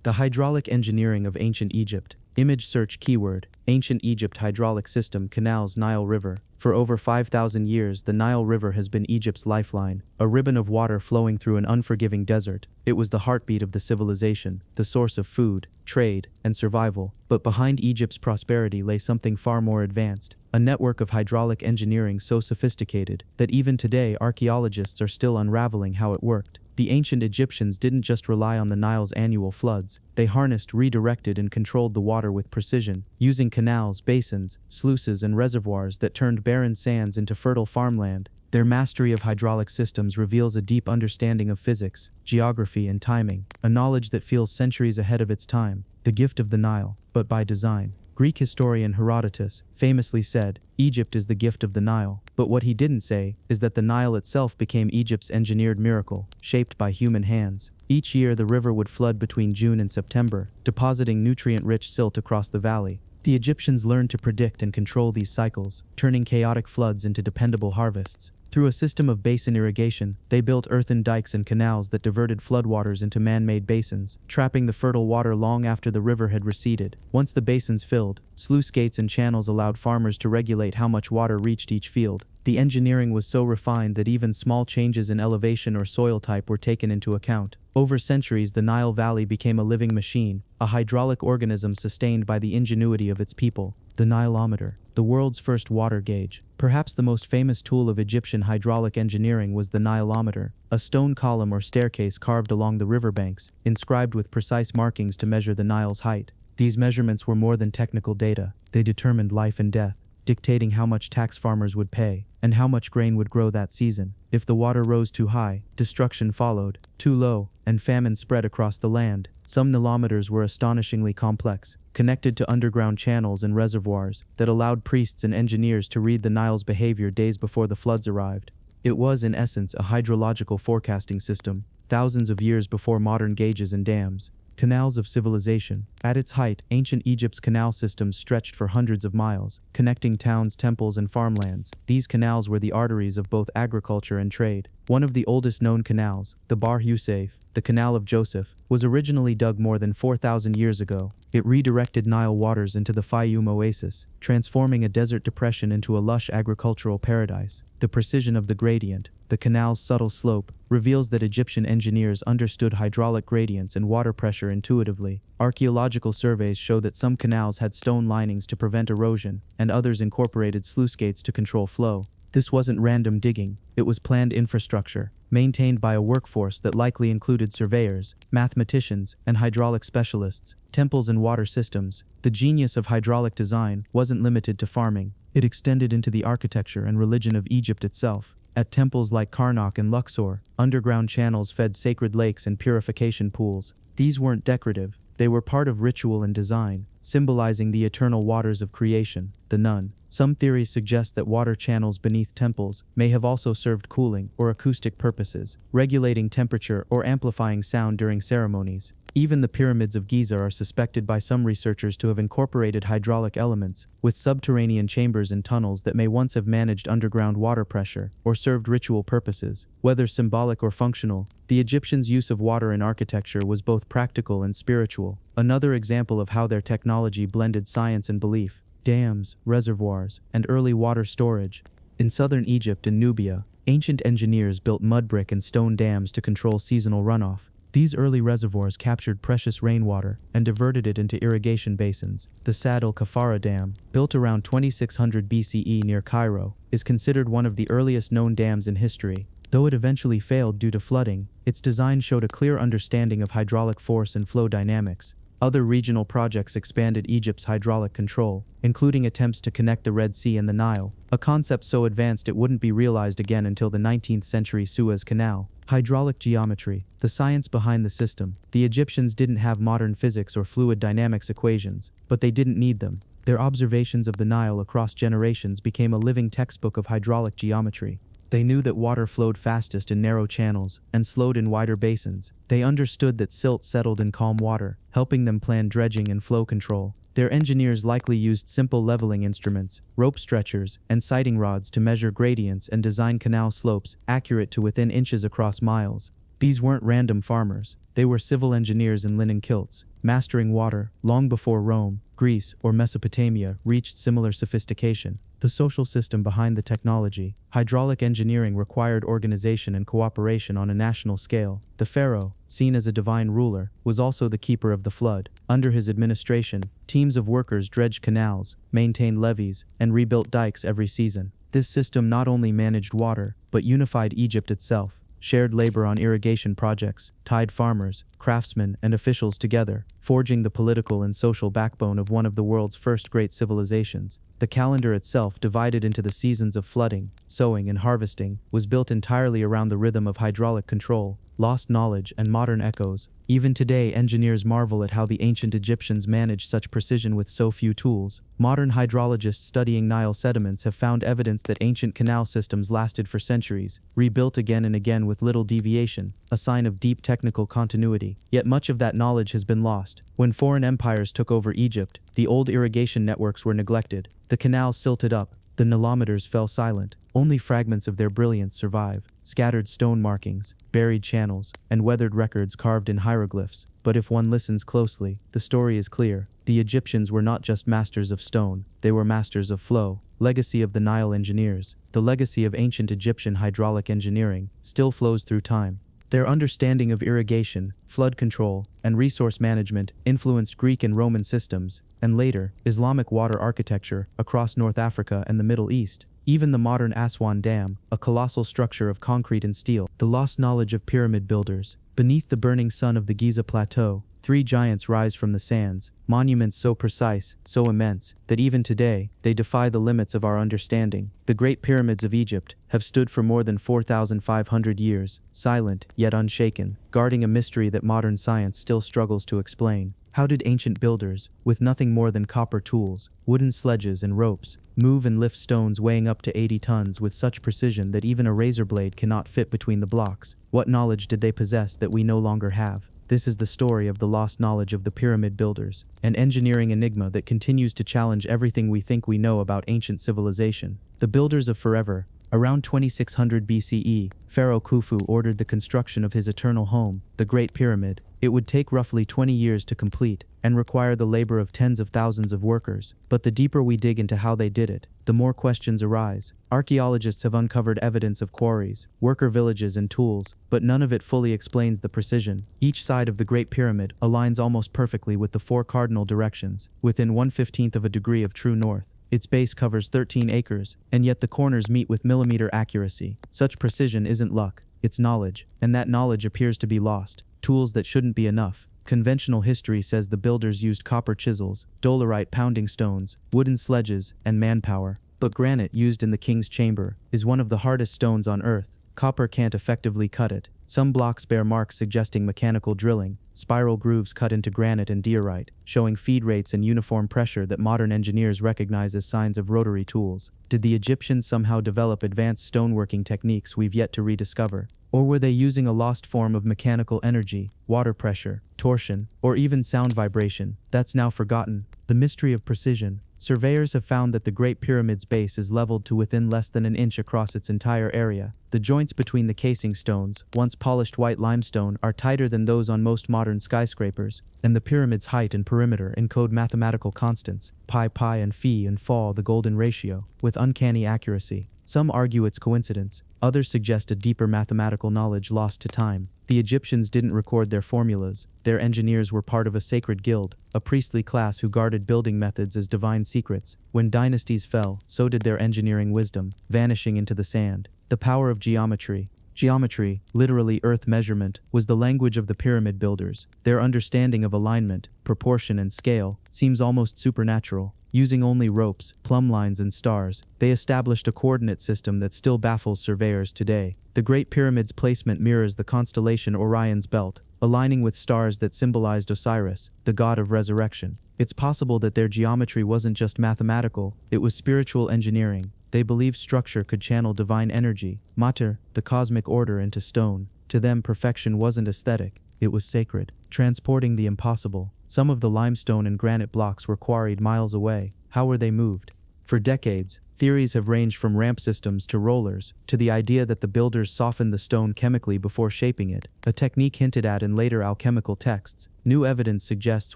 The hydraulic engineering of ancient Egypt. Image search keyword, Ancient Egypt hydraulic system canals Nile River. For over 5,000 years, the Nile River has been Egypt's lifeline, a ribbon of water flowing through an unforgiving desert. It was the heartbeat of the civilization, the source of food, trade, and survival. But behind Egypt's prosperity lay something far more advanced, a network of hydraulic engineering so sophisticated that even today archaeologists are still unraveling how it worked. The ancient Egyptians didn't just rely on the Nile's annual floods. They harnessed, redirected, and controlled the water with precision, using canals, basins, sluices, and reservoirs that turned barren sands into fertile farmland. Their mastery of hydraulic systems reveals a deep understanding of physics, geography, and timing, a knowledge that feels centuries ahead of its time. The gift of the Nile, but by design. Greek historian Herodotus famously said, "Egypt is the gift of the Nile." But what he didn't say is that the Nile itself became Egypt's engineered miracle, shaped by human hands. Each year the river would flood between June and September, depositing nutrient-rich silt across the valley. The Egyptians learned to predict and control these cycles, turning chaotic floods into dependable harvests. Through a system of basin irrigation, they built earthen dikes and canals that diverted floodwaters into man-made basins, trapping the fertile water long after the river had receded. Once the basins filled, sluice gates and channels allowed farmers to regulate how much water reached each field. The engineering was so refined that even small changes in elevation or soil type were taken into account. Over centuries, the Nile Valley became a living machine, a hydraulic organism sustained by the ingenuity of its people. The Nileometer, the world's first water gauge. Perhaps the most famous tool of Egyptian hydraulic engineering was the Nileometer, a stone column or staircase carved along the riverbanks, inscribed with precise markings to measure the Nile's height. These measurements were more than technical data. They determined life and death, dictating how much tax farmers would pay and how much grain would grow that season. If the water rose too high, destruction followed. Too low, and famine spread across the land. Some Nileometers were astonishingly complex, connected to underground channels and reservoirs that allowed priests and engineers to read the Nile's behavior days before the floods arrived. It was, in essence, a hydrological forecasting system, thousands of years before modern gauges and dams. Canals of civilization. At its height, ancient Egypt's canal systems stretched for hundreds of miles, connecting towns, temples, and farmlands. These canals were the arteries of both agriculture and trade. One of the oldest known canals, the Bahr Yusuf, the Canal of Joseph, was originally dug more than 4,000 years ago. It redirected Nile waters into the Fayum oasis, transforming a desert depression into a lush agricultural paradise. The precision of the gradient, the canal's subtle slope, reveals that Egyptian engineers understood hydraulic gradients and water pressure intuitively. Archaeological surveys show that some canals had stone linings to prevent erosion, and others incorporated sluice gates to control flow. This wasn't random digging, it was planned infrastructure, maintained by a workforce that likely included surveyors, mathematicians, and hydraulic specialists. Temples and water systems. The genius of hydraulic design wasn't limited to farming. It extended into the architecture and religion of Egypt itself. At temples like Karnak and Luxor, underground channels fed sacred lakes and purification pools. These weren't decorative, they were part of ritual and design, symbolizing the eternal waters of creation. The Nun. Some theories suggest that water channels beneath temples may have also served cooling or acoustic purposes, regulating temperature or amplifying sound during ceremonies. Even the pyramids of Giza are suspected by some researchers to have incorporated hydraulic elements, with subterranean chambers and tunnels that may once have managed underground water pressure or served ritual purposes. Whether symbolic or functional, the Egyptians' use of water in architecture was both practical and spiritual, another example of how their technology blended science and belief. Dams, reservoirs, and early water storage. In southern Egypt and Nubia, ancient engineers built mud brick and stone dams to control seasonal runoff. These early reservoirs captured precious rainwater and diverted it into irrigation basins. The Sad el-Kafara Dam, built around 2600 BCE near Cairo, is considered one of the earliest known dams in history. Though it eventually failed due to flooding, its design showed a clear understanding of hydraulic force and flow dynamics. Other regional projects expanded Egypt's hydraulic control, including attempts to connect the Red Sea and the Nile, a concept so advanced it wouldn't be realized again until the 19th century Suez Canal. Hydraulic geometry, the science behind the system. The Egyptians didn't have modern physics or fluid dynamics equations, but they didn't need them. Their observations of the Nile across generations became a living textbook of hydraulic geometry. They knew that water flowed fastest in narrow channels and slowed in wider basins. They understood that silt settled in calm water, helping them plan dredging and flow control. Their engineers likely used simple leveling instruments, rope stretchers, and sighting rods to measure gradients and design canal slopes accurate to within inches across miles. These weren't random farmers. They were civil engineers in linen kilts, mastering water long before Rome, Greece, or Mesopotamia reached similar sophistication. The social system behind the technology. Hydraulic engineering required organization and cooperation on a national scale. The pharaoh, seen as a divine ruler, was also the keeper of the flood. Under his administration, teams of workers dredged canals, maintained levees, and rebuilt dikes every season. This system not only managed water, but unified Egypt itself. Shared labor on irrigation projects, tied farmers, craftsmen, and officials together, forging the political and social backbone of one of the world's first great civilizations. The calendar itself, divided into the seasons of flooding, sowing, and harvesting, was built entirely around the rhythm of hydraulic control, lost knowledge, and modern echoes. Even today, engineers marvel at how the ancient Egyptians managed such precision with so few tools. Modern hydrologists studying Nile sediments have found evidence that ancient canal systems lasted for centuries, rebuilt again and again with little deviation, a sign of deep technical continuity. Yet much of that knowledge has been lost. When foreign empires took over Egypt, the old irrigation networks were neglected. The canals silted up, the Nilometers fell silent. Only fragments of their brilliance survive, scattered stone markings, buried channels, and weathered records carved in hieroglyphs. But if one listens closely, the story is clear. The Egyptians were not just masters of stone, they were masters of flow. Legacy of the Nile engineers. The legacy of ancient Egyptian hydraulic engineering still flows through time. Their understanding of irrigation, flood control, and resource management influenced Greek and Roman systems, and later, Islamic water architecture across North Africa and the Middle East. Even the modern Aswan Dam, a colossal structure of concrete and steel. The lost knowledge of pyramid builders. Beneath the burning sun of the Giza Plateau, 3 giants rise from the sands, monuments so precise, so immense, that even today, they defy the limits of our understanding. The Great Pyramids of Egypt have stood for more than 4,500 years, silent yet unshaken, guarding a mystery that modern science still struggles to explain. How did ancient builders, with nothing more than copper tools, wooden sledges and ropes, move and lift stones weighing up to 80 tons with such precision that even a razor blade cannot fit between the blocks? What knowledge did they possess that we no longer have? This is the story of the lost knowledge of the pyramid builders, an engineering enigma that continues to challenge everything we think we know about ancient civilization. The builders of forever. Around 2600 BCE, Pharaoh Khufu ordered the construction of his eternal home, the Great Pyramid. It would take roughly 20 years to complete, and require the labor of tens of thousands of workers. But the deeper we dig into how they did it, the more questions arise. Archaeologists have uncovered evidence of quarries, worker villages, and tools, but none of it fully explains the precision. Each side of the Great Pyramid aligns almost perfectly with the 4 cardinal directions, within 1/15 of a degree of true north. Its base covers 13 acres, and yet the corners meet with millimeter accuracy. Such precision isn't luck, it's knowledge, and that knowledge appears to be lost. Tools that shouldn't be enough. Conventional history says the builders used copper chisels, dolerite pounding stones, wooden sledges, and manpower. But granite, used in the king's chamber, is one of the hardest stones on earth. Copper can't effectively cut it. Some blocks bear marks suggesting mechanical drilling, spiral grooves cut into granite and diorite, showing feed rates and uniform pressure that modern engineers recognize as signs of rotary tools. Did the Egyptians somehow develop advanced stoneworking techniques we've yet to rediscover? Or were they using a lost form of mechanical energy, water pressure, torsion, or even sound vibration, that's now forgotten? The mystery of precision. Surveyors have found that the Great Pyramid's base is leveled to within less than an inch across its entire area. The joints between the casing stones, once polished white limestone, are tighter than those on most modern skyscrapers, and the pyramid's height and perimeter encode mathematical constants, pi and phi and fa, the golden ratio, with uncanny accuracy. Some argue it's coincidence, others suggest a deeper mathematical knowledge lost to time. The Egyptians didn't record their formulas. Their engineers were part of a sacred guild, a priestly class who guarded building methods as divine secrets. When dynasties fell, so did their engineering wisdom, vanishing into the sand. The power of geometry. Geometry, literally earth measurement, was the language of the pyramid builders. Their understanding of alignment, proportion, and scale seems almost supernatural. Using only ropes, plumb lines, and stars, they established a coordinate system that still baffles surveyors today. The Great Pyramid's placement mirrors the constellation Orion's belt, aligning with stars that symbolized Osiris, the god of resurrection. It's possible that their geometry wasn't just mathematical, it was spiritual engineering. They believed structure could channel divine energy, mater, the cosmic order, into stone. To them, perfection wasn't aesthetic, it was sacred, transporting the impossible. Some of the limestone and granite blocks were quarried miles away. How were they moved? For decades, theories have ranged from ramp systems to rollers, to the idea that the builders softened the stone chemically before shaping it, a technique hinted at in later alchemical texts. New evidence suggests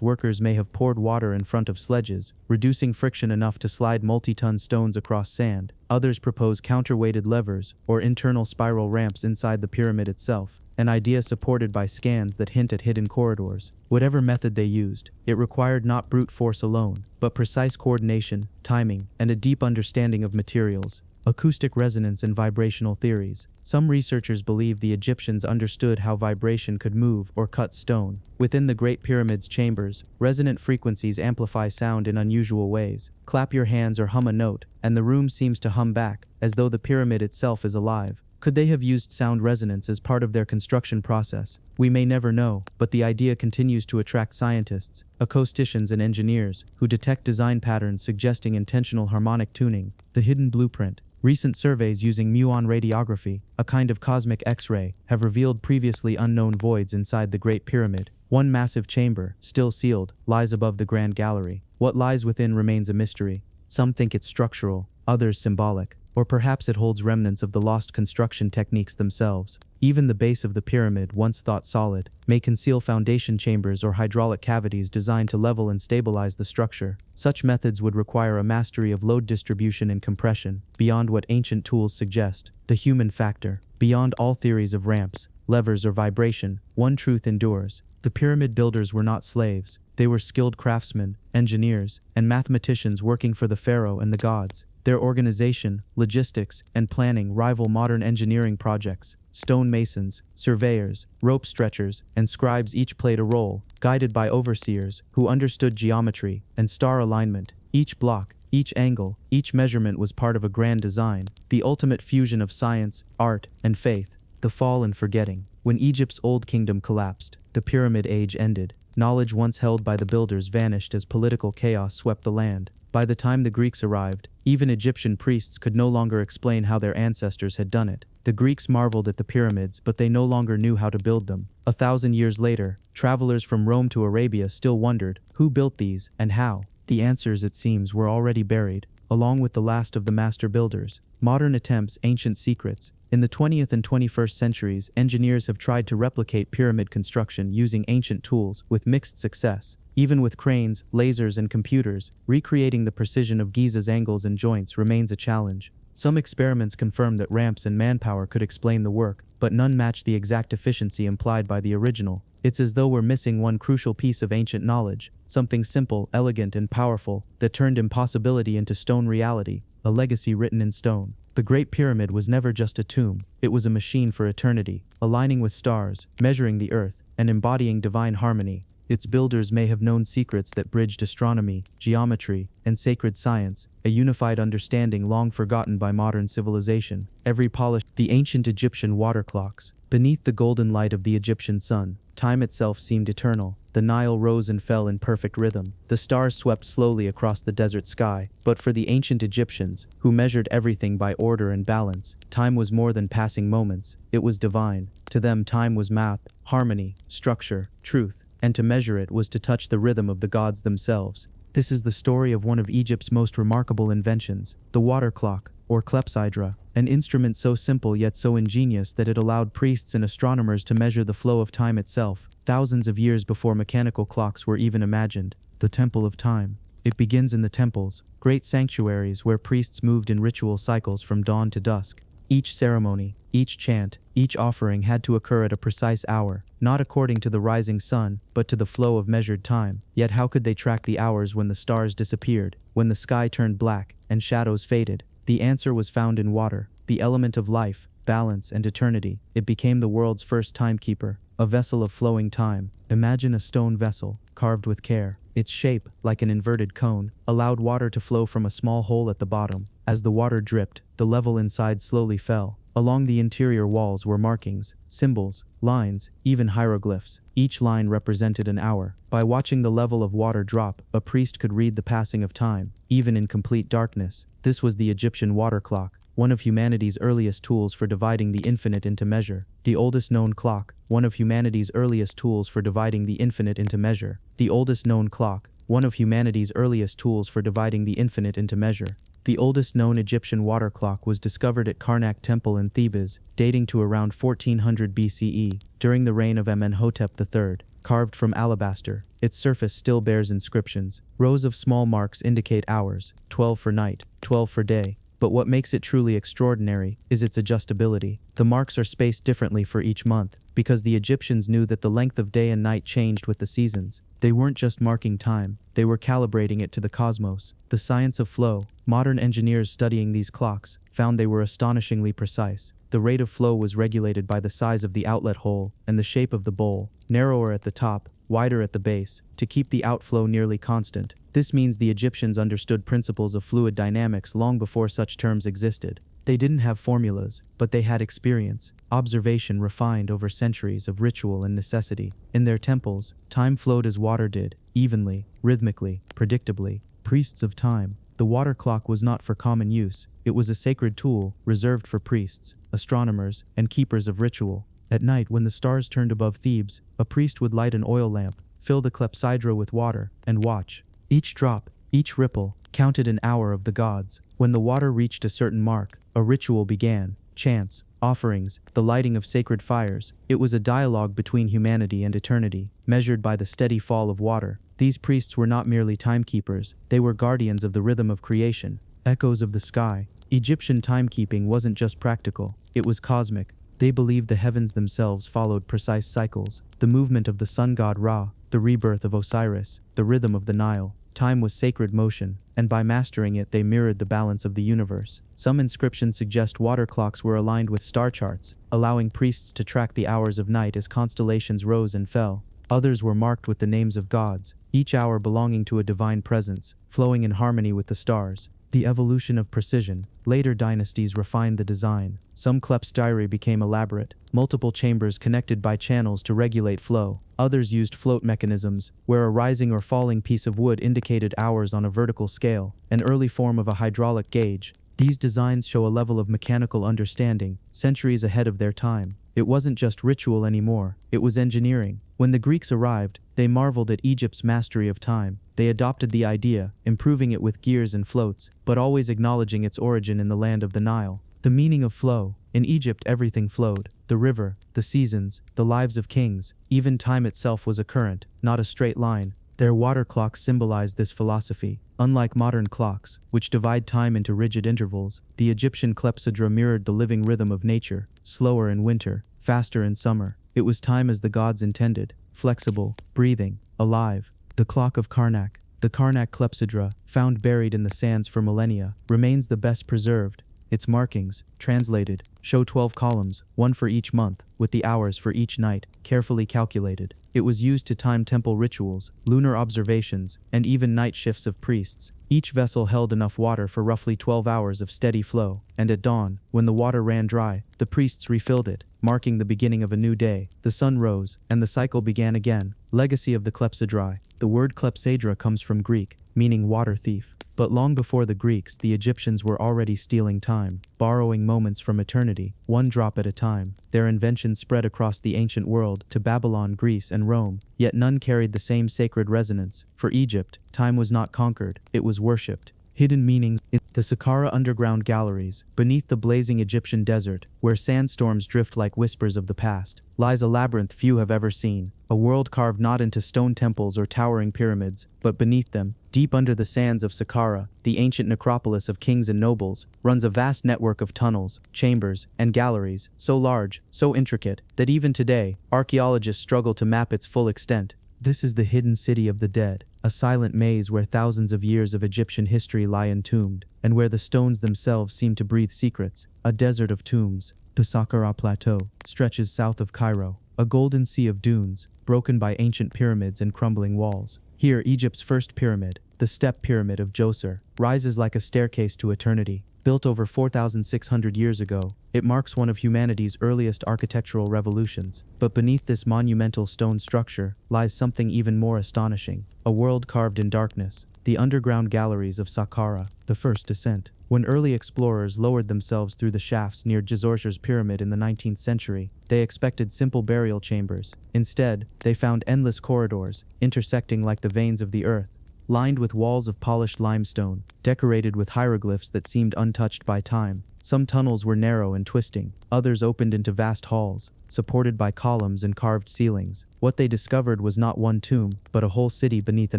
workers may have poured water in front of sledges, reducing friction enough to slide multi-ton stones across sand. Others propose counterweighted levers, or internal spiral ramps inside the pyramid itself, an idea supported by scans that hint at hidden corridors. Whatever method they used, it required not brute force alone, but precise coordination, timing, and a deep understanding of materials. Acoustic resonance and vibrational theories. Some researchers believe the Egyptians understood how vibration could move or cut stone. Within the Great Pyramid's chambers, resonant frequencies amplify sound in unusual ways. Clap your hands or hum a note, and the room seems to hum back, as though the pyramid itself is alive. Could they have used sound resonance as part of their construction process? We may never know, but the idea continues to attract scientists, acousticians, and engineers who detect design patterns suggesting intentional harmonic tuning. The hidden blueprint. Recent surveys using muon radiography, a kind of cosmic X-ray, have revealed previously unknown voids inside the Great Pyramid. One massive chamber, still sealed, lies above the Grand Gallery. What lies within remains a mystery. Some think it's structural, others symbolic, or perhaps it holds remnants of the lost construction techniques themselves. Even the base of the pyramid, once thought solid, may conceal foundation chambers or hydraulic cavities designed to level and stabilize the structure. Such methods would require a mastery of load distribution and compression, beyond what ancient tools suggest. The human factor. Beyond all theories of ramps, levers, or vibration, one truth endures. The pyramid builders were not slaves. They were skilled craftsmen, engineers, and mathematicians working for the pharaoh and the gods. Their organization, logistics, and planning rival modern engineering projects. Stonemasons, surveyors, rope stretchers, and scribes each played a role, guided by overseers who understood geometry and star alignment. Each block, each angle, each measurement was part of a grand design, the ultimate fusion of science, art, and faith. The fall and forgetting. When Egypt's old kingdom collapsed, the pyramid age ended. Knowledge once held by the builders vanished as political chaos swept the land. By the time the Greeks arrived, even Egyptian priests could no longer explain how their ancestors had done it. The Greeks marveled at the pyramids, but they no longer knew how to build them. 1,000 years later, travelers from Rome to Arabia still wondered, who built these, and how? The answers, it seems, were already buried, along with the last of the master builders. Modern attempts, ancient secrets. In the 20th and 21st centuries, engineers have tried to replicate pyramid construction using ancient tools, with mixed success. Even with cranes, lasers, and computers, recreating the precision of Giza's angles and joints remains a challenge. Some experiments confirm that ramps and manpower could explain the work, but none match the exact efficiency implied by the original. It's as though we're missing one crucial piece of ancient knowledge, something simple, elegant, and powerful, that turned impossibility into stone reality, a legacy written in stone. The Great Pyramid was never just a tomb, it was a machine for eternity, aligning with stars, measuring the earth, and embodying divine harmony. Its builders may have known secrets that bridged astronomy, geometry, and sacred science, a unified understanding long forgotten by modern civilization. Every polished, the ancient Egyptian water clocks. Beneath the golden light of the Egyptian sun, time itself seemed eternal. The Nile rose and fell in perfect rhythm. The stars swept slowly across the desert sky. But for the ancient Egyptians, who measured everything by order and balance, time was more than passing moments. It was divine. To them, time was math, harmony, structure, truth, and to measure it was to touch the rhythm of the gods themselves. This is the story of one of Egypt's most remarkable inventions, the water clock, or clepsydra, an instrument so simple yet so ingenious that it allowed priests and astronomers to measure the flow of time itself, thousands of years before mechanical clocks were even imagined. The Temple of Time. It begins in the temples, great sanctuaries where priests moved in ritual cycles from dawn to dusk. Each ceremony, each chant, each offering had to occur at a precise hour, not according to the rising sun, but to the flow of measured time. Yet how could they track the hours when the stars disappeared, when the sky turned black, and shadows faded? The answer was found in water, the element of life, balance, and eternity. It became the world's first timekeeper, a vessel of flowing time. Imagine a stone vessel, carved with care. Its shape, like an inverted cone, allowed water to flow from a small hole at the bottom. As the water dripped, the level inside slowly fell. Along the interior walls were markings, symbols, lines, even hieroglyphs. Each line represented an hour. By watching the level of water drop, a priest could read the passing of time, even in complete darkness. This was the Egyptian water clock, one of humanity's earliest tools for dividing the infinite into measure. The oldest known clock, one of humanity's earliest tools for dividing the infinite into measure. The oldest known clock, one of humanity's earliest tools for dividing the infinite into measure. The oldest known Egyptian water clock was discovered at Karnak Temple in Thebes, dating to around 1400 BCE, during the reign of Amenhotep III. Carved from alabaster, its surface still bears inscriptions. Rows of small marks indicate hours, 12 for night, 12 for day. But what makes it truly extraordinary is its adjustability. The marks are spaced differently for each month, because the Egyptians knew that the length of day and night changed with the seasons. They weren't just marking time, they were calibrating it to the cosmos. The science of flow. Modern engineers studying these clocks found they were astonishingly precise. The rate of flow was regulated by the size of the outlet hole and the shape of the bowl, narrower at the top, wider at the base, to keep the outflow nearly constant. This means the Egyptians understood principles of fluid dynamics long before such terms existed. They didn't have formulas, but they had experience, observation refined over centuries of ritual and necessity. In their temples, time flowed as water did, evenly, rhythmically, predictably. Priests of time. The water clock was not for common use. It was a sacred tool reserved for priests, astronomers, and keepers of ritual. At night, when the stars turned above Thebes, a priest would light an oil lamp, fill the clepsydra with water, and watch. Each drop, each ripple, counted an hour of the gods. When the water reached a certain mark, a ritual began. Chants, offerings, the lighting of sacred fires. It was a dialogue between humanity and eternity, measured by the steady fall of water. These priests were not merely timekeepers, they were guardians of the rhythm of creation, echoes of the sky. Egyptian timekeeping wasn't just practical, it was cosmic. They believed the heavens themselves followed precise cycles, the movement of the sun god Ra, the rebirth of Osiris, the rhythm of the Nile. Time was sacred motion, and by mastering it they mirrored the balance of the universe. Some inscriptions suggest water clocks were aligned with star charts, allowing priests to track the hours of night as constellations rose and fell. Others were marked with the names of gods, each hour belonging to a divine presence, flowing in harmony with the stars. The evolution of precision. Later dynasties refined the design. Some clepsydra became elaborate, multiple chambers connected by channels to regulate flow. Others used float mechanisms, where a rising or falling piece of wood indicated hours on a vertical scale, an early form of a hydraulic gauge. These designs show a level of mechanical understanding, centuries ahead of their time. It wasn't just ritual anymore, it was engineering. When the Greeks arrived, they marveled at Egypt's mastery of time. They adopted the idea, improving it with gears and floats, but always acknowledging its origin in the land of the Nile. The meaning of flow. In Egypt everything flowed. The river, the seasons, the lives of kings, even time itself was a current, not a straight line. Their water clocks symbolized this philosophy. Unlike modern clocks, which divide time into rigid intervals, the Egyptian clepsydra mirrored the living rhythm of nature, slower in winter, faster in summer. It was time as the gods intended, flexible, breathing, alive. The clock of Karnak. The Karnak clepsydra, found buried in the sands for millennia, remains the best preserved. Its markings, translated, show 12 columns, one for each month, with the hours for each night, carefully calculated. It was used to time temple rituals, lunar observations, and even night shifts of priests. Each vessel held enough water for roughly 12 hours of steady flow, and at dawn, when the water ran dry, the priests refilled it, marking the beginning of a new day. The sun rose, and the cycle began again. Legacy of the clepsydra. The word clepsydra comes from Greek, meaning water thief. But long before the Greeks, the Egyptians were already stealing time, borrowing moments from eternity, one drop at a time. Their inventions spread across the ancient world to Babylon, Greece, and Rome, yet none carried the same sacred resonance. For Egypt, time was not conquered, it was worshipped. Hidden meanings. In the Saqqara underground galleries, beneath the blazing Egyptian desert, where sandstorms drift like whispers of the past, lies a labyrinth few have ever seen, a world carved not into stone temples or towering pyramids, but beneath them, deep under the sands of Saqqara, the ancient necropolis of kings and nobles, runs a vast network of tunnels, chambers, and galleries, so large, so intricate, that even today, archaeologists struggle to map its full extent. This is the hidden city of the dead, a silent maze where thousands of years of Egyptian history lie entombed, and where the stones themselves seem to breathe secrets, a desert of tombs. The Saqqara Plateau stretches south of Cairo, a golden sea of dunes, broken by ancient pyramids and crumbling walls. Here, Egypt's first pyramid, the Step Pyramid of Djoser, rises like a staircase to eternity. Built over 4,600 years ago, it marks one of humanity's earliest architectural revolutions. But beneath this monumental stone structure lies something even more astonishing, a world carved in darkness, the underground galleries of Saqqara, the first descent. When early explorers lowered themselves through the shafts near Djoser's pyramid in the 19th century, they expected simple burial chambers. Instead, they found endless corridors, intersecting like the veins of the earth, lined with walls of polished limestone, decorated with hieroglyphs that seemed untouched by time. Some tunnels were narrow and twisting, others opened into vast halls, supported by columns and carved ceilings. What they discovered was not one tomb, but a whole city beneath a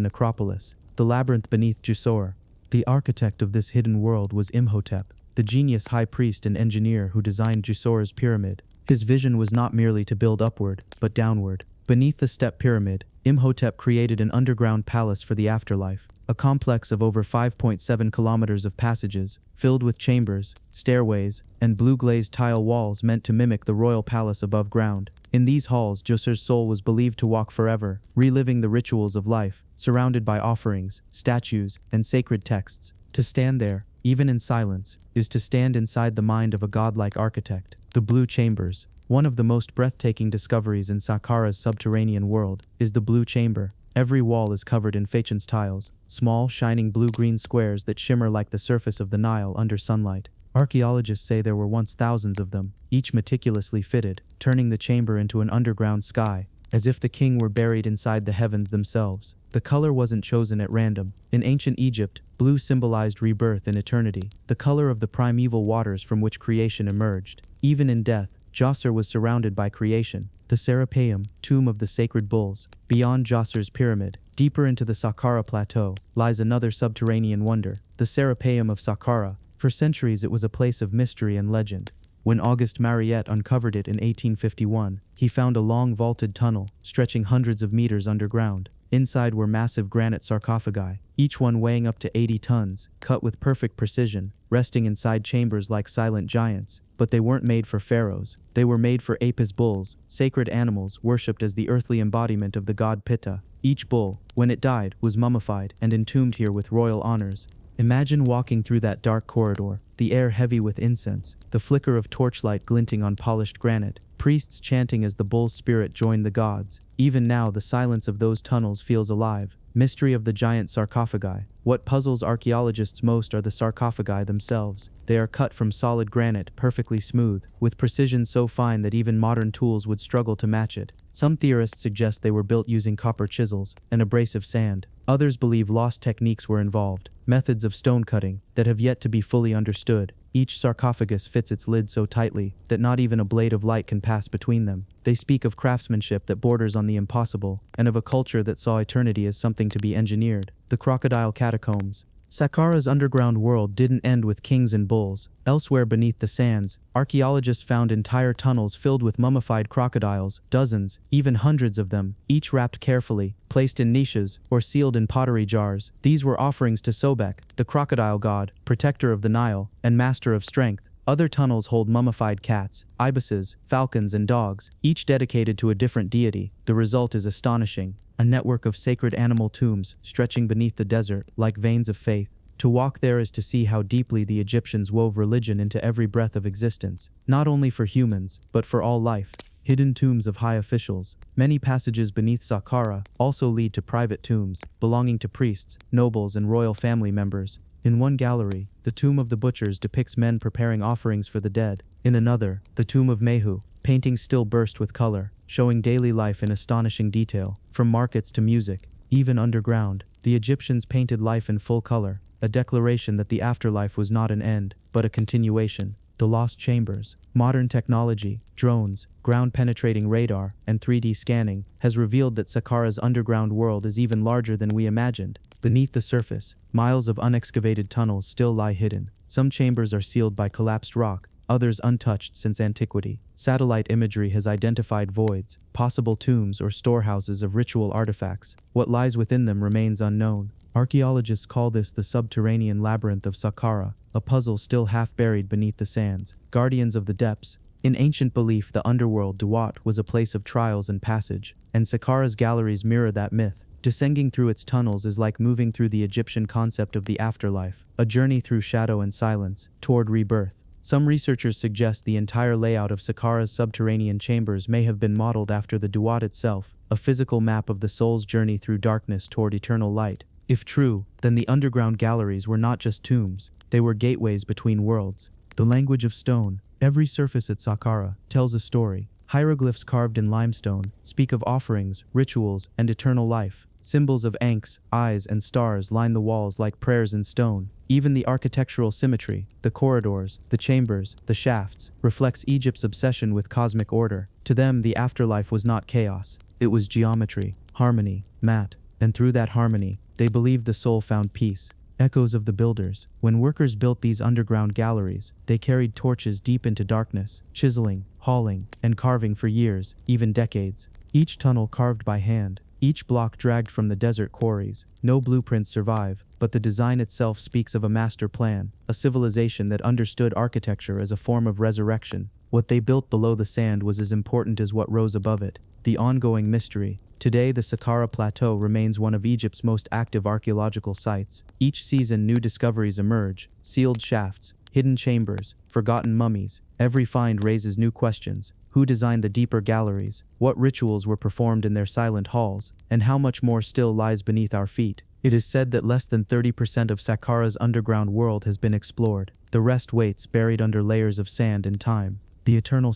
necropolis, the labyrinth beneath Djoser. The architect of this hidden world was Imhotep, the genius high priest and engineer who designed Djoser's pyramid. His vision was not merely to build upward, but downward. Beneath the Step Pyramid, Imhotep created an underground palace for the afterlife, a complex of over 5.7 kilometers of passages, filled with chambers, stairways, and blue-glazed tile walls meant to mimic the royal palace above ground. In these halls, Djoser's soul was believed to walk forever, reliving the rituals of life, surrounded by offerings, statues, and sacred texts. To stand there, even in silence, is to stand inside the mind of a godlike architect. The Blue Chambers. One of the most breathtaking discoveries in Saqqara's subterranean world is the Blue Chamber. Every wall is covered in Phaeton's tiles, small, shining blue-green squares that shimmer like the surface of the Nile under sunlight. Archaeologists say there were once thousands of them, each meticulously fitted, turning the chamber into an underground sky, as if the king were buried inside the heavens themselves. The color wasn't chosen at random. In ancient Egypt, blue symbolized rebirth and eternity, the color of the primeval waters from which creation emerged. Even in death, Djoser was surrounded by creation. The Serapeum, tomb of the sacred bulls. Beyond Djoser's pyramid, deeper into the Saqqara Plateau, lies another subterranean wonder, the Serapeum of Saqqara. For centuries it was a place of mystery and legend. When Auguste Mariette uncovered it in 1851, he found a long vaulted tunnel, stretching hundreds of meters underground. Inside were massive granite sarcophagi, each one weighing up to 80 tons, cut with perfect precision, resting inside chambers like silent giants. But they weren't made for pharaohs. They were made for Apis bulls, sacred animals worshipped as the earthly embodiment of the god Pitta. Each bull, when it died, was mummified and entombed here with royal honors. Imagine walking through that dark corridor, the air heavy with incense, the flicker of torchlight glinting on polished granite, priests chanting as the bull's spirit joined the gods. Even now, the silence of those tunnels feels alive. Mystery of the giant sarcophagi. What puzzles archaeologists most are the sarcophagi themselves. They are cut from solid granite, perfectly smooth, with precision so fine that even modern tools would struggle to match it. Some theorists suggest they were built using copper chisels and abrasive sand. Others believe lost techniques were involved, methods of stone cutting that have yet to be fully understood. Each sarcophagus fits its lid so tightly that not even a blade of light can pass between them. They speak of craftsmanship that borders on the impossible, and of a culture that saw eternity as something to be engineered. The crocodile catacombs. Saqqara's underground world didn't end with kings and bulls. Elsewhere beneath the sands, archaeologists found entire tunnels filled with mummified crocodiles, dozens, even hundreds of them, each wrapped carefully, placed in niches, or sealed in pottery jars. These were offerings to Sobek, the crocodile god, protector of the Nile, and master of strength. Other tunnels hold mummified cats, ibises, falcons, and dogs, each dedicated to a different deity. The result is astonishing. A network of sacred animal tombs stretching beneath the desert like veins of faith. To walk there is to see how deeply the Egyptians wove religion into every breath of existence, not only for humans, but for all life. Hidden tombs of high officials. Many passages beneath Saqqara also lead to private tombs, belonging to priests, nobles, and royal family members. In one gallery, the Tomb of the Butchers depicts men preparing offerings for the dead. In another, the Tomb of Mehu, paintings still burst with color, showing daily life in astonishing detail. From markets to music, even underground, the Egyptians painted life in full color, a declaration that the afterlife was not an end, but a continuation. The lost chambers. Modern technology, drones, ground-penetrating radar, and 3D scanning has revealed that Saqqara's underground world is even larger than we imagined. Beneath the surface, miles of unexcavated tunnels still lie hidden. Some chambers are sealed by collapsed rock, others untouched since antiquity. Satellite imagery has identified voids, possible tombs or storehouses of ritual artifacts. What lies within them remains unknown. Archaeologists call this the subterranean labyrinth of Saqqara, a puzzle still half buried beneath the sands. Guardians of the depths. In ancient belief, the underworld, Duat, was a place of trials and passage, and Saqqara's galleries mirror that myth. Descending through its tunnels is like moving through the Egyptian concept of the afterlife, a journey through shadow and silence, toward rebirth. Some researchers suggest the entire layout of Saqqara's subterranean chambers may have been modeled after the Duat itself, a physical map of the soul's journey through darkness toward eternal light. If true, then the underground galleries were not just tombs, they were gateways between worlds. The language of stone. Every surface at Saqqara tells a story. Hieroglyphs carved in limestone speak of offerings, rituals, and eternal life. Symbols of ankhs, eyes, and stars line the walls like prayers in stone. Even the architectural symmetry, the corridors, the chambers, the shafts, reflects Egypt's obsession with cosmic order. To them, the afterlife was not chaos. It was geometry, harmony, math, and through that harmony, they believed the soul found peace. Echoes of the builders. When workers built these underground galleries, they carried torches deep into darkness, chiseling, hauling, and carving for years, even decades. Each tunnel carved by hand, each block dragged from the desert quarries. No blueprints survive, but the design itself speaks of a master plan, a civilization that understood architecture as a form of resurrection. What they built below the sand was as important as what rose above it. The ongoing mystery. Today, the Saqqara Plateau remains one of Egypt's most active archaeological sites. Each season, new discoveries emerge: sealed shafts, hidden chambers, forgotten mummies. Every find raises new questions. Who designed the deeper galleries? What rituals were performed in their silent halls? And how much more still lies beneath our feet? It is said that less than 30% of Saqqara's underground world has been explored. The rest waits, buried under layers of sand and time. The eternal